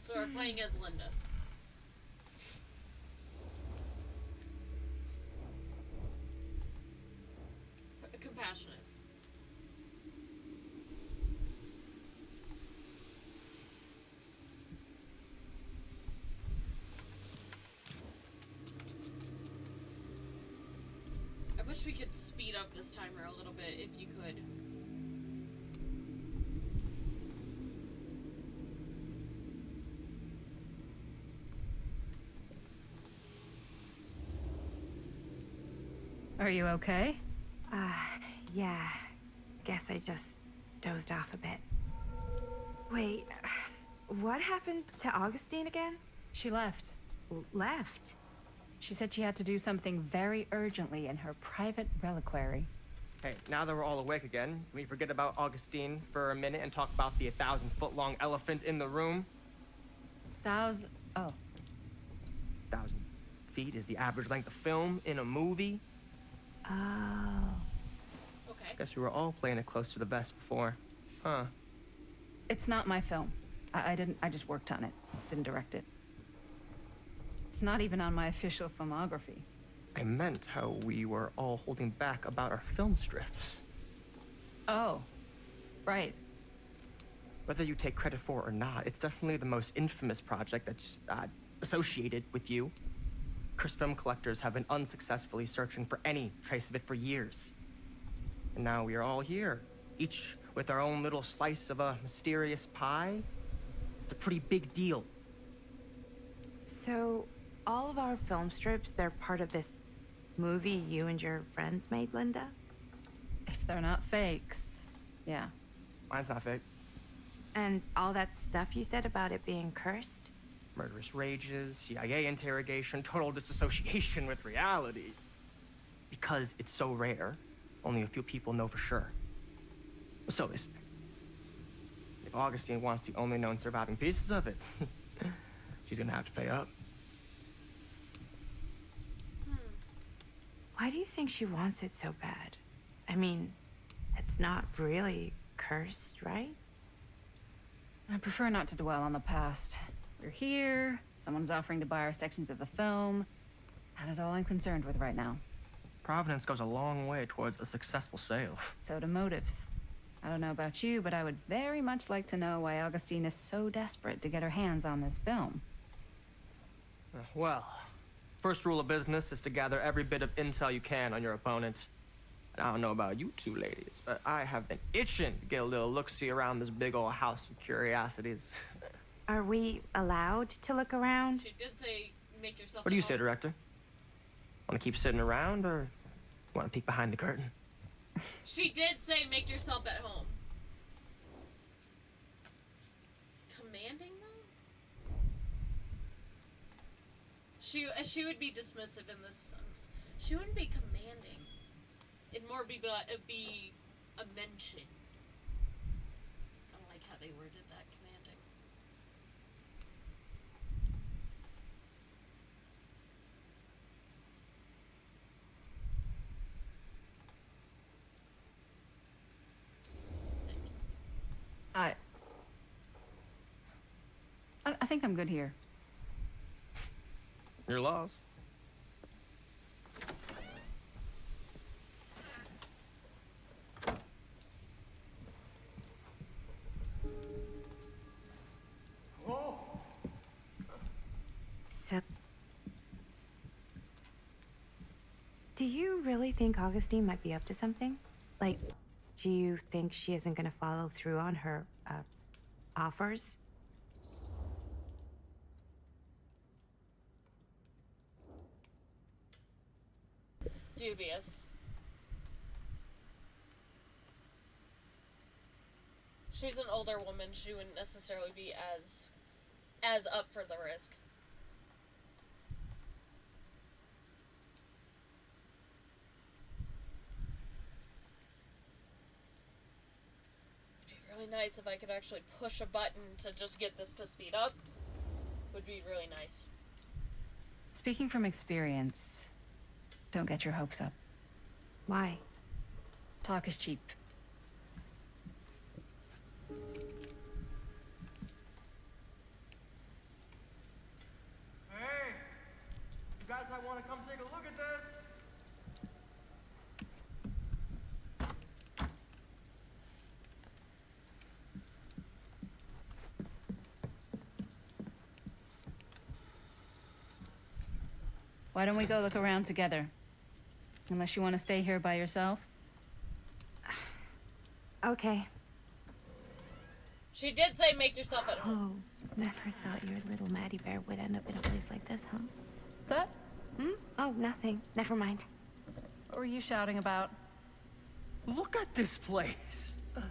So we're playing as Linda. Compassionate. I wish we could speed up this timer a little bit if you could. Are you okay? Yeah. Guess I just dozed off a bit. Wait, what happened to Augustine again? She left. Left? She said she had to do something very urgently in her private reliquary. Hey, now that we're all awake again, can we forget about Augustine for a minute and talk about the 1,000-foot-long elephant in the room? Oh. 1,000 feet is the average length of film in a movie. Oh. Okay. Guess we were all playing it close to the vest before. Huh. It's not my film. I just worked on it. Didn't direct it. It's not even on my official filmography. I meant how we were all holding back about our film strips. Oh. Right. Whether you take credit for it or not, it's definitely the most infamous project that's associated with you. Cursed film collectors have been unsuccessfully searching for any trace of it for years. And now we are all here, each with our own little slice of a mysterious pie. It's a pretty big deal. So, all of our film strips, they're part of this movie you and your friends made, Linda? If they're not fakes, yeah. Mine's not fake. And all that stuff you said about it being cursed? Murderous rages, CIA interrogation, total disassociation with reality. Because it's so rare, only a few people know for sure. So they say. If Augustine wants the only known surviving pieces of it, she's gonna have to pay up. Why do you think she wants it so bad? I mean, it's not really cursed, right? I prefer not to dwell on the past. We're here, someone's offering to buy our sections of the film. That is all I'm concerned with right now. Providence goes a long way towards a successful sale. So do motives. I don't know about you, but I would very much like to know why Augustine is so desperate to get her hands on this film. Well, first rule of business is to gather every bit of intel you can on your opponent. And I don't know about you two ladies, but I have been itching to get a little look-see around this big old house of curiosities. Are we allowed to look around? She did say make yourself What do you say, director? Want to keep sitting around, or want to peek behind the curtain? She did say make yourself at home. Commanding though? She would be dismissive in this sense. She wouldn't be commanding. It'd more be a mention. I don't like how they worded that, commanding. I think I'm good here. You're lost. So, do you really think Augustine might be up to something? Like, Do you think she isn't gonna follow through on her, offers? Dubious. She's an older woman. She wouldn't necessarily be as up for the risk. It'd be really nice if I could actually push a button to just get this to speed up. Would be really nice. Speaking from experience, don't get your hopes up. Why? Talk is cheap. Hey, you guys might want to come take a look at this. Why don't we go look around together? Unless you want to stay here by yourself? Okay. She did say make yourself at home. Oh, never thought your little Maddie Bear would end up in a place like this, huh? That? Oh, nothing. Never mind. What were you shouting about? Look at this place. You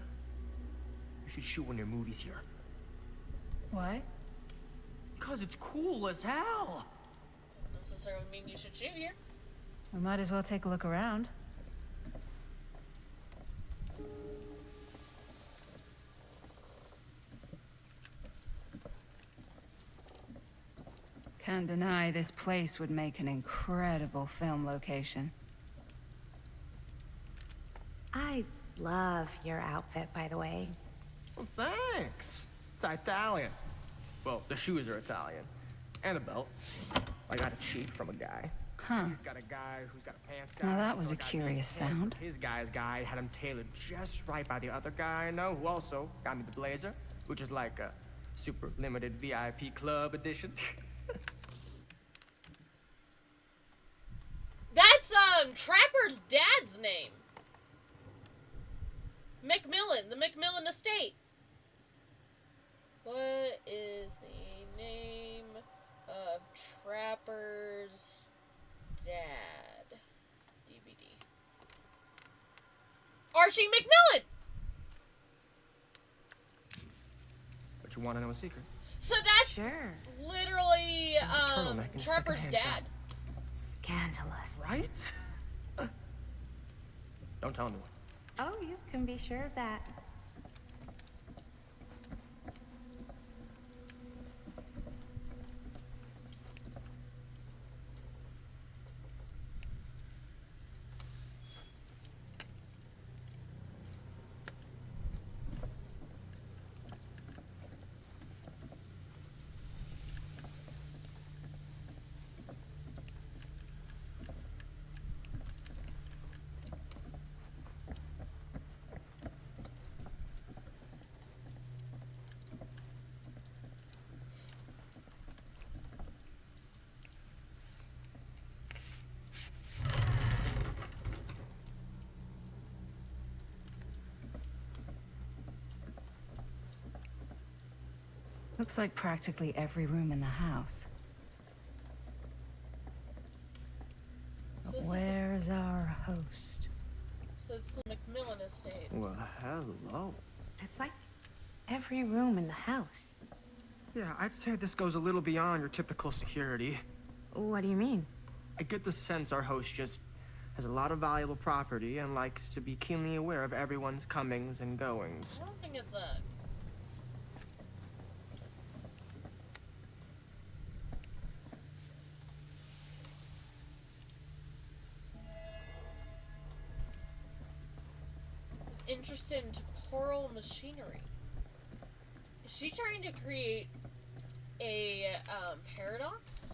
should shoot one of your movies here. Why? Because it's cool as hell. Doesn't necessarily mean you should shoot here. We might as well take a look around. Can't deny this place would make an incredible film location. I love your outfit, by the way. Well, thanks. It's Italian. Well, the shoes are Italian. And a belt. I got a cheat from a guy. Huh. He's got a guy who's got a pants guy. Now that was so a curious sound. His guy's guy had him tailored just right by the other guy I know, who also got me the blazer, which is like a super limited VIP club edition. That's Trapper's dad's name. McMillan, the McMillan estate. What is the name of Trapper's dad? DVD. Archie McMillan! But you want to know a secret? So that's Sure. literally turtleneck and Trapper's secondhand dad. Scandalous. Right? Don't tell anyone. Oh, you can be sure of that. Looks like practically every room in the house. But where's our host? So it's the McMillan estate. Well, hello. It's like every room in the house. Yeah, I'd say this goes a little beyond your typical security. What do you mean? I get the sense our host just has a lot of valuable property and likes to be keenly aware of everyone's comings and goings. I don't think it's that. He's interested in temporal machinery. Is she trying to create a paradox?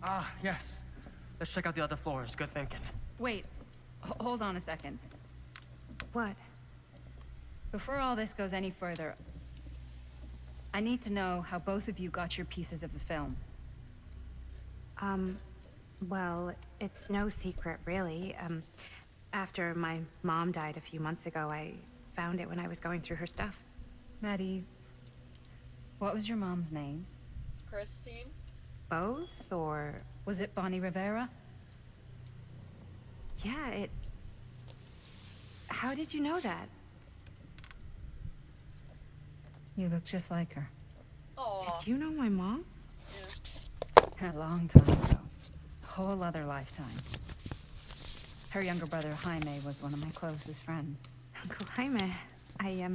Ah, yes. Let's check out the other floors. Good thinking. Wait, hold on a second. What? Before all this goes any further, I need to know how both of you got your pieces of the film. Well, it's no secret, really. After my mom died a few months ago, I found it when I was going through her stuff. Maddie, what was your mom's name? Christine? Both, or... Was it Bonnie Rivera? Yeah, it... How did you know that? You look just like her. Aww. Did you know my mom? A long time ago. A whole other lifetime. Her younger brother, Jaime, was one of my closest friends. Uncle Jaime. I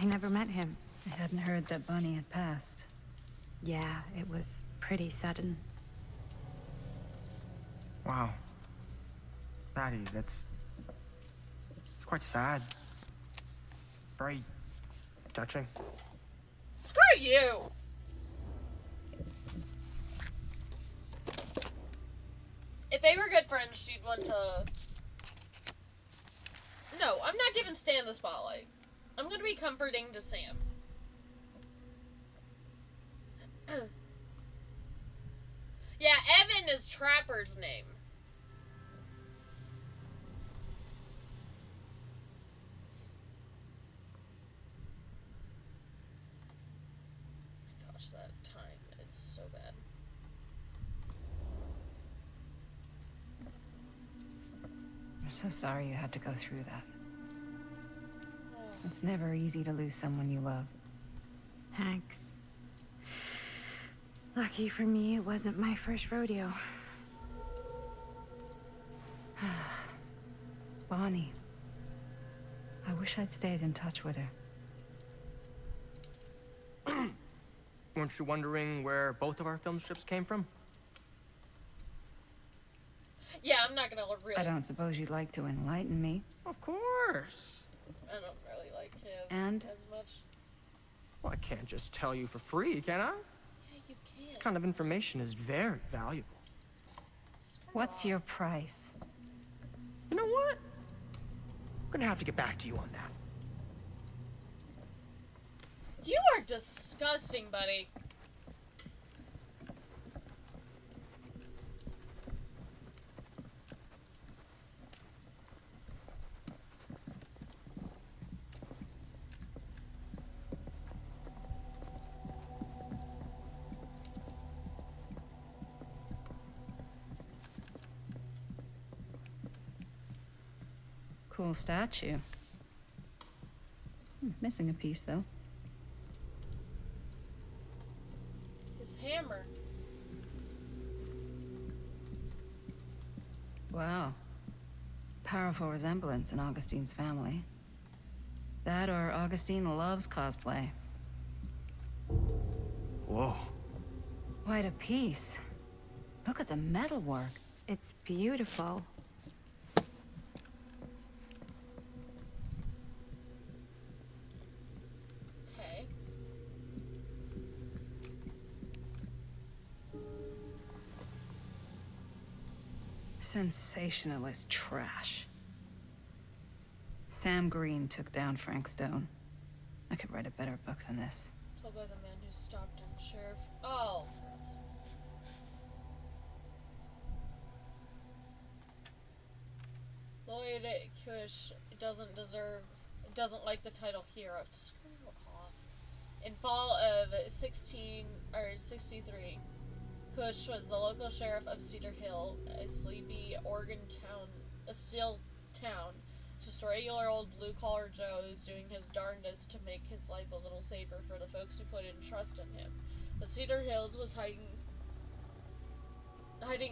never met him. I hadn't heard that Bonnie had passed. Yeah, it was pretty sudden. Wow. Maddie, it's quite sad. Very touching. Screw you! If they were good friends, she'd want to... No, I'm not giving Stan the spotlight. I'm gonna be comforting to Sam. Yeah, Evan is Trapper's name. Gosh, that time is so bad. I'm so sorry you had to go through that. It's never easy to lose someone you love. Thanks. Lucky for me, it wasn't my first rodeo. Bonnie. I wish I'd stayed in touch with her. Weren't you wondering where both of our film strips came from? Yeah, I'm not gonna really... I don't suppose you'd like to enlighten me. Of course. I don't really like him And? as much. Well, I can't just tell you for free, can I? Yeah, you can. This kind of information is very valuable. What's your price? You know what? I'm gonna have to get back to you on that. You are disgusting, buddy. Cool statue. Missing a piece, though. His hammer. Wow. Powerful resemblance in Augustine's family. That or Augustine loves cosplay. Whoa. Quite a piece. Look at the metalwork. It's beautiful. Okay. Sensationalist trash. Sam Green took down Frank Stone. I could write a better book than this. Told by the man who stopped him, Sheriff. Oh. Lloyd Kush doesn't like the title hero. Screw off. In fall of 63, Kush was the local sheriff of Cedar Hill, a sleepy Oregon town, a steel town, just a regular old blue-collar Joe who's doing his darndest to make his life a little safer for the folks who put in trust in him. But Cedar Hills was hiding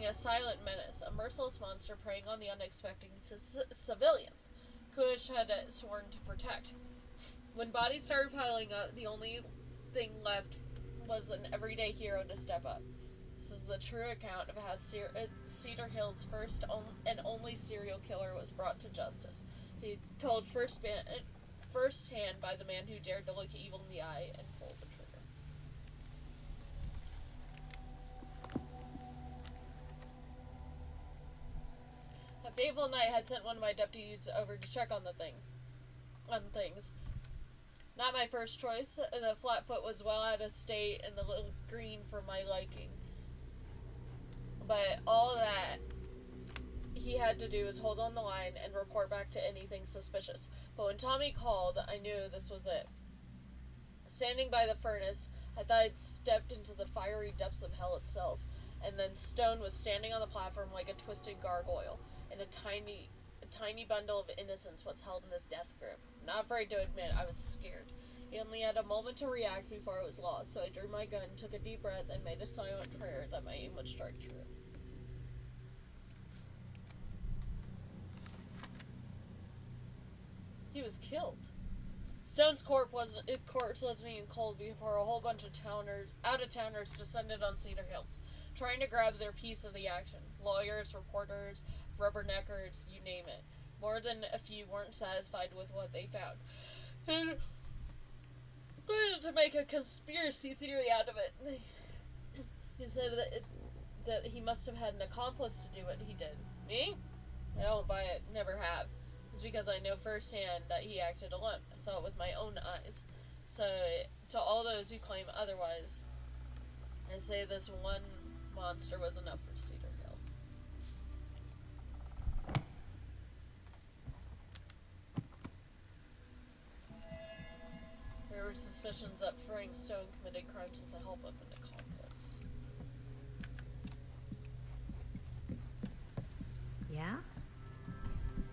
a silent menace, a merciless monster preying on the unexpected civilians Kush had sworn to protect. When bodies started piling up, the only thing left was an everyday hero to step up. This is the true account of how Cedar Hill's first and only serial killer was brought to justice. He told firsthand by the man who dared to look evil in the eye and pull the trigger. A fateful night had sent one of my deputies over to check on things. Not my first choice. The Flatfoot was well out of state and the little green for my liking. But all that he had to do was hold on the line and report back to anything suspicious. But when Tommy called, I knew this was it. Standing by the furnace, I thought I'd stepped into the fiery depths of hell itself. And then Stone was standing on the platform like a twisted gargoyle, and a tiny bundle of innocence was held in his death grip. Not afraid to admit I was scared. He only had a moment to react before it was lost, so I drew my gun, took a deep breath, and made a silent prayer that my aim would strike true. He was killed. Stone's corpse wasn't even cold before a whole bunch of out-of-towners descended on Cedar Hills, trying to grab their piece of the action. Lawyers, reporters, rubberneckers, you name it. More than a few weren't satisfied with what they found, and wanted to make a conspiracy theory out of it. He said that he must have had an accomplice to do what he did. Me? I don't buy it. Never have. It's because I know firsthand that he acted alone. I saw it with my own eyes. So, to all those who claim otherwise, I say this one monster was enough for Cedar Hill. There were suspicions that Frank Stone committed crimes with the help of an accomplice. Yeah?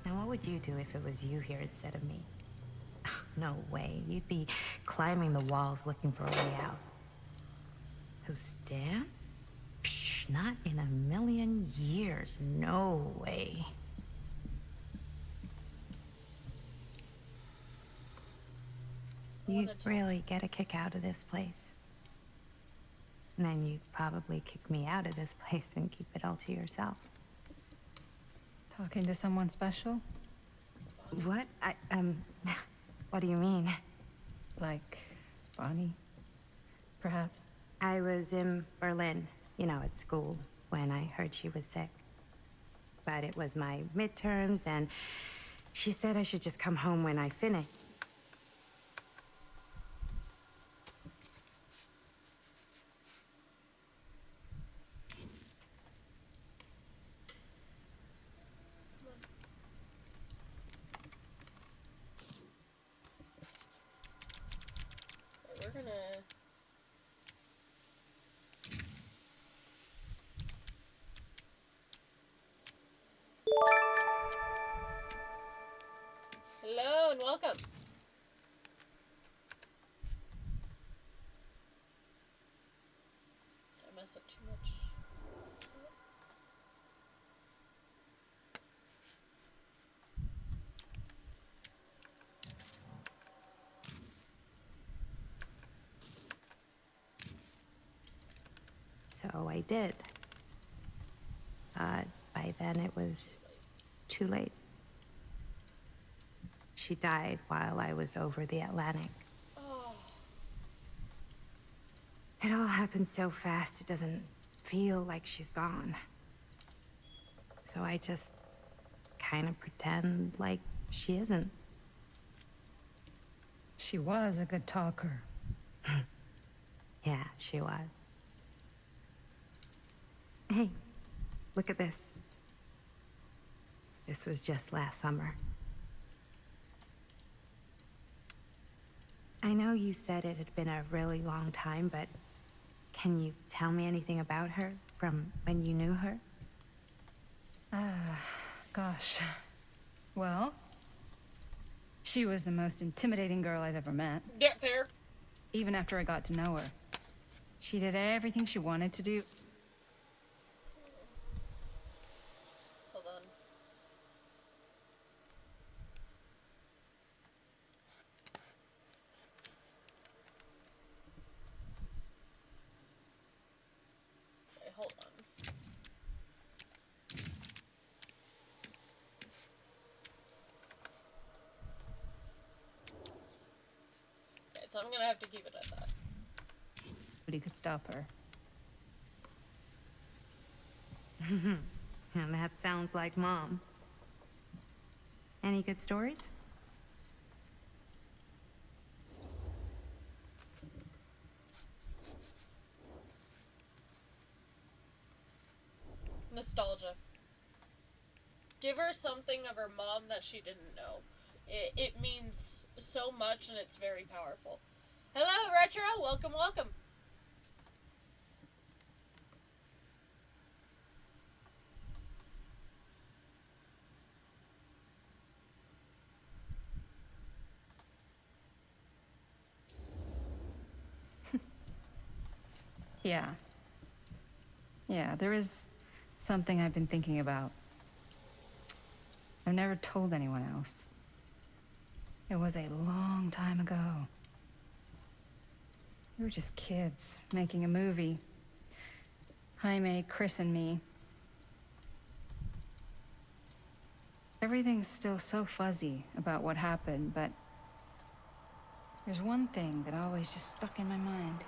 And what would you do if it was you here instead of me? No way. You'd be climbing the walls looking for a way out. Who, Stan? Psh, not in a million years. No way. You'd really get a kick out of this place. And then you'd probably kick me out of this place and keep it all to yourself. Talking to someone special? What? What do you mean? Like Bonnie, perhaps? I was in Berlin, at school, when I heard she was sick. But it was my midterms, and she said I should just come home when I finished. We're gonna... Hello and welcome. Did I mess up too much? So I did. But by then it was too late. She died while I was over the Atlantic. Oh. It all happened so fast, it doesn't feel like she's gone. So I just kind of pretend like she isn't. She was a good talker. Yeah, she was. Hey, look at this. This was just last summer. I know you said it had been a really long time, but can you tell me anything about her from when you knew her? Gosh. Well, she was the most intimidating girl I've ever met. Yeah, fair. Even after I got to know her. She did everything she wanted to do. Hold on. Okay, hold on. Okay, so I'm gonna have to keep it at that. Nobody could stop her. And that sounds like Mom. Any good stories? nostalgia. Give her something of her mom that she didn't know. It means so much and it's very powerful. Hello, Retro! Welcome, welcome! Yeah. Yeah, there is something I've been thinking about. I've never told anyone else. It was a long time ago. We were just kids, making a movie. Jaime, Chris, and me. Everything's still so fuzzy about what happened, but there's one thing that always just stuck in my mind.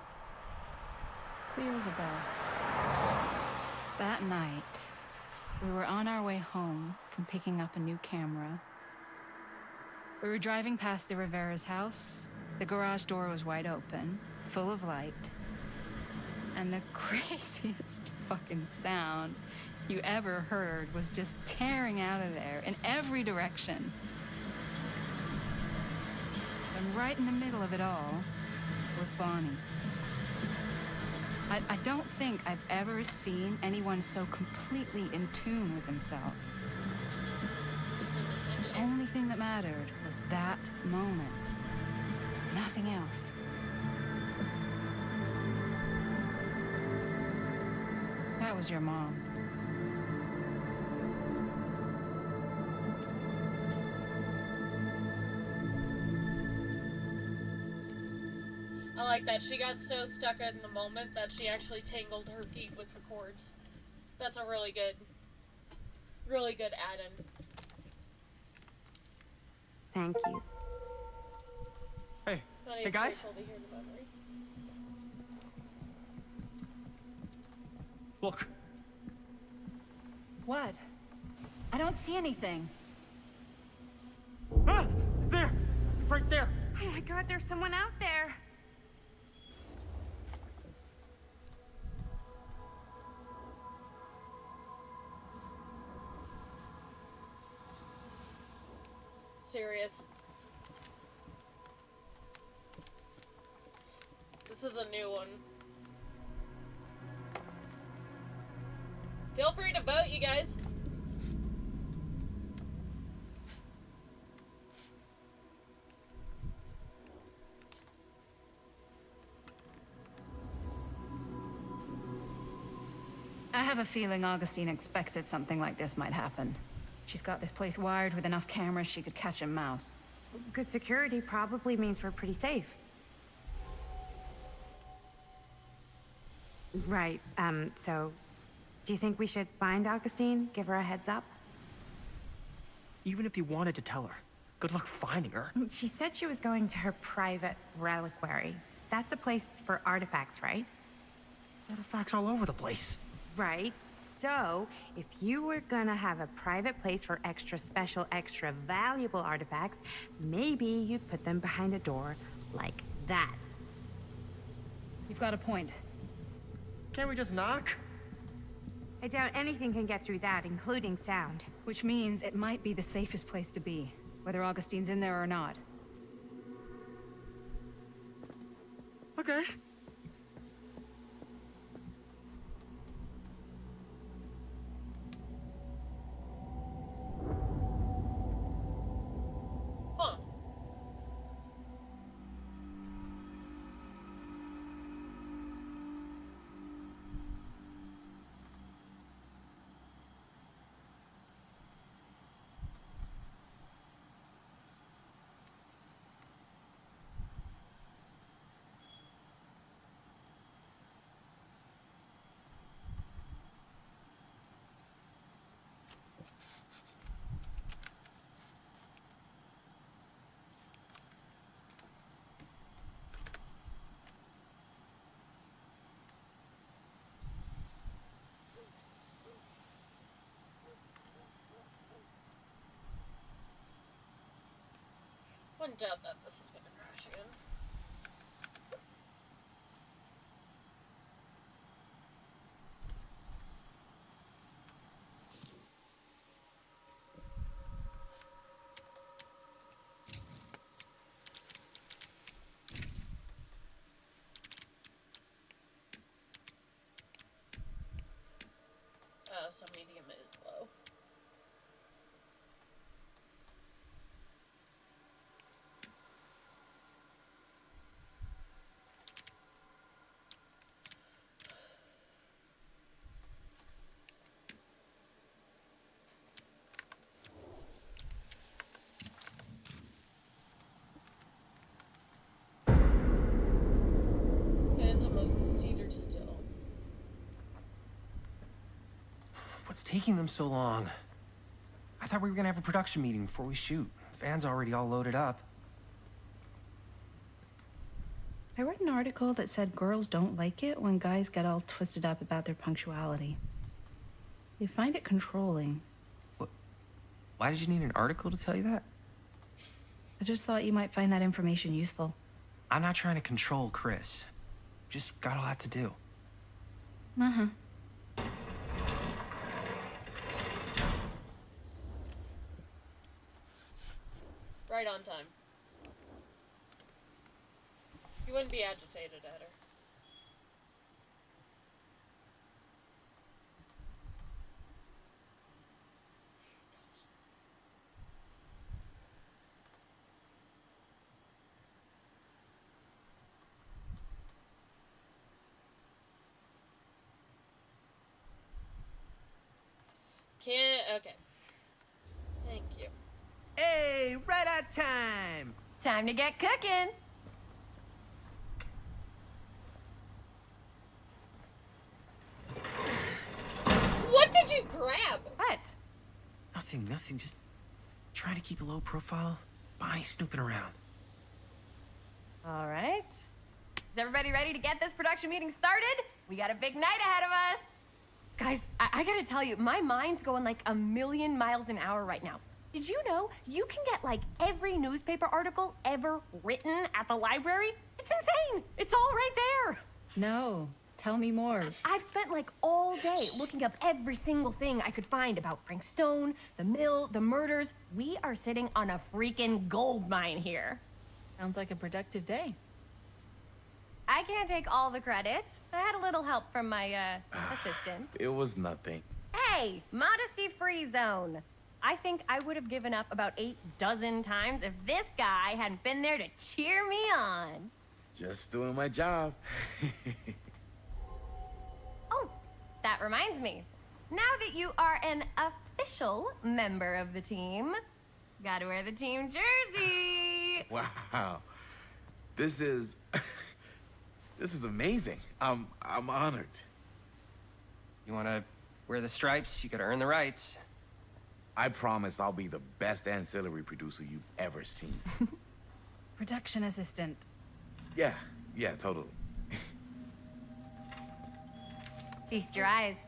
Clear as a bell. That night, we were on our way home from picking up a new camera. We were driving past the Rivera's house. The garage door was wide open, full of light. And the craziest fucking sound you ever heard was just tearing out of there in every direction. And right in the middle of it all was Bonnie. I don't think I've ever seen anyone so completely in tune with themselves. The only thing that mattered was that moment. Nothing else. That was your mom. I like that. She got so stuck in the moment that she actually tangled her feet with the cords. That's a really good add-in. Thank you. Hey, But hey it's guys. grateful to hear the memory. Look. What? I don't see anything. Ah! There! Right there! Oh my god, there's someone out there. Serious. This is a new one. Feel free to vote, you guys. I have a feeling Augustine expected something like this might happen. She's got this place wired with enough cameras she could catch a mouse. Good security probably means we're pretty safe. Right, so do you think we should find Augustine? Give her a heads up? Even if you wanted to tell her, good luck finding her. She said she was going to her private reliquary. That's a place for artifacts, right? Artifacts all over the place. Right. So, if you were gonna have a private place for extra special, extra valuable artifacts, maybe you'd put them behind a door like that. You've got a point. Can't we just knock? I doubt anything can get through that, including sound. Which means it might be the safest place to be, whether Augustine's in there or not. Okay. Huh. Wouldn't doubt that this is gonna crash again. so medium is low. Phantom of the Cedar still. What's taking them so long? I thought we were gonna have a production meeting before we shoot. Van's already all loaded up. I read an article that said girls don't like it when guys get all twisted up about their punctuality. They find it controlling. Why did you need an article to tell you that? I just thought you might find that information useful. I'm not trying to control Chris. Just got a lot to do. Uh-huh. Right on time. You wouldn't be agitated at her. Okay. Thank you. Hey, right on time! Time to get cooking. What did you grab? What? Nothing. Just trying to keep a low profile. Bonnie snooping around. All right. Is everybody ready to get this production meeting started? We got a big night ahead of us. Guys, I gotta tell you, my mind's going like a million miles an hour right now. Did you know you can get like every newspaper article ever written at the library? It's insane. It's all right there. No, tell me more. I've spent like all day looking up every single thing I could find about Frank Stone, the mill, the murders. We are sitting on a freaking gold mine here. Sounds like a productive day. I can't take all the credit. I had a little help from my assistant. It was nothing. Hey, modesty-free zone. I think I would have given up about 8 dozen times if this guy hadn't been there to cheer me on. Just doing my job. Oh, that reminds me. Now that you are an official member of the team, gotta wear the team jersey. Wow. This is... This is amazing. I'm honored. You wanna wear the stripes? You gotta earn the rights. I promise I'll be the best ancillary producer you've ever seen. Production assistant. Yeah, totally. Feast your eyes.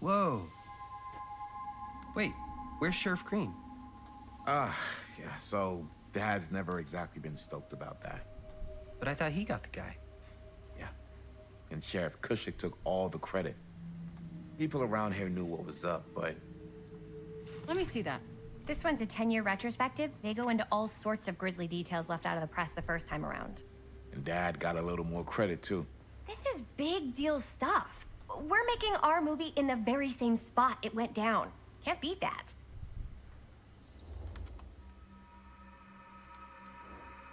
Whoa. Wait, where's Sheriff Green? Yeah, so Dad's never exactly been stoked about that. But I thought he got the guy. Yeah, and Sheriff Kushik took all the credit. People around here knew what was up, but... Let me see that. This one's a 10-year retrospective. They go into all sorts of grisly details left out of the press the first time around. And Dad got a little more credit, too. This is big deal stuff. We're making our movie in the very same spot it went down. Can't beat that.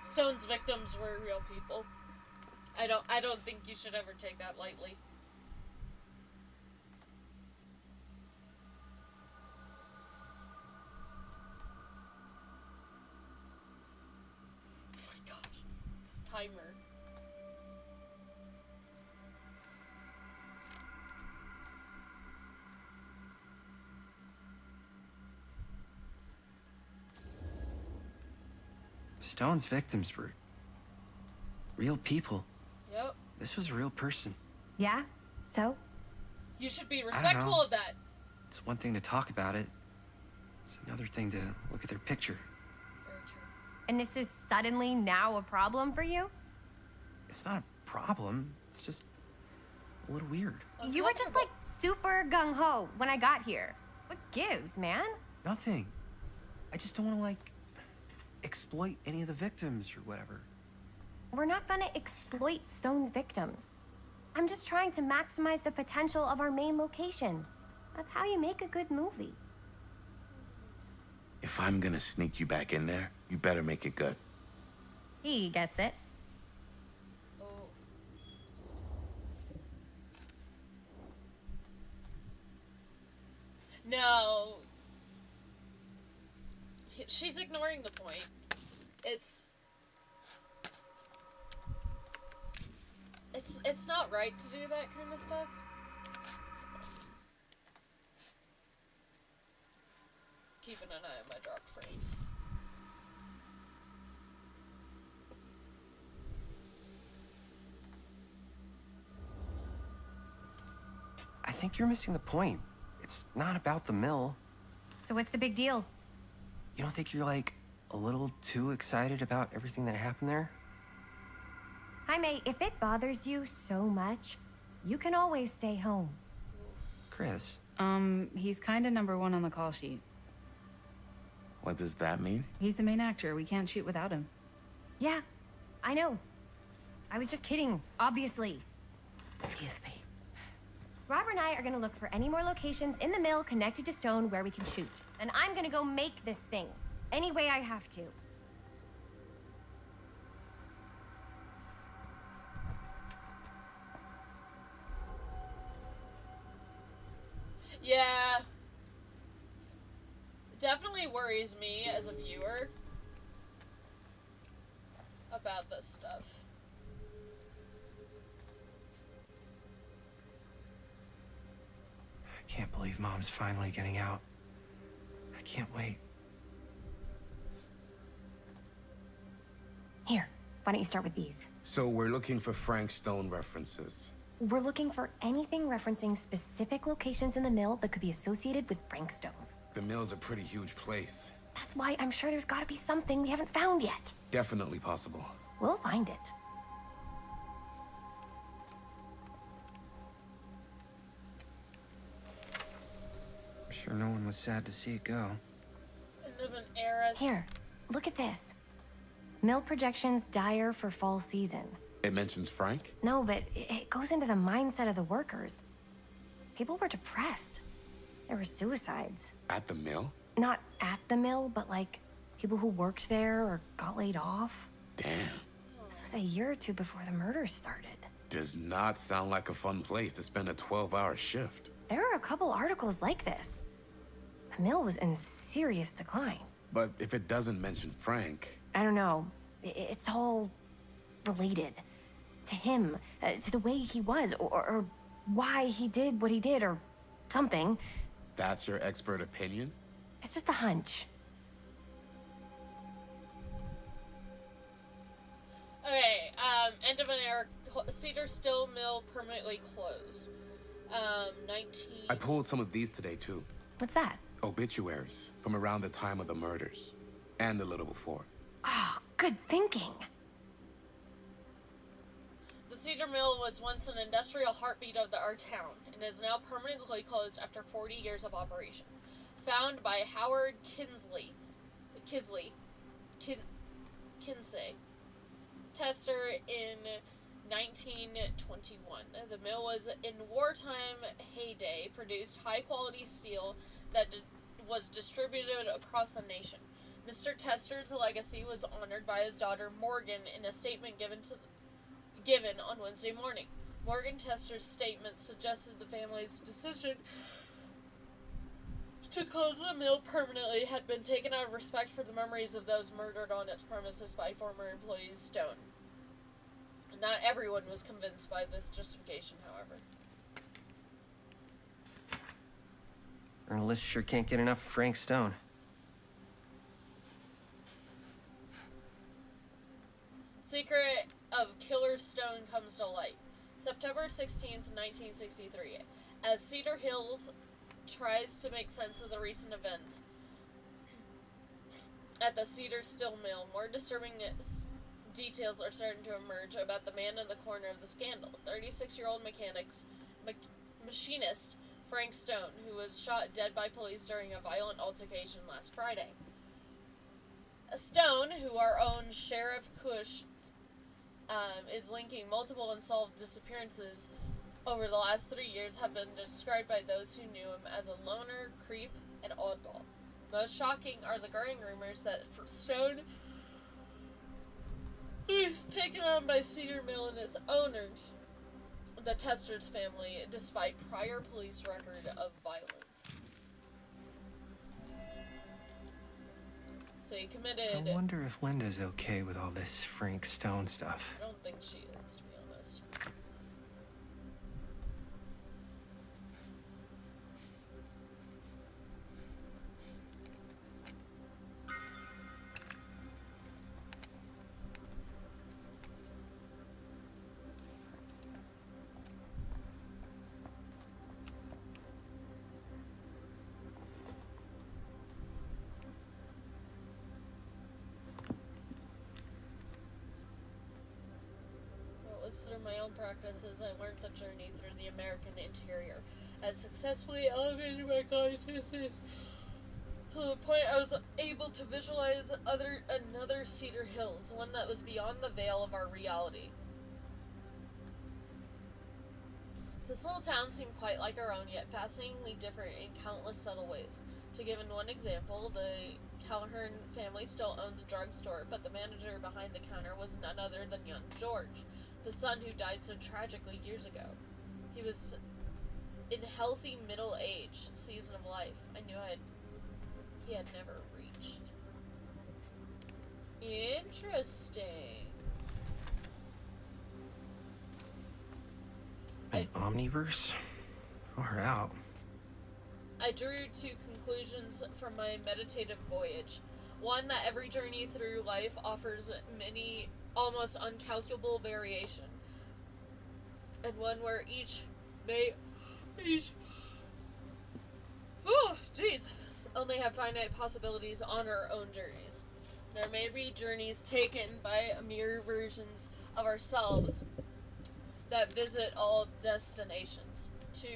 Stone's victims were real people. I don't think you should ever take that lightly. Oh my gosh. This timer. Stone's victims were real people. Yep. This was a real person. Yeah? So? You should be know. respectful of that. It's one thing to talk about it. It's another thing to look at their picture. Very true. And this is suddenly now a problem for you? It's not a problem. It's just a little weird. You were just like super gung-ho when I got here. What gives, man? Nothing. I just don't want to, like, exploit any of the victims or whatever. We're not gonna exploit Stone's victims. I'm just trying to maximize the potential of our main location. That's how you make a good movie. If I'm gonna sneak you back in there, you better make it good. He gets it. No. She's ignoring the point. It's not right to do that kind of stuff. Keeping an eye on my dropped frames. I think you're missing the point. It's not about the mill. So what's the big deal? You don't think you're, like, a little too excited about everything that happened there? Jaime, if it bothers you so much, you can always stay home. Chris. He's kinda number 1 on the call sheet. What does that mean? He's the main actor. We can't shoot without him. Yeah, I know. I was just kidding, obviously. Obviously. Robert and I are gonna look for any more locations in the mill connected to stone where we can shoot. And I'm gonna go make this thing, any way I have to. Yeah. It definitely worries me as a viewer about this stuff. I can't believe Mom's finally getting out. I can't wait. Here, why don't you start with these? So we're looking for Frank Stone references. We're looking for anything referencing specific locations in the mill that could be associated with Frank Stone. The mill's a pretty huge place. That's why I'm sure there's gotta be something we haven't found yet. Definitely possible. We'll find it. I'm sure no one was sad to see it go. End of an era. Here, look at this. Mill projections dire for fall season. It mentions Frank? No, but it goes into the mindset of the workers. People were depressed. There were suicides. At the mill? Not at the mill, but like people who worked there or got laid off. Damn. This was a year or 2 before the murders started. Does not sound like a fun place to spend a 12-hour shift. There are a couple articles like this. The mill was in serious decline. But if it doesn't mention Frank... I don't know. It's all related. To him, to the way he was, or why he did what he did, or something. That's your expert opinion? It's just a hunch. Okay, end of an era. Cedar Still Mill permanently closed. 19... I pulled some of these today, too. What's that? Obituaries from around the time of the murders. And a little before. Oh, good thinking. The Cedar Mill was once an industrial heartbeat of our town, and is now permanently closed after 40 years of operation. Found by Howard Kinsey, tester in 1921. The mill was in wartime heyday, produced high-quality steel that was distributed across the nation. Mr. Tester's legacy was honored by his daughter Morgan in a statement given on Wednesday morning. Morgan Tester's statement suggested the family's decision to close the mill permanently had been taken out of respect for the memories of those murdered on its premises by former employees Stone. Not everyone was convinced by this justification, however. Journalists sure can't get enough of Frank Stone. Secret of Killer Stone comes to light. September 16th, 1963. As Cedar Hills tries to make sense of the recent events at the Cedar Still Mill, more disturbing details are starting to emerge about the man in the corner of the scandal. 36-year-old machinist Frank Stone, who was shot dead by police during a violent altercation last Friday. Stone, who our own Sheriff Cush is linking multiple unsolved disappearances over the last 3 years have been described by those who knew him as a loner, creep, and oddball. Most shocking are the growing rumors that Stone is taken on by Cedar Mill and its owners, the Tester's family, despite prior police record of violence. So he committed... I wonder if Linda's okay with all this Frank Stone stuff. I don't think she is, to be honest. Through my own practices, I learned the journey through the American interior. I successfully elevated my consciousness to the point I was able to visualize another Cedar Hills, one that was beyond the veil of our reality. This little town seemed quite like our own, yet fascinatingly different in countless subtle ways. To give one example, the Calhoun family still owned the drugstore, but the manager behind the counter was none other than young George, the son who died so tragically years ago. He was in healthy middle-aged season of life. I knew he had never reached. Interesting. An omniverse? Far out. I drew two conclusions from my meditative voyage. One, that every journey through life offers many almost uncalculable variation, and one where each only have finite possibilities on our own journeys. There may be journeys taken by mere versions of ourselves that visit all destinations. 2,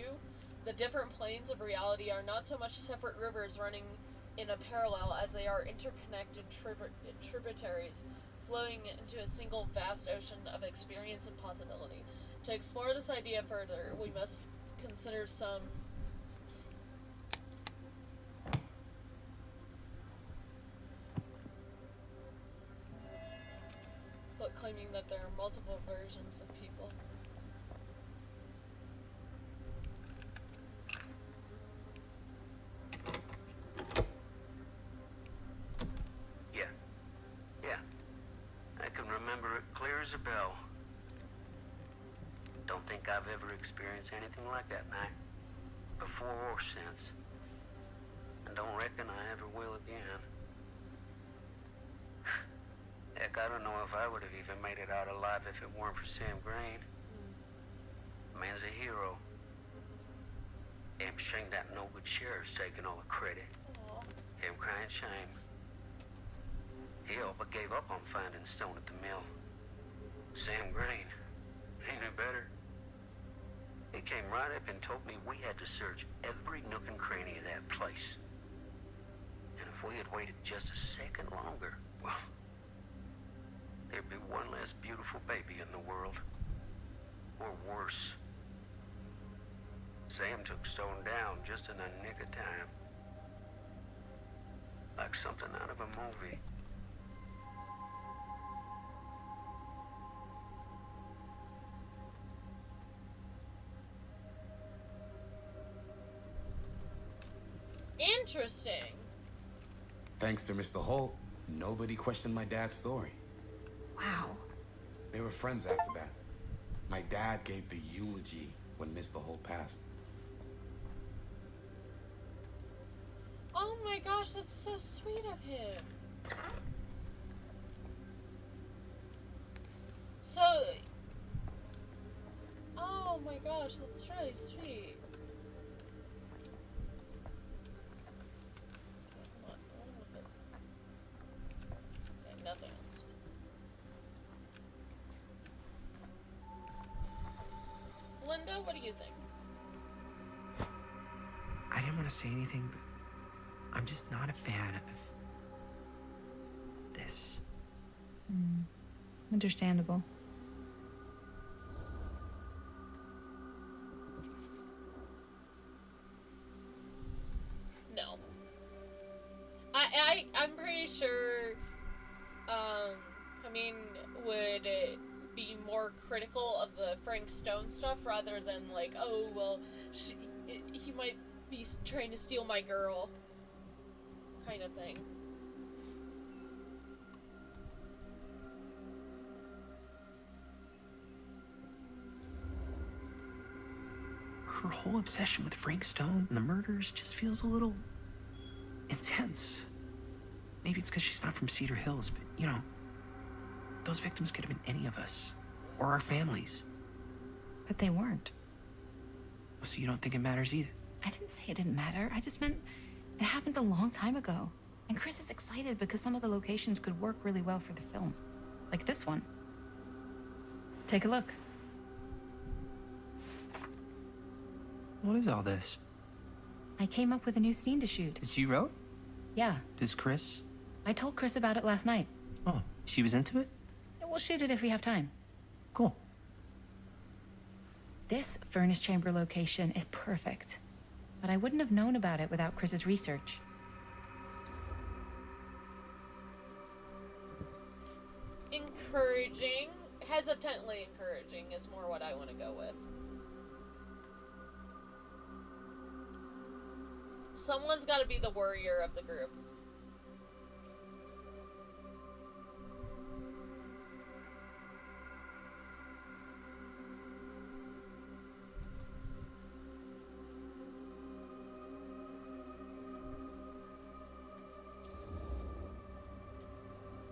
the different planes of reality are not so much separate rivers running in a parallel as they are interconnected tributaries flowing into a single vast ocean of experience and possibility. To explore this idea further, we must consider some but claiming that there are multiple versions of people. I can remember it clear as a bell. Don't think I've ever experienced anything like that night, before or since. And don't reckon I ever will again. Heck, I don't know if I would have even made it out alive if it weren't for Sam Green. Man's a hero. Damn shame that no good sheriff's taking all the credit. Him crying shame. He all but gave up on finding Stone at the mill. Sam Green, he knew better. He came right up and told me we had to search every nook and cranny of that place. And if we had waited just a second longer, well, there'd be one less beautiful baby in the world. Or worse. Sam took Stone down just in the nick of time. Like something out of a movie. Interesting. Thanks to Mr. Holt, nobody questioned my dad's story. Wow. They were friends after that. My dad gave the eulogy when Mr. Holt passed. Oh my gosh, that's so sweet of him. So... Oh my gosh, that's really sweet. Nothing else. Linda, what do you think? I didn't want to say anything, but I'm just not a fan of this. Understandable. sure, would it be more critical of the Frank Stone stuff rather than like, oh, well, he might be trying to steal my girl kind of thing. Her whole obsession with Frank Stone and the murders just feels a little intense. Maybe it's because she's not from Cedar Hills, but, you know, those victims could have been any of us, or our families. But they weren't. So you don't think it matters either? I didn't say it didn't matter. I just meant it happened a long time ago. And Chris is excited because some of the locations could work really well for the film. Like this one. Take a look. What is all this? I came up with a new scene to shoot. That you wrote? Yeah. Does Chris? I told Chris about it last night. Oh, she was into it? We'll shoot it if we have time. Cool. This furnace chamber location is perfect. But I wouldn't have known about it without Chris's research. Encouraging. Hesitantly encouraging is more what I want to go with. Someone's got to be the worrier of the group.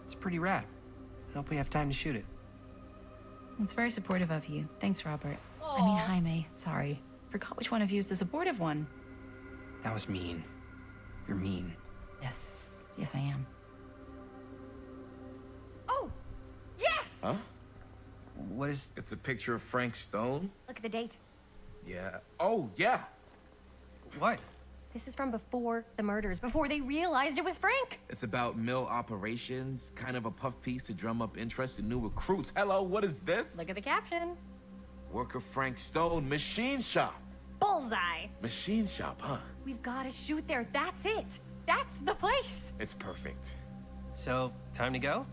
It's pretty rad. I hope we have time to shoot it. It's very supportive of you. Thanks, Robert. I mean, Jaime. Sorry. Forgot which one of you is the supportive one. That was mean. You're mean. Yes. Yes, I am. Oh! Yes! Huh? What is... It's a picture of Frank Stone? Look at the date. Yeah. Oh, yeah. What? This is from before the murders, before they realized it was Frank. It's about mill operations, kind of a puff piece to drum up interest in new recruits. Hello, what is this? Look at the caption. Worker Frank Stone, machine shop. Bullseye. Machine shop, huh? We've got to shoot there. That's it. That's the place. It's perfect. So, time to go?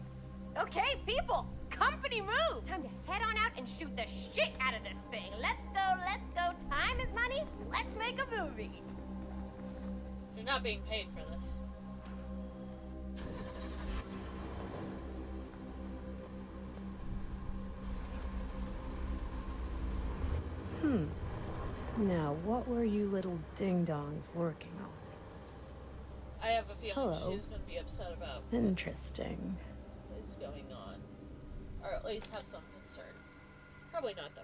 Okay, people. Company move. Time to head on out and shoot the shit out of this thing. Let's go, let's go. Time is money. Let's make a movie. You're not being paid for this. Now, what were you little ding-dongs working on? I have a feeling Hello. she's going to be upset about Interesting. what is going on. Or at least have some concern. Probably not, though.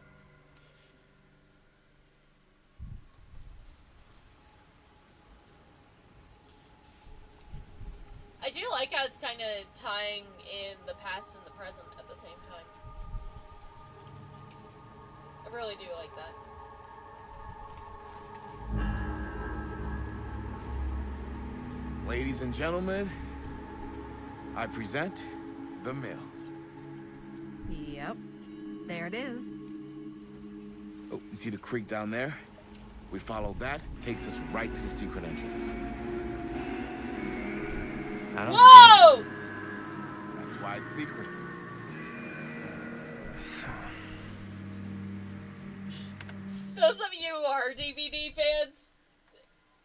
I do like how it's kind of tying in the past and the present at the same time. I really do like that. Ladies and gentlemen, I present the mill. Yep. There it is. Oh, you see the creek down there? We follow that, takes us right to the secret entrance. Whoa! That's why it's secret. Those of you who are DVD fans,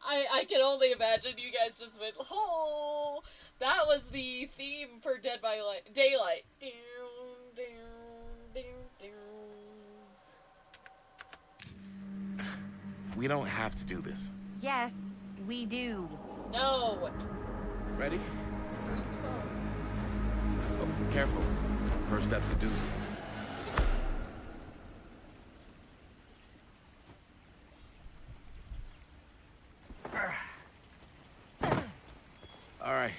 I can only imagine you guys just went, oh, that was the theme for Dead by Daylight. We don't have to do this. Yes, we do. No. Ready? Oh, careful. First step's a doozy. All right.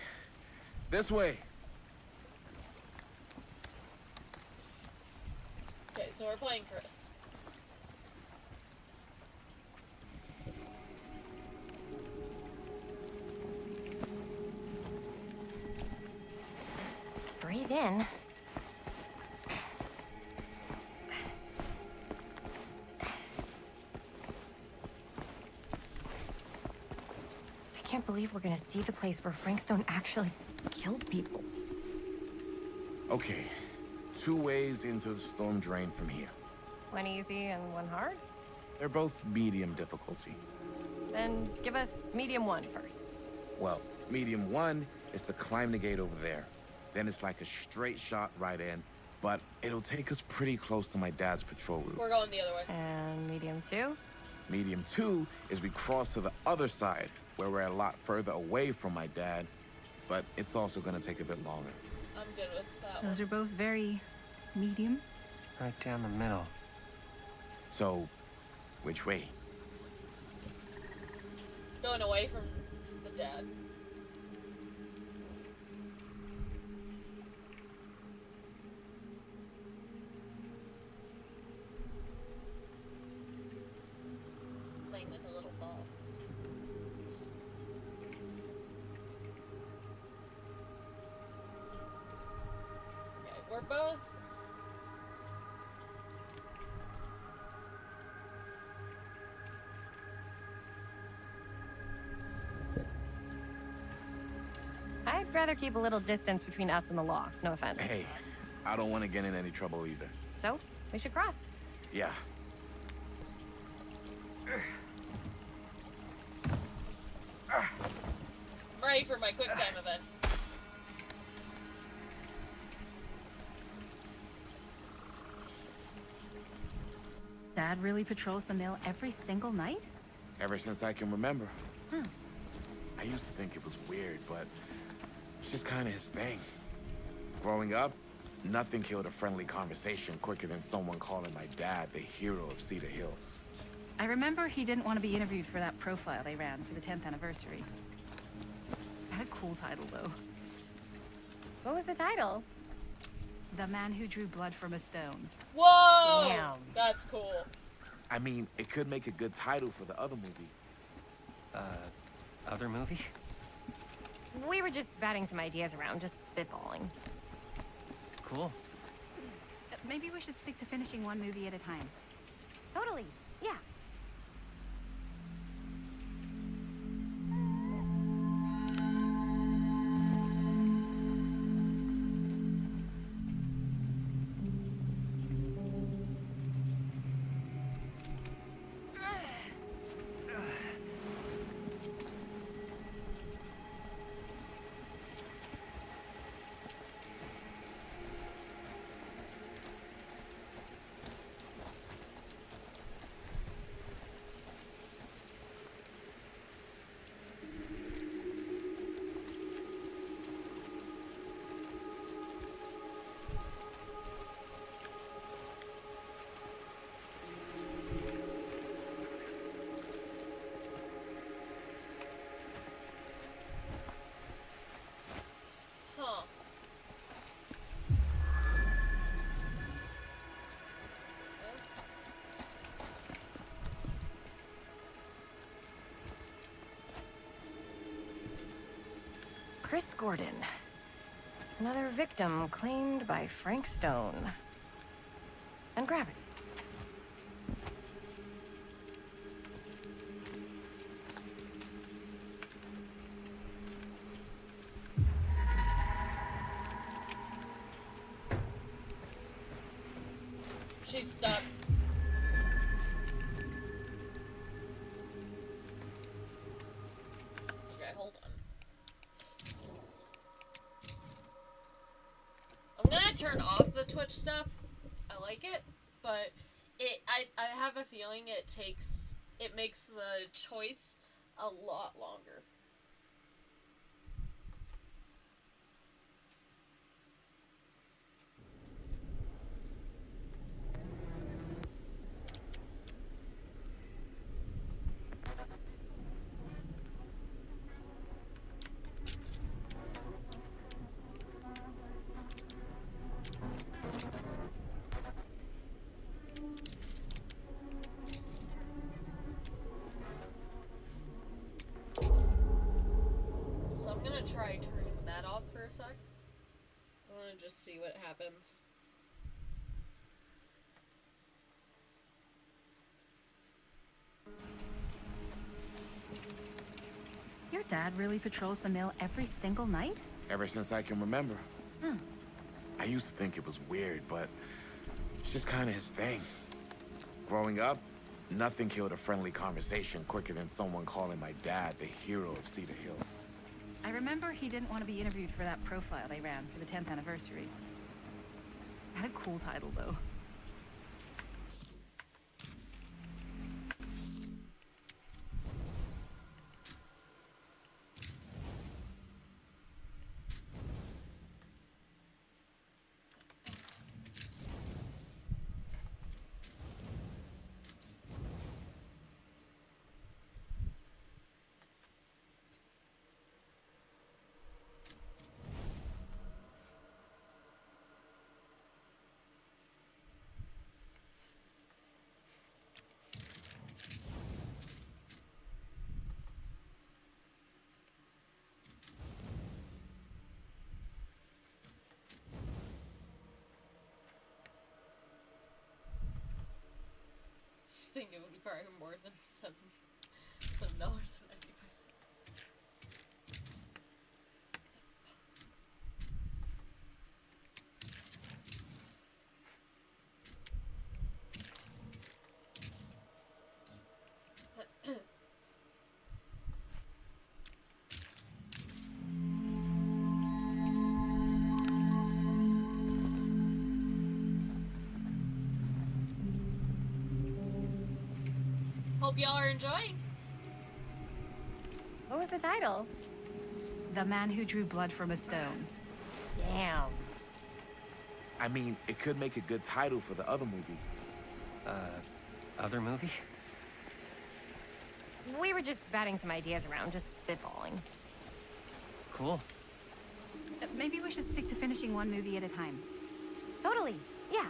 This way. Okay, so we're playing Chris. Breathe in. I can't believe we're gonna see the place where Frank Stone actually killed people. Okay, 2 ways into the storm drain from here. One easy and one hard? They're both medium difficulty. Then give us medium 1 first. Well, medium 1 is to climb the gate over there. Then it's like a straight shot right in, but it'll take us pretty close to my dad's patrol route. We're going the other way. And medium 2? Medium 2 is we cross to the other side, where we're a lot further away from my dad, but it's also gonna take a bit longer. I'm good with that Those are both very medium. Right down the middle. So, which way? Going away from the dad. Playing with a little ball. Okay, we're both. I'd rather keep a little distance between us and the law. No offense. Hey, I don't want to get in any trouble either. So, we should cross. Yeah. Ready for my quick time event. Dad really patrols the mill every single night? Ever since I can remember. Huh. I used to think it was weird, but it's just kind of his thing. Growing up, nothing killed a friendly conversation quicker than someone calling my dad the hero of Cedar Hills. I remember he didn't want to be interviewed for that profile they ran for the 10th anniversary. It had a cool title, though. What was the title? The Man Who Drew Blood from a Stone. Whoa! Damn. That's cool. I mean, it could make a good title for the other movie. Other movie? We were just batting some ideas around, just spitballing. Cool. Maybe we should stick to finishing one movie at a time. Totally. Yeah. Huh. Chris Gordon. Another victim claimed by Frank Stone. And gravity. She's stuck. Okay, hold on. I'm gonna turn off the Twitch stuff. I like it, but I have a feeling it makes the choice a lot longer. So I'm gonna try turning that off for a sec. I wanna just see what happens. You're Dad really patrols the mill every single night? Ever since I can remember. Hmm. I used to think it was weird, but it's just kind of his thing. Growing up, nothing killed a friendly conversation quicker than someone calling my dad the hero of Cedar Hills. I remember he didn't want to be interviewed for that profile they ran for the 10th anniversary. Had a cool title, though. I think it would require more than $7.95. Hope y'all are enjoying. What was the title? The Man Who Drew Blood from a Stone. Damn. I mean, it could make a good title for the other movie. Other movie? We were just batting some ideas around, just spitballing. Cool. Maybe we should stick to finishing one movie at a time. Totally. Yeah.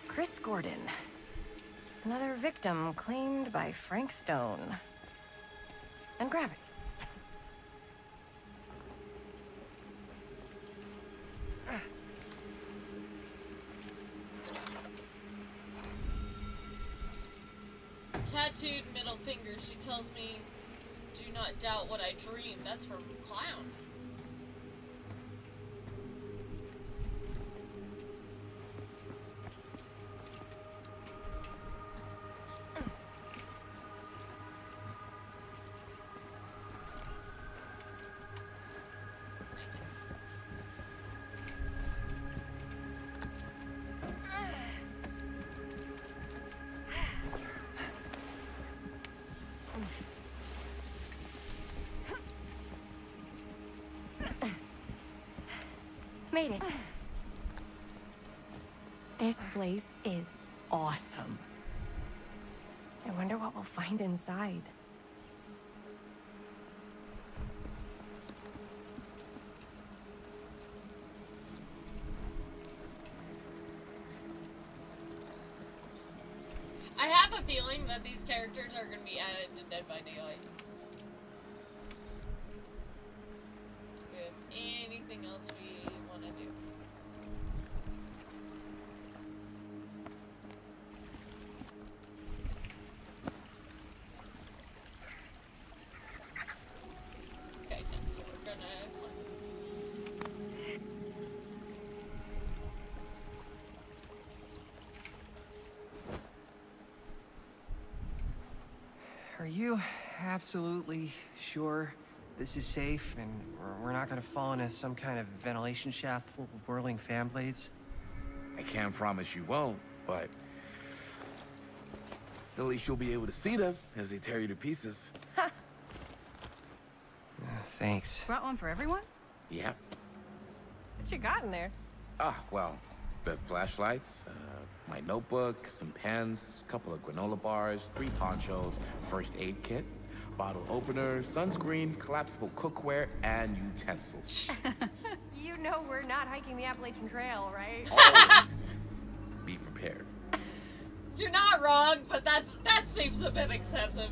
Chris Gordon. Another victim claimed by Frank Stone. And gravity. Tattooed middle finger. She tells me, "Do not doubt what I dream." That's from Clown. Made it. This place is awesome. I wonder what we'll find inside. I have a feeling that these characters are going to be added to Dead by Daylight. Do we have anything else we want to do? Okay, then, so we're gonna... Are you absolutely sure this is safe and we're not gonna fall into some kind of ventilation shaft full of whirling fan blades? I can't promise you won't, but at least you'll be able to see them as they tear you to pieces. Thanks. Brought one for everyone? Yeah. What you got in there? Ah, well, the flashlights, my notebook, some pens, a couple of granola bars, 3 ponchos, first aid kit. bottle opener, sunscreen, collapsible cookware, and utensils. You know we're not hiking the Appalachian Trail, right? Always be prepared. You're not wrong, but that seems a bit excessive.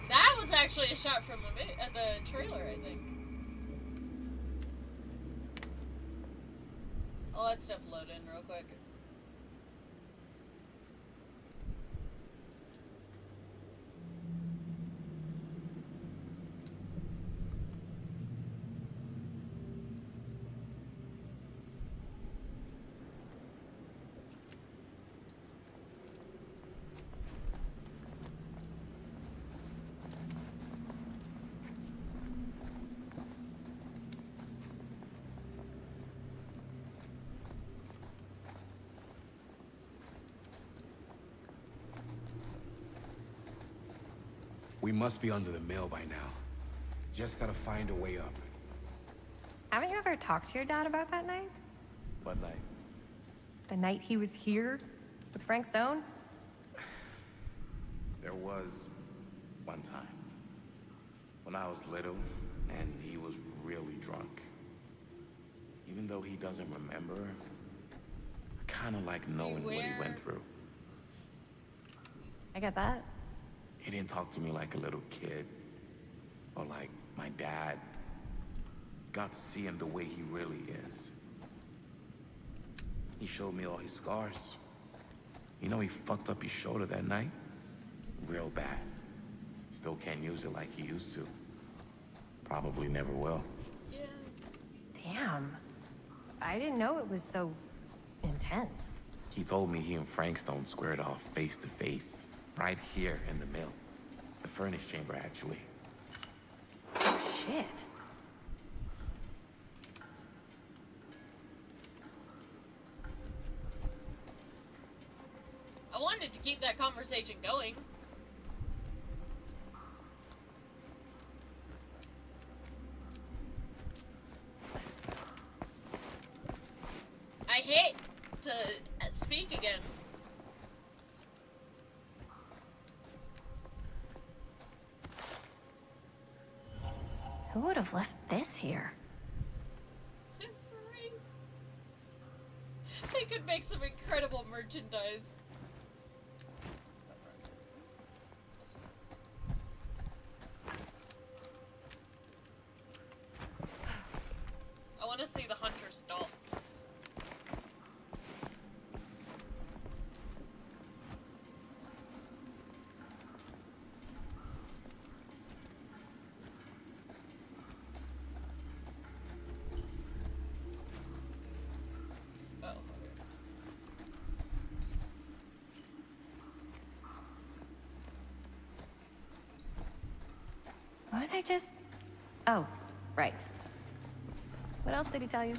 That was actually a shot from the trailer, I think. I'll let stuff load in real quick. We must be under the mill by now. Just gotta find a way up. Haven't you ever talked to your dad about that night? What night? The night he was here with Frank Stone? There was one time when I was little and he was really drunk. Even though he doesn't remember, I kind of like knowing what he went through. I get that. He didn't talk to me like a little kid or like my dad. Got to see him the way he really is. He showed me all his scars. You know, he fucked up his shoulder that night real bad. Still can't use it like he used to. Probably never will. Damn. I didn't know it was so intense. He told me he and Frank Stone squared off face to face, right here in the mill. The furnace chamber, actually. Oh, shit. I wanted to keep that conversation going. I hate to speak again. Who would have left this here? They could make some incredible merchandise. I want to see the hunter's doll. What was I just... Oh, right. What else did he tell you?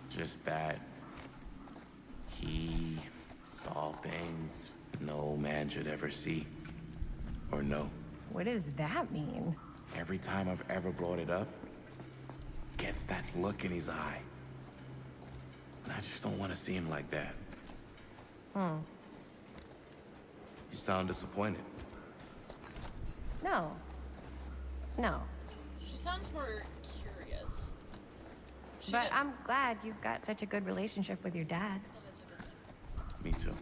Just that he saw things no man should ever see or know. What does that mean? Every time I've ever brought it up, gets that look in his eye. And I just don't want to see him like that. Hmm. You sound disappointed. No. No. She sounds more curious. But I'm glad you've got such a good relationship with your dad. That is a good thing. Me too.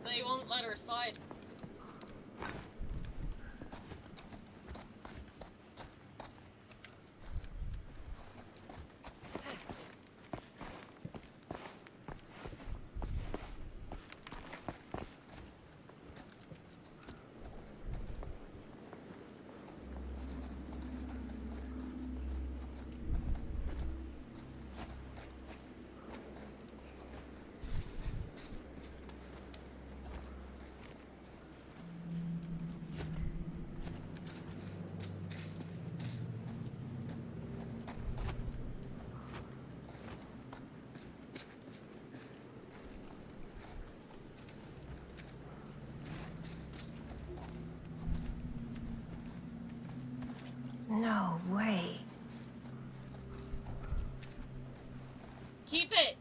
They won't let her slide. No way. Keep it.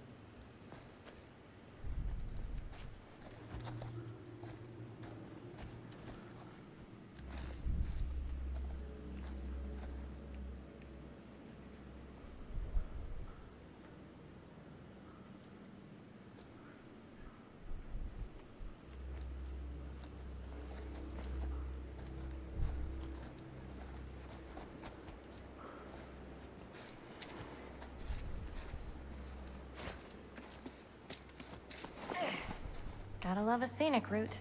Gotta love a scenic route.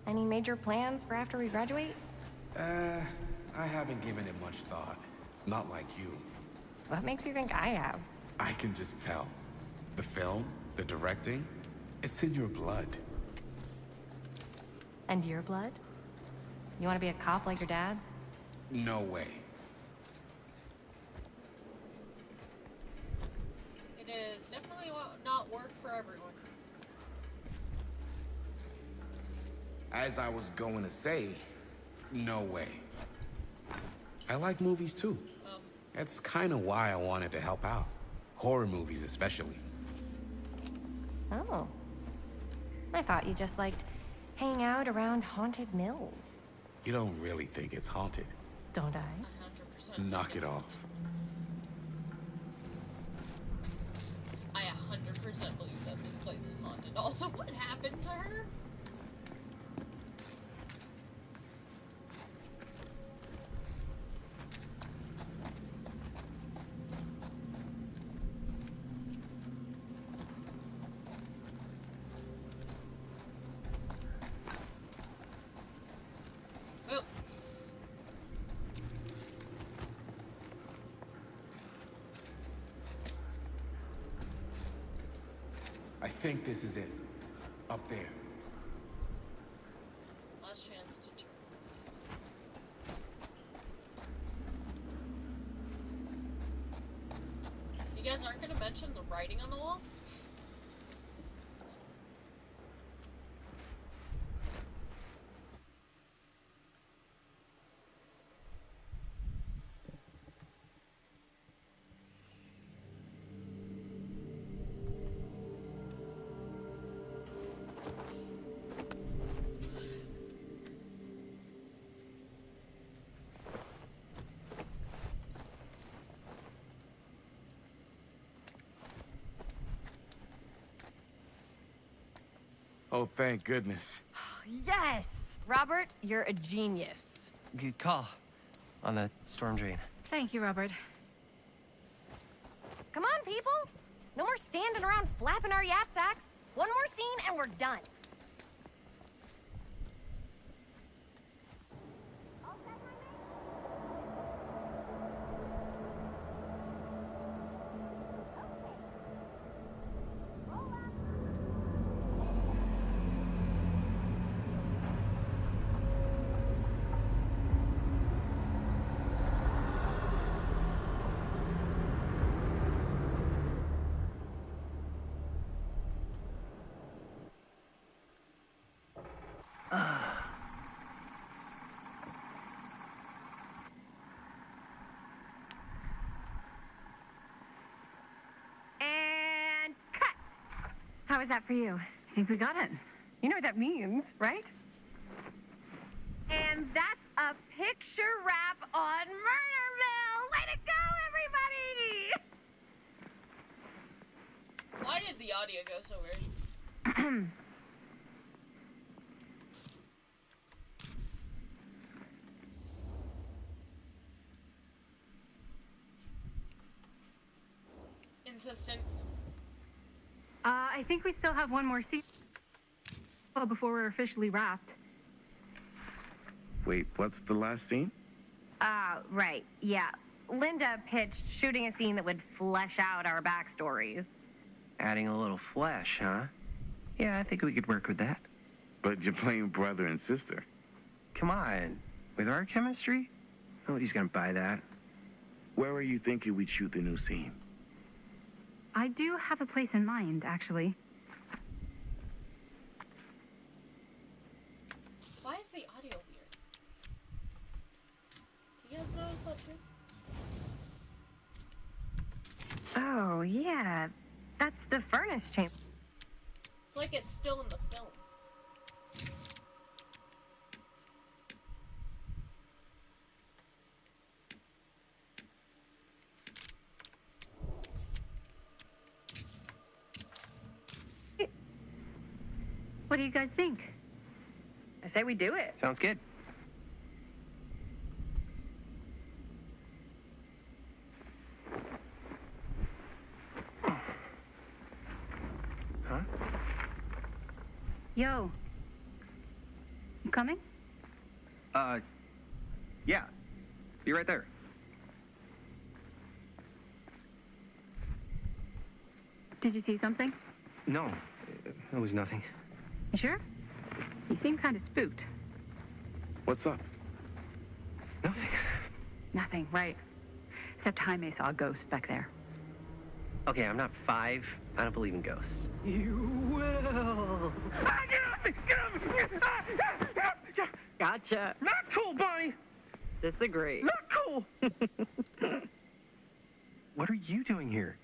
Any major plans for after we graduate? I haven't given it much thought. Not like you. What makes you think I have? I can just tell. The film, the directing, it's in your blood. And your blood? You want to be a cop like your dad? No way. It is definitely not work for everyone. As I was going to say, no way. I like movies too. That's kind of why I wanted to help out. Horror movies especially. Oh. I thought you just liked hanging out around haunted mills. You don't really think it's haunted. Don't I? 100%. Knock it off. I 100% believe that this place was haunted. Also, what happened to her? I think this is it. Up there. Last chance to turn. You guys aren't gonna mention the writing on the wall? Oh, thank goodness. Yes! Robert, you're a genius. Good call on the storm drain. Thank you, Robert. Come on, people! No more standing around flapping our yap sacks. One more scene and we're done. And cut! How was that for you? I think we got it. You know what that means, right? And that's a picture wrap on Murder Mill! Way to go, everybody! Why did the audio go so weird? Insistent. I think we still have one more scene before we're officially wrapped. Wait, what's the last scene? Right, yeah. Linda pitched shooting a scene that would flesh out our backstories. Adding a little flesh, huh? Yeah, I think we could work with that. But you're playing brother and sister. Come on. With our chemistry? Nobody's gonna buy that. Where are you thinking we'd shoot the new scene? I do have a place in mind, actually. Why is the audio weird? Do you guys notice Oh, yeah. That's the furnace chamber. It's like it's still in the film. What do you guys think? I say we do it. Sounds good. Huh? Yo. You coming? Yeah. Be right there. Did you see something? No, it was nothing. You sure? You seem kind of spooked. What's up? Nothing. Nothing, right. Except Jaime saw a ghost back there. Okay, I'm not 5. I don't believe in ghosts. You will. Ah, get off me! Get off me! Gotcha. Not cool, Bonnie! Disagree. Not cool! What are you doing here?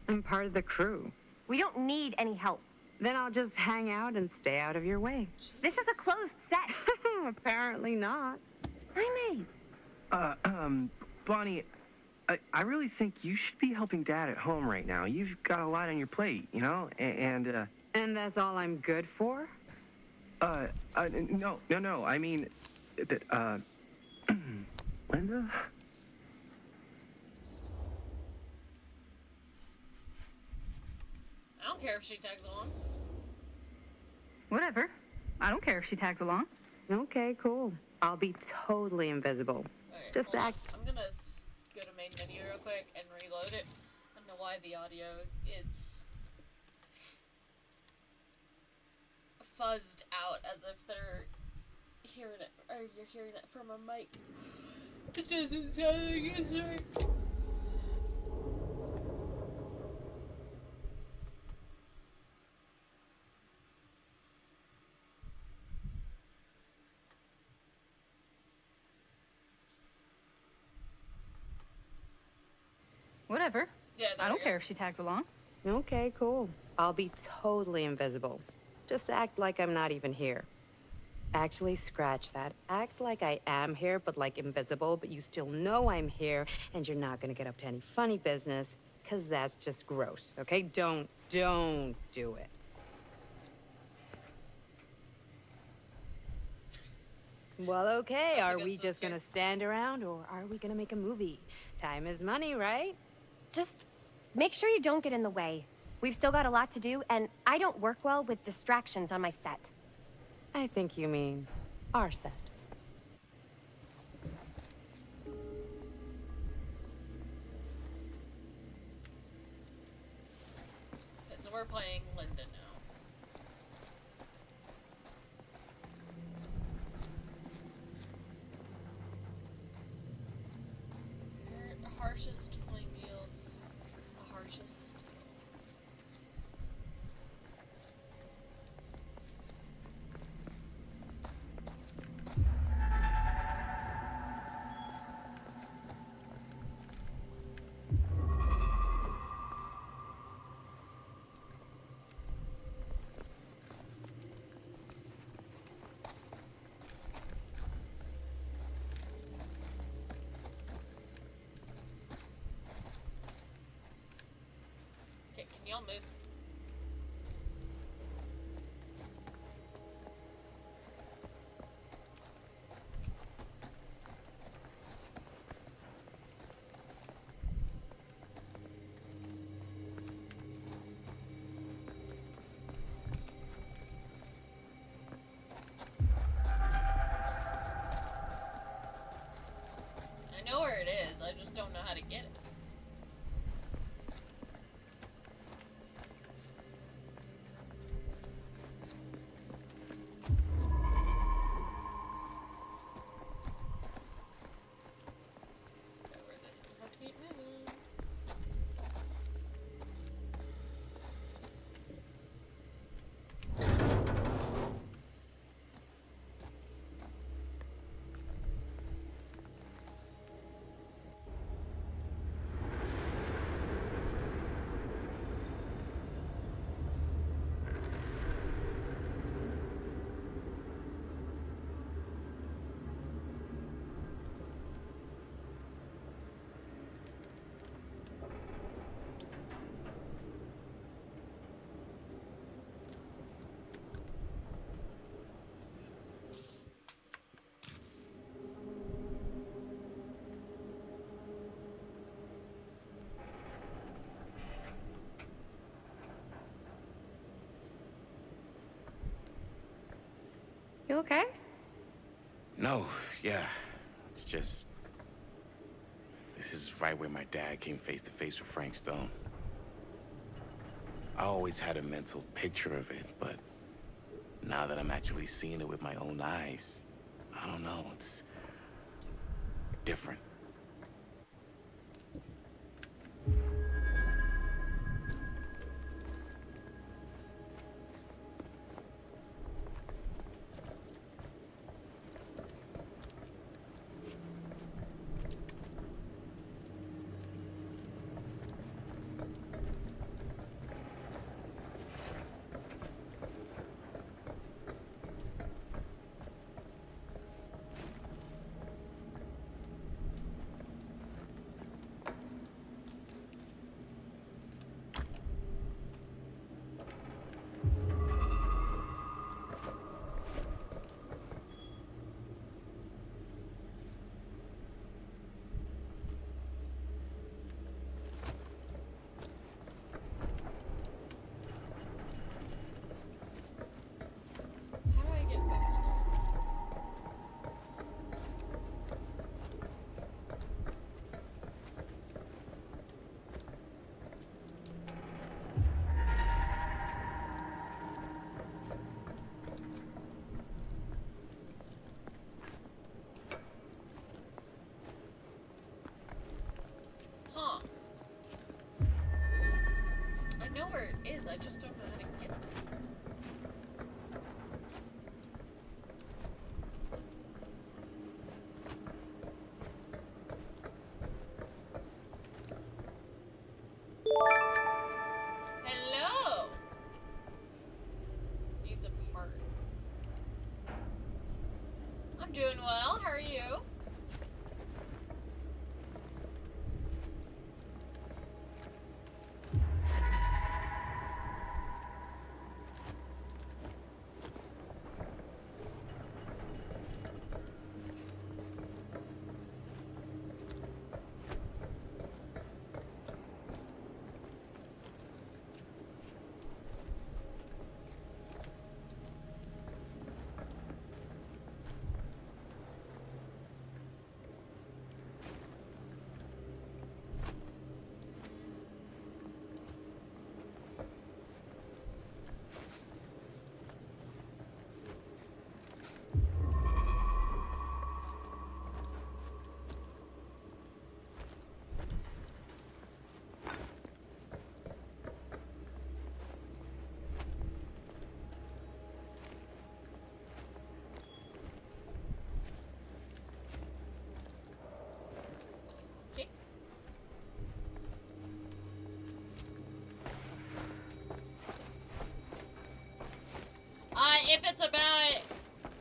I'm part of the crew. We don't need any help. Then I'll just hang out and stay out of your way. This is a closed set. Apparently not. Jaime. Bonnie, I really think you should be helping Dad at home right now. You've got a lot on your plate, you know? And that's all I'm good for? No. I mean, Linda? I don't care if she tags along. Whatever. I don't care if she tags along. Okay, cool. I'll be totally invisible. Okay, Just act. I'm gonna go to main menu real quick and reload it. I don't know why the audio is fuzzed out as if they're hearing it, or you're hearing it from a mic. It doesn't sound like it's right. Whatever. Yeah, I don't care if she tags along. Okay, cool. I'll be totally invisible. Just act like I'm not even here. Actually, scratch that. Act like I am here, but like invisible, but you still know I'm here, and you're not gonna get up to any funny business, because that's just gross, okay? Don't do it. Well, okay, are we just gonna stand around, or are we gonna make a movie? Time is money, right? Just make sure you don't get in the way. We've still got a lot to do, and I don't work well with distractions on my set. I think you mean our set. Okay, so we're playing Linda now. Harshest flame yields the harshest. Okay, can y'all move? I know where it is, I just don't know how to get it. You okay? No, yeah. It's just... This is right where my dad came face to face with Frank Stone. I always had a mental picture of it, but now that I'm actually seeing it with my own eyes, I don't know, it's different. How do I get over there? Huh. I know where it is, I just don't know how to get it. Hello! Needs a part. I'm doing well, how are you? If it's about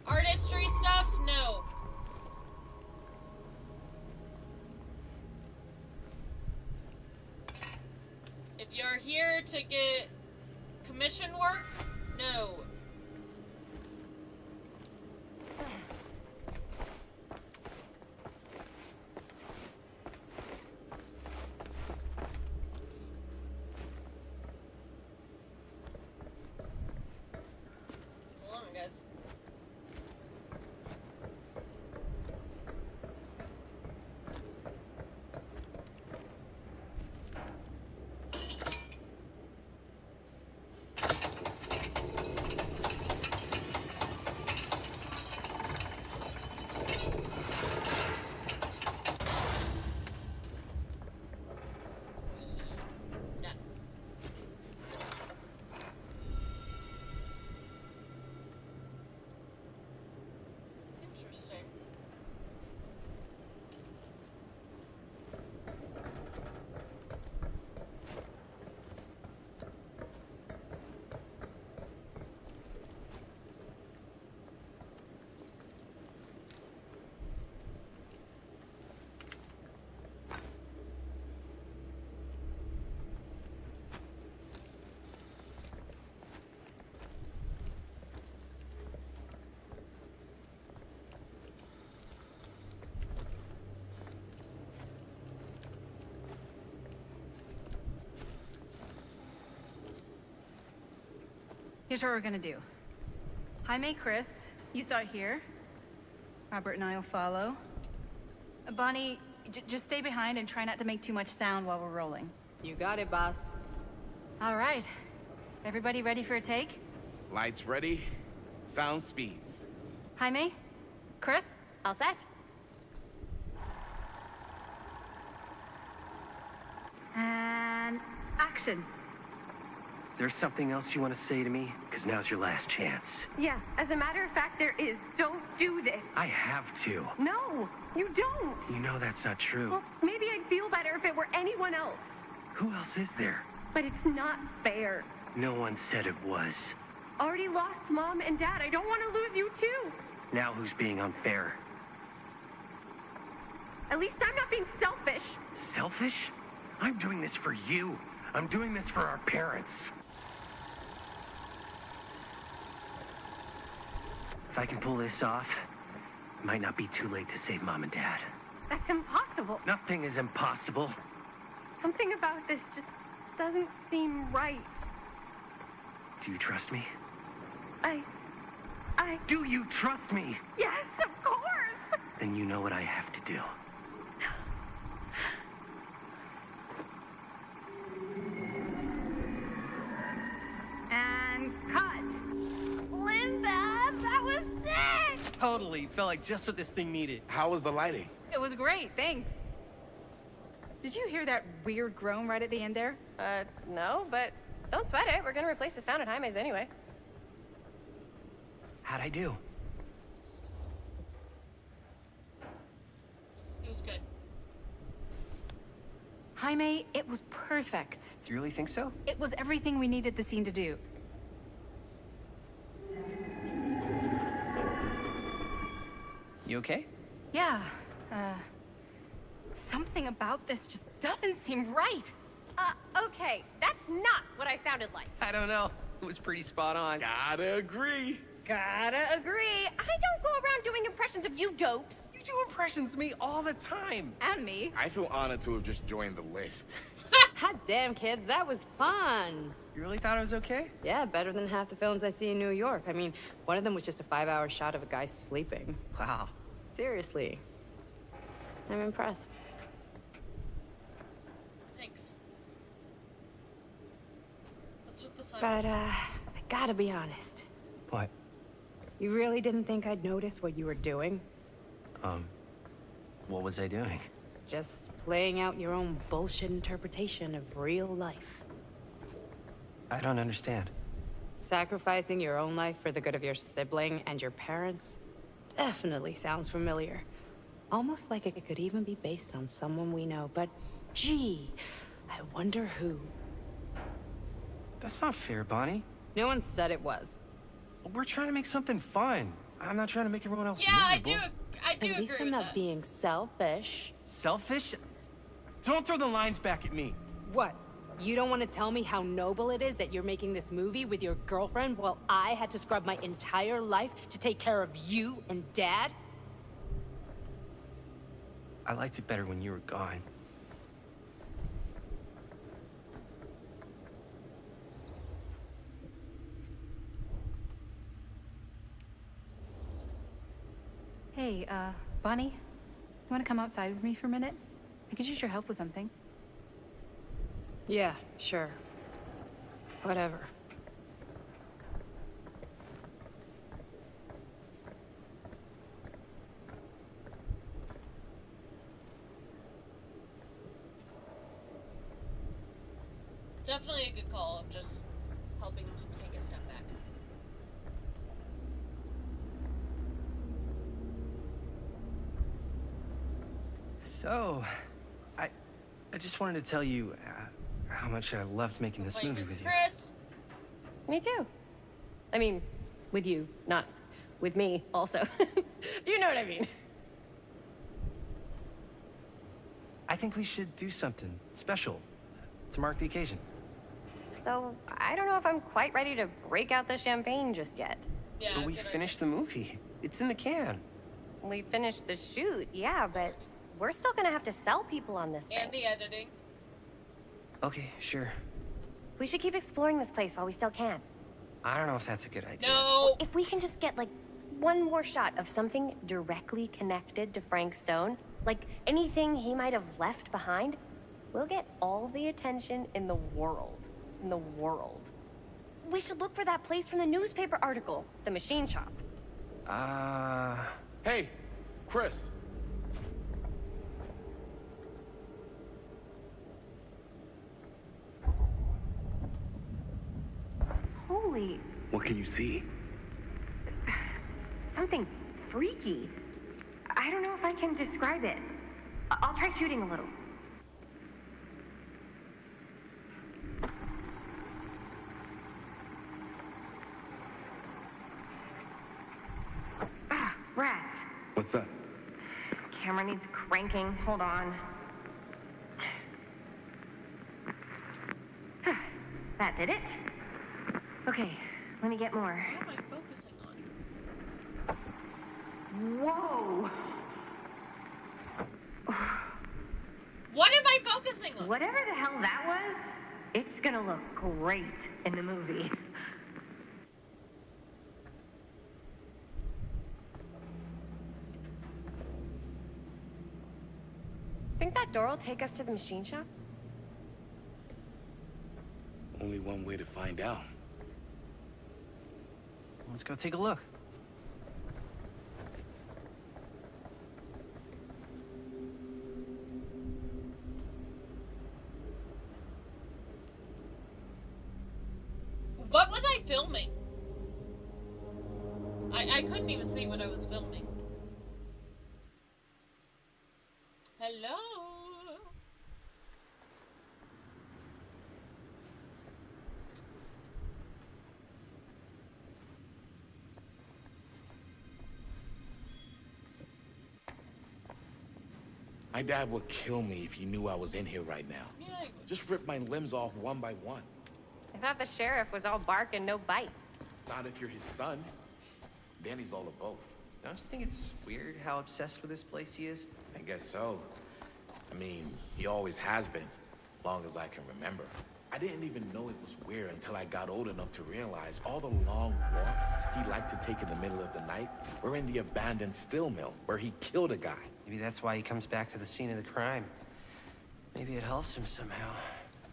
artistry stuff, no. If you're here to get commission work, no. Hold on, guys. Done. Interesting. Here's what we're gonna do. Jaime, Chris, You start here. Robert and I will follow. Bonnie, just stay behind and try not to make too much sound while we're rolling. You got it, boss. All right. Everybody ready for a take? Lights ready, sound speeds. Jaime? Chris? All set? And action. Is there something else you want to say to me? Because now's your last chance. Yeah, as a matter of fact, there is. Don't do this. I have to. No, you don't. You know that's not true. Well, maybe I'd feel better if it were anyone else. Who else is there? But it's not fair. No one said it was. Already lost Mom and Dad. I don't want to lose you too. Now who's being unfair? At least I'm not being selfish. Selfish? I'm doing this for you. I'm doing this for our parents. If I can pull this off, it might not be too late to save Mom and Dad. That's impossible. Nothing is impossible. Something about this just doesn't seem right. Do you trust me? I... Do you trust me? Yes, of course! Then you know what I have to do. And cut. Linda, that was sick! Totally. Felt like just what this thing needed. How was the lighting? It was great, thanks. Did you hear that weird groan right at the end there? No, but don't sweat it. We're gonna replace the sound at Jaime's anyway. How'd I do? It was good. Jaime, it was perfect. Do you really think so? It was everything we needed the scene to do. You okay? Yeah, something about this just doesn't seem right. Okay, that's not what I sounded like. I don't know. It was pretty spot on. Gotta agree. Gotta agree. I don't go around doing impressions of you dopes. You do impressions of me all the time. And me. I feel honored to have just joined the list. Hot damn, kids, that was fun. You really thought it was okay? Yeah, better than half the films I see in New York. I mean, one of them was just a 5-hour shot of a guy sleeping. Wow. Seriously. I'm impressed. Thanks. What's with the silence? But, I gotta be honest. What? You really didn't think I'd notice what you were doing? What was I doing? Just playing out your own bullshit interpretation of real life. I don't understand. Sacrificing your own life for the good of your sibling and your parents definitely sounds familiar. Almost like it could even be based on someone we know, but gee, I wonder who. That's not fair, Bonnie. No one said it was. We're trying to make something fun. I'm not trying to make everyone else Yeah, miserable. I do At least agree I'm with not that. being selfish. Selfish? Don't throw the lines back at me. What? You don't want to tell me how noble it is that you're making this movie with your girlfriend while I had to scrub my entire life to take care of you and Dad? I liked it better when you were gone. Hey, Bonnie, you want to come outside with me for a minute? I could use your help with something. Yeah, sure. Whatever. Definitely a good call of just helping him take a step back. So, I just wanted to tell you how much I loved making this movie with you. Chris! Me too. I mean, with you, not with me also. You know what I mean. I think we should do something special to mark the occasion. So, I don't know if I'm quite ready to break out the champagne just yet. Yeah, But we finished the movie. It's in the can. We finished the shoot, yeah, but we're still gonna have to sell people on this thing. And the editing. Okay, sure. We should keep exploring this place while we still can. I don't know if that's a good idea. No! If we can just get, like, one more shot of something directly connected to Frank Stone, like anything he might have left behind, we'll get all the attention in the world. In the world. We should look for that place from the newspaper article, the machine shop. Hey, Chris. Holy, What can you see? something freaky. I don't know if I can describe it. I'll try shooting a little. Ah, rats. What's up? Camera needs cranking. Hold on. That did it. Okay, let me get more. What am I focusing on? Whoa! What am I focusing on? Whatever the hell that was, it's gonna look great in the movie. Think that door will take us to the machine shop? Only one way to find out. Let's go take a look. What was I filming? I couldn't even see what I was filming. Hello? My dad would kill me if he knew I was in here right now. Yeah, I would. Just rip my limbs off one by one. I thought the sheriff was all bark and no bite. Not if you're his son. Then he's all of both. Don't you think it's weird how obsessed with this place he is? I guess so. I mean, he always has been, long as I can remember. I didn't even know it was weird until I got old enough to realize all the long walks he liked to take in the middle of the night were in the abandoned steel mill where he killed a guy. Maybe that's why he comes back to the scene of the crime. Maybe it helps him somehow.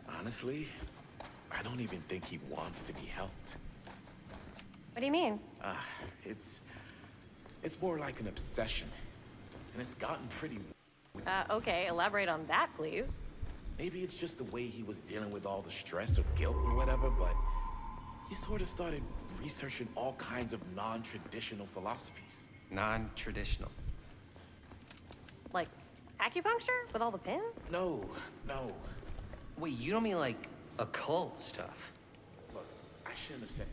Honestly, I don't even think he wants to be helped. What do you mean? It's more like an obsession. And it's gotten pretty... Okay, elaborate on that, please. Maybe it's just the way he was dealing with all the stress or guilt or whatever, but he sort of started researching all kinds of non-traditional philosophies. Non-traditional. Like acupuncture with all the pins? No. Wait, you don't mean like occult stuff? Look, I shouldn't have said...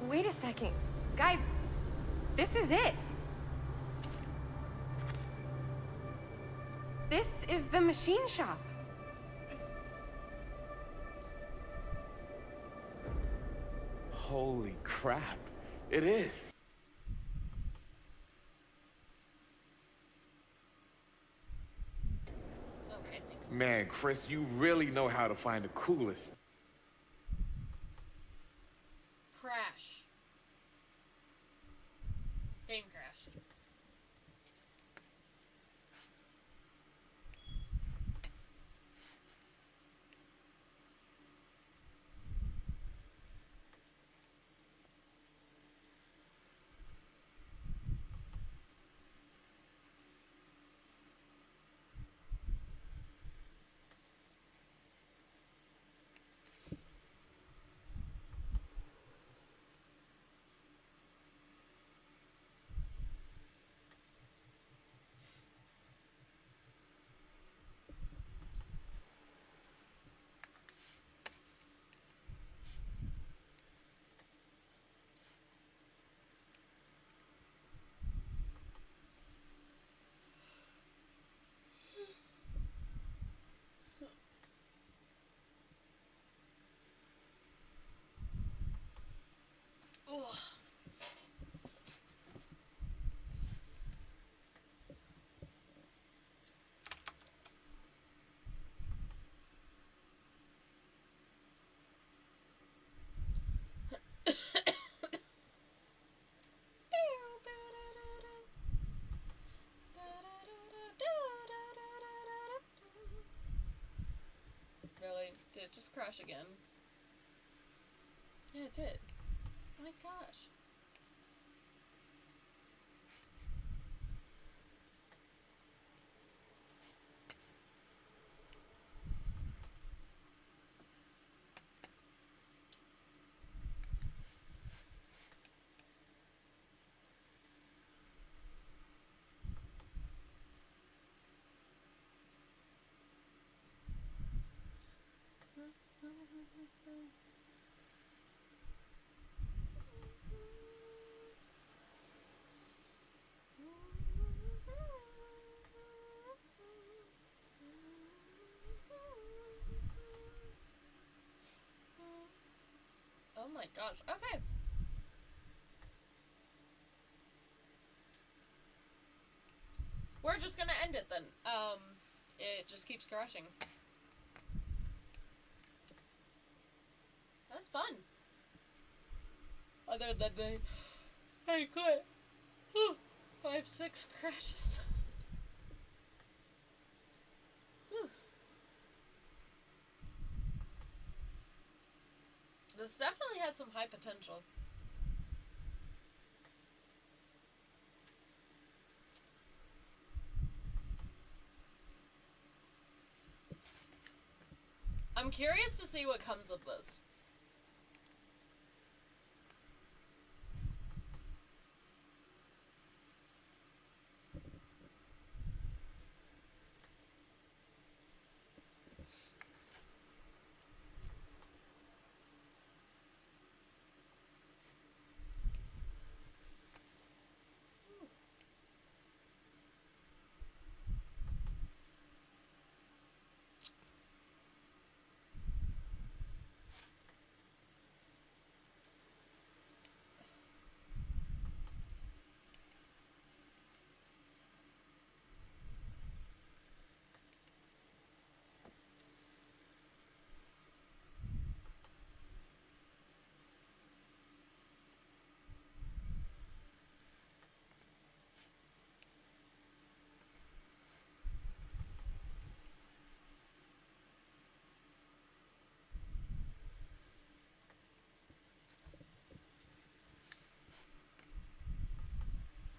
Wait a second. Guys, this is it. This is the machine shop. Holy crap. It is. Okay. Man, Chris, you really know how to find the coolest. Crash. Game crashed. Did it just crash again? Yeah, it did. Oh my gosh. Oh my gosh. Okay. We're just gonna end it then. It just keeps crashing. That's fun. Other than I quit. 5, 6 crashes. Whew. This definitely has some high potential. I'm curious to see what comes of this.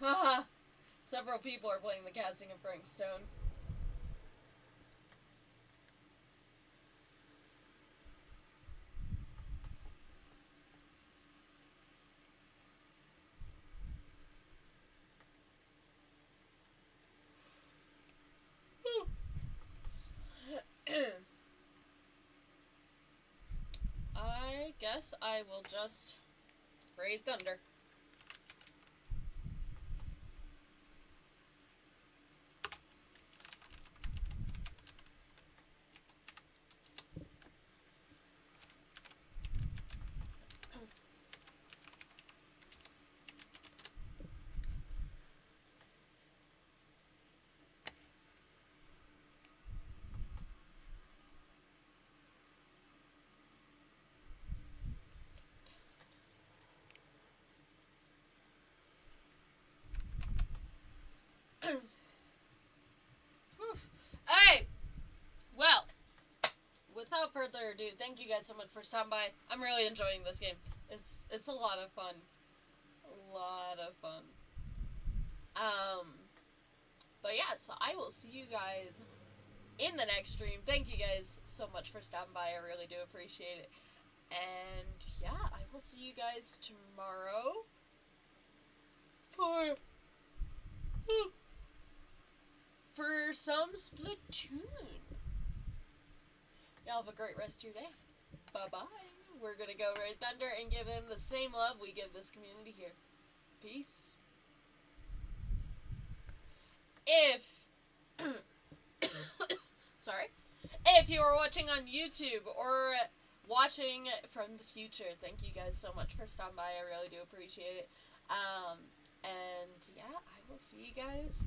Haha. Several people are playing the casting of Frank Stone. I guess I will just braid thunder. Hey! Well, without further ado, thank you guys so much for stopping by. I'm really enjoying this game. It's a lot of fun. A lot of fun. But yeah, so I will see you guys in the next stream. Thank you guys so much for stopping by. I really do appreciate it. And yeah, I will see you guys tomorrow for some Splatoon. Y'all have a great rest of your day. Bye-bye. We're gonna go Raid Thunder and give him the same love we give this community here. Peace. If sorry, if you are watching on YouTube or watching from the future, thank you guys so much for stopping by. I really do appreciate it. And yeah, I will see you guys